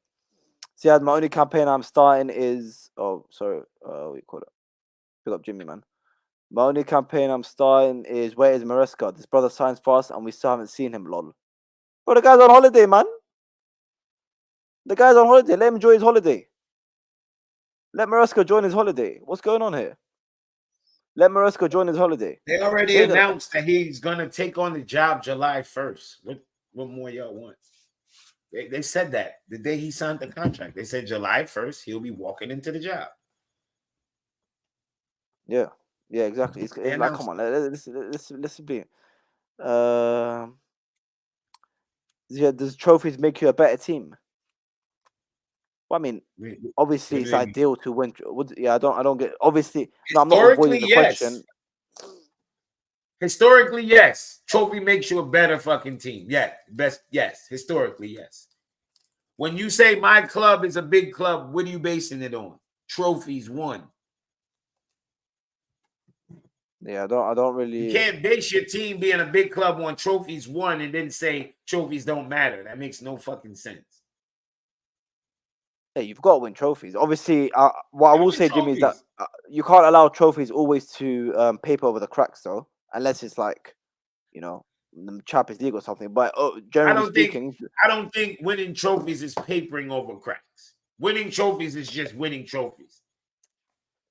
See, my only campaign I'm starting is what do you call it? Pick up Jimmy, man. My only campaign I'm starting is where is Maresca? This brother signs fast and we still haven't seen him, lol. Bro, the guy's on holiday, man. The guy's on holiday. Let him enjoy his holiday. Let Maresca join his holiday. What's going on here? Let Maresca join his holiday. They already announced that he's gonna take on the job July 1st. What more y'all want? They said that the day he signed the contract. They said July 1st he'll be walking into the job. Yeah, exactly. It's like, come on, let's be. Does trophies make you a better team? Well, I mean, obviously it's ideal to win. I don't get. Obviously, no, I'm not avoiding the question. Historically, yes. Trophy makes you a better fucking team. Yeah, best. Yes, historically, yes. When you say my club is a big club, what are you basing it on? Trophies won. Yeah, I don't really. You can't base your team being a big club on trophies won and then say trophies don't matter. That makes no fucking sense. Yeah, you've got to win trophies. Obviously, what I will say, Jimmy, is that you can't allow trophies always to paper over the cracks, though, unless it's like, the Champions League or something. But generally speaking, I don't think winning trophies is papering over cracks. Winning trophies is just winning trophies.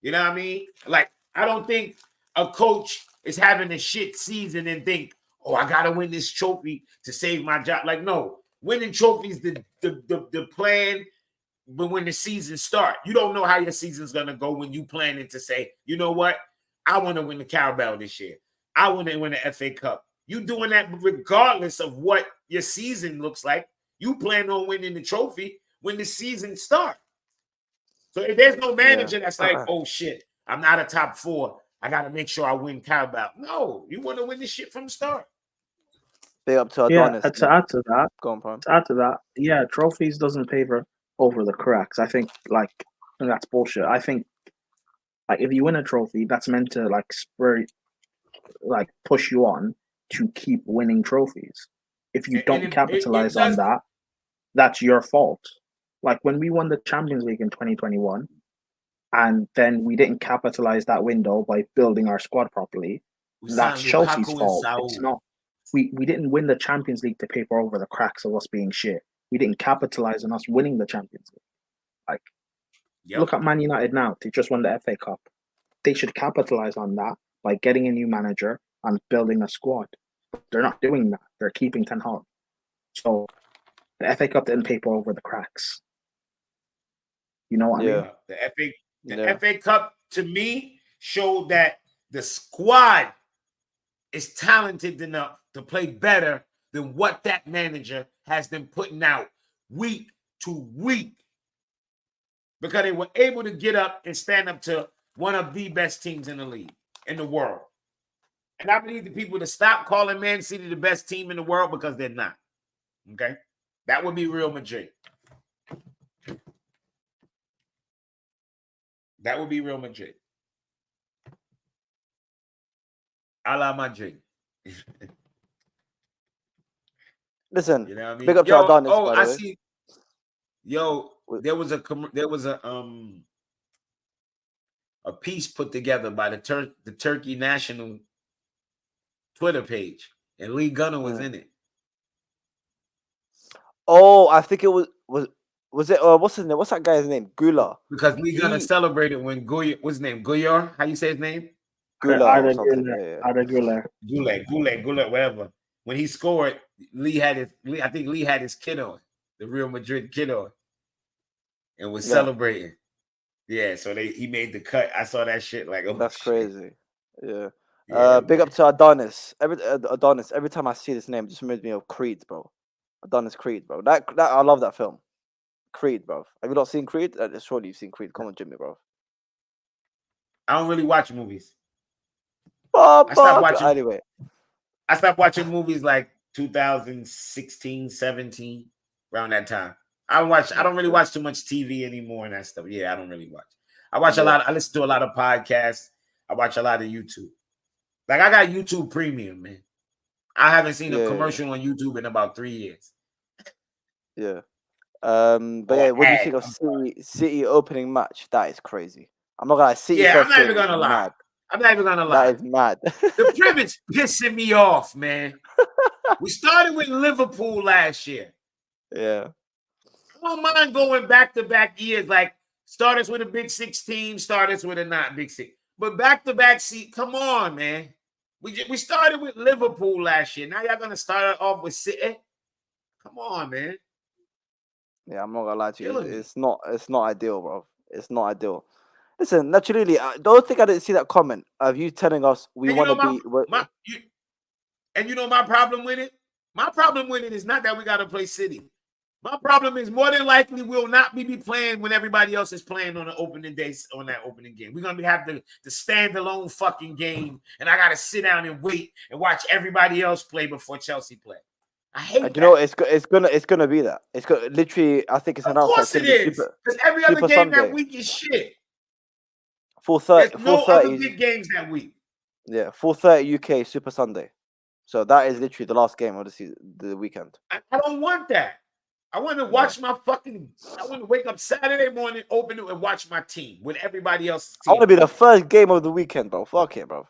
You know what I mean? Like, I don't think a coach is having a shit season and think, oh, I gotta win this trophy to save my job. Like, no, winning trophies the plan. But when the season starts, you don't know how your season's gonna go when you planning to say, you know what, I want to win the Carabao this year. I want to win the FA Cup. You doing that regardless of what your season looks like. You plan on winning the trophy when the season starts. So if there's no manager that's like, oh shit, I'm not a top 4. I got to make sure I win Carabao. No, you want to win this shit from the start. Big up to Adonis. Yeah, to add to that, go on, Prime. To add to that, yeah, trophies doesn't paper over the cracks. I think that's bullshit. I think if you win a trophy, that's meant to spur, push you on to keep winning trophies. If you don't capitalize on that, that's your fault. Like when we won the Champions League in 2021, and then we didn't capitalize that window by building our squad properly, that's Chelsea's fault. It's not. We didn't win the Champions League to paper over the cracks of us being shit. We didn't capitalize on us winning the Champions League. Look at Man United now. They just won the FA Cup. They should capitalize on that by getting a new manager and building a squad. They're not doing that. They're keeping Ten Hag. So the FA Cup didn't paper over the cracks. You know what I mean? The FA Cup, to me, showed that the squad is talented enough to play better than what that manager has been putting out week to week. Because they were able to get up and stand up to one of the best teams in the league, in the world. And I need the people to stop calling Man City the best team in the world because they're not. Okay? That would be Real Madrid. That would be Real Madrid. A la Madrid. Listen, you know what I mean? Big up to Adonis, oh, by the I way. see. Yo, there was a piece put together by the Turkey National Twitter page, and Lee Gunner was in it. Oh, I think it was it? What's his name? What's that guy's name? Gula. Because Lee Gunner celebrated when Goya. What's his name? Goyar. How you say his name? Gula or something. Gula, whatever. When he scored, I think Lee had his kid on, the Real Madrid kid on, and was celebrating. Yeah, so he made the cut. I saw that shit like, oh, that's shit. Crazy. Yeah. Big up to Adonis. Adonis. Every time I see this name, it just reminds me of Creed, bro. Adonis Creed, bro. That I love that film. Creed, bro. Have you not seen Creed? Surely you've seen Creed. Come on, Jimmy, bro. I don't really watch movies. I stopped watching. Anyway, I stopped watching movies like 2016, 17, around that time. I don't really watch too much TV anymore and that stuff. Yeah, I don't really watch. I watch a lot. I listen to a lot of podcasts. I watch a lot of YouTube. Like I got YouTube Premium, man. I haven't seen a commercial on YouTube in about 3 years. Yeah. But what do you think of City opening match? That is crazy. I'm not gonna City. Yeah, I'm not even gonna lie. Mad. I'm not even gonna lie. That is mad. The Privilege pissing me off, man. We started with Liverpool last year. Yeah. I don't mind going back-to-back years, like start us with a Big Six team, start us with a not Big Six. But back-to-back seat, come on, man. We started with Liverpool last year. Now y'all gonna start off with City? Come on, man. Yeah, I'm not gonna lie to you. Killing me. It's not ideal, bro. It's not ideal. Listen, naturally, I don't think I didn't see that comment of you telling us we And you want know to be. my problem with it? My problem with it is not that we gotta play City. My problem is more than likely we'll not be playing when everybody else is playing on the opening day on that opening game. We're gonna have the standalone fucking game, and I gotta sit down and wait and watch everybody else play before Chelsea play. I hate that. You know, it's gonna be that. It's gonna literally. I think it's Of announced. course it is. Because every other Super game Sunday. that week is shit. 4:30. There's no other big games that week. Yeah, 4:30 UK Super Sunday. So that is literally the last game of the weekend. I don't want that. I want to watch I want to wake up Saturday morning, open it, and watch my team with everybody else's team. I want to be the first game of the weekend, bro. Fuck it, bro.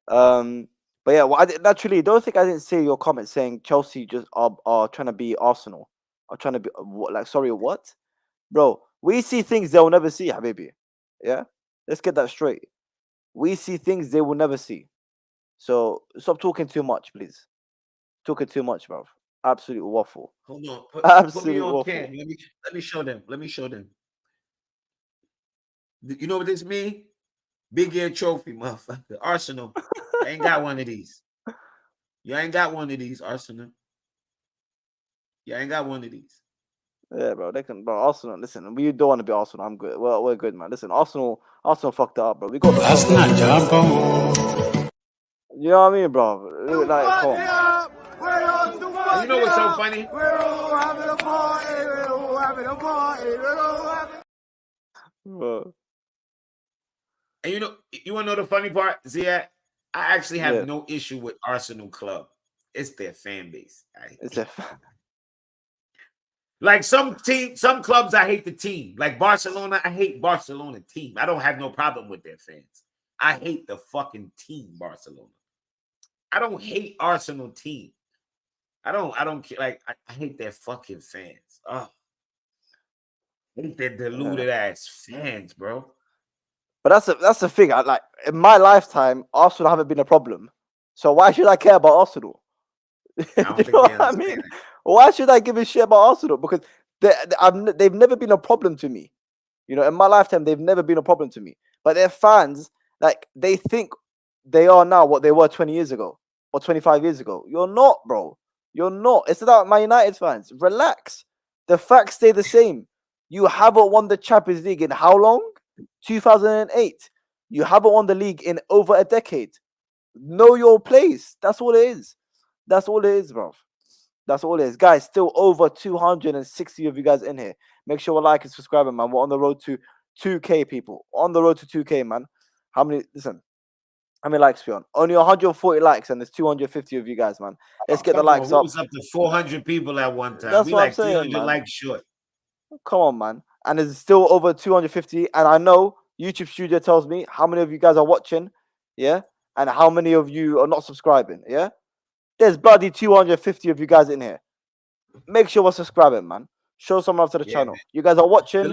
But yeah, well, naturally, don't think I didn't see your comment saying Chelsea just are trying to be Arsenal. Are trying to be sorry, what? Bro, we see things they'll never see, Habibi. Yeah? Let's get that straight. We see things they will never see. So stop talking too much, please. Talking too much, bro. Absolute waffle. Hold on. Absolute put me on waffle. cam. Let me show them. Let me show them. You know what this mean? Big Air Trophy, motherfucker. Arsenal. I ain't got one of these. You ain't got one of these, Arsenal. You ain't got one of these. Yeah, bro. They can, bro. Arsenal. Listen, we don't want to be Arsenal. I'm good. Well, we're good, man. Listen, Arsenal fucked it up, bro. We got. That's not job, bro. You know what I mean, bro? Like, come on. And you know what's so funny? Bro. And you want to know the funny part, Ziad? I actually have no issue with Arsenal Club. It's their fan base. Like some clubs, I hate the team. Like Barcelona, I hate Barcelona team. I don't have no problem with their fans. I hate the fucking team, Barcelona. I don't hate Arsenal team. I don't care. Like I hate their fucking fans. Oh, I hate their deluded ass fans, bro. But that's the thing. Like in my lifetime, Arsenal haven't been a problem. So why should I care about Arsenal? You know what I mean? Why should I give a shit about Arsenal? Because they've never been a problem to me. You know, in my lifetime, they've never been a problem to me. But their fans, like, they think they are now what they were 20 years ago or 25 years ago. You're not, bro. You're not. It's about my United fans. Relax. The facts stay the same. You haven't won the Champions League in how long? 2008. You haven't won the league in over a decade. Know your place. That's all it is. That's all it is, bro. That's all it is. Guys, still over 260 of you guys in here. Make sure you like and subscribe, man. We're on the road to 2K, people. On the road to 2K, man. How many likes we on? Only 140 likes, and there's 250 of you guys, man. Let's get the likes up. It was up to 400 people at one time. That's we what like I'm saying, 300 likes short. Come on, man. And there's still over 250. And I know YouTube Studio tells me how many of you guys are watching, yeah? And how many of you are not subscribing, yeah? There's bloody 250 of you guys in here. Make sure we're subscribing, man. Show some love to the channel. Man. You guys are watching.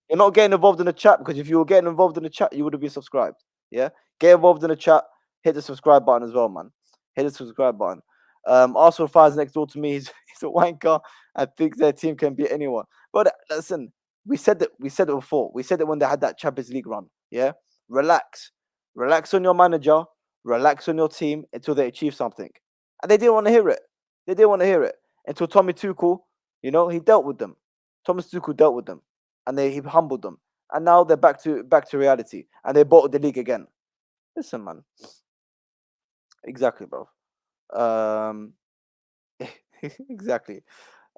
You're not getting involved in the chat, because if you were getting involved in the chat, you would have been subscribed. Yeah? Get involved in the chat. Hit the subscribe button as well, man. Hit the subscribe button. Arsenal fans next door to me. He's a wanker and thinks their team can beat anyone. But listen, we said it before. We said it when they had that Champions League run. Yeah? Relax. Relax on your manager. Relax on your team until they achieve something. And they didn't want to hear it. They didn't want to hear it until Tommy Tuchel, you know, he dealt with them. Thomas Tuchel dealt with them, and he humbled them. And now they're back to reality, and they bought the league again. Listen, man. Exactly, bro. Exactly.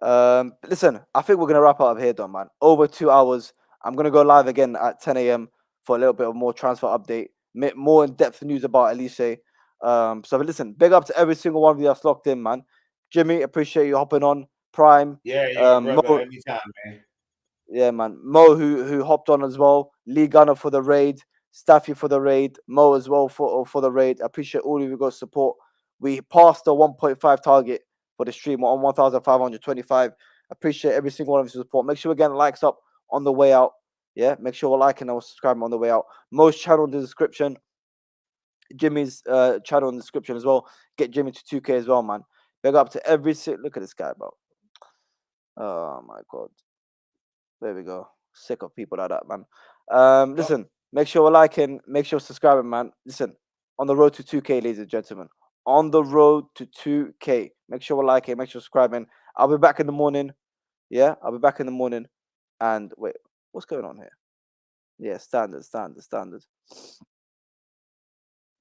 Listen, I think we're gonna wrap up here, though, man. Over 2 hours. I'm gonna go live again at 10 a.m. for a little bit of more transfer update, more in-depth news about Olise. So listen, big up to every single one of you that's locked in, man. Jimmy, appreciate you hopping on. Prime. Yeah, brother, Mo, anytime, man. Yeah, man. Mo, who hopped on as well. Lee Gunner for the raid. Staffy for the raid. Mo as well for the raid. I appreciate all of you guys' support. We passed the 1.5 target for the stream. We're on 1,525. Appreciate every single one of your support. Make sure we're getting likes up on the way out. Yeah, make sure we're liking and subscribing on the way out. Most channel in the description. Jimmy's channel in the description as well. Get Jimmy to 2K as well, man. Big up to every look at this guy, bro. Oh my god. There we go. Sick of people like that, man. Listen, make sure we're liking, make sure subscribing, man. Listen, on the road to 2K, ladies and gentlemen. On the road to 2K. Make sure we're liking, make sure subscribing. I'll be back in the morning. Yeah, I'll be back in the morning. And wait, what's going on here? Yeah, standard.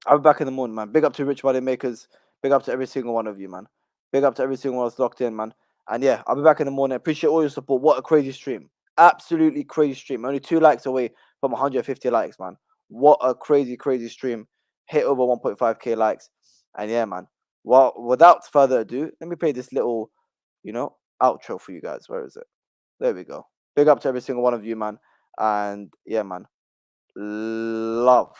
I'll be back in the morning, man. Big up to Rich Money Makers. Big up to every single one of you, man. Big up to every single one that's locked in, man. And yeah, I'll be back in the morning. Appreciate all your support. What a crazy stream. Absolutely crazy stream. Only 2 likes away from 150 likes, man. What a crazy, crazy stream. Hit over 1.5k likes. And yeah, man. Well, without further ado, let me play this little, outro for you guys. Where is it? There we go. Big up to every single one of you, man. And yeah, man. Love.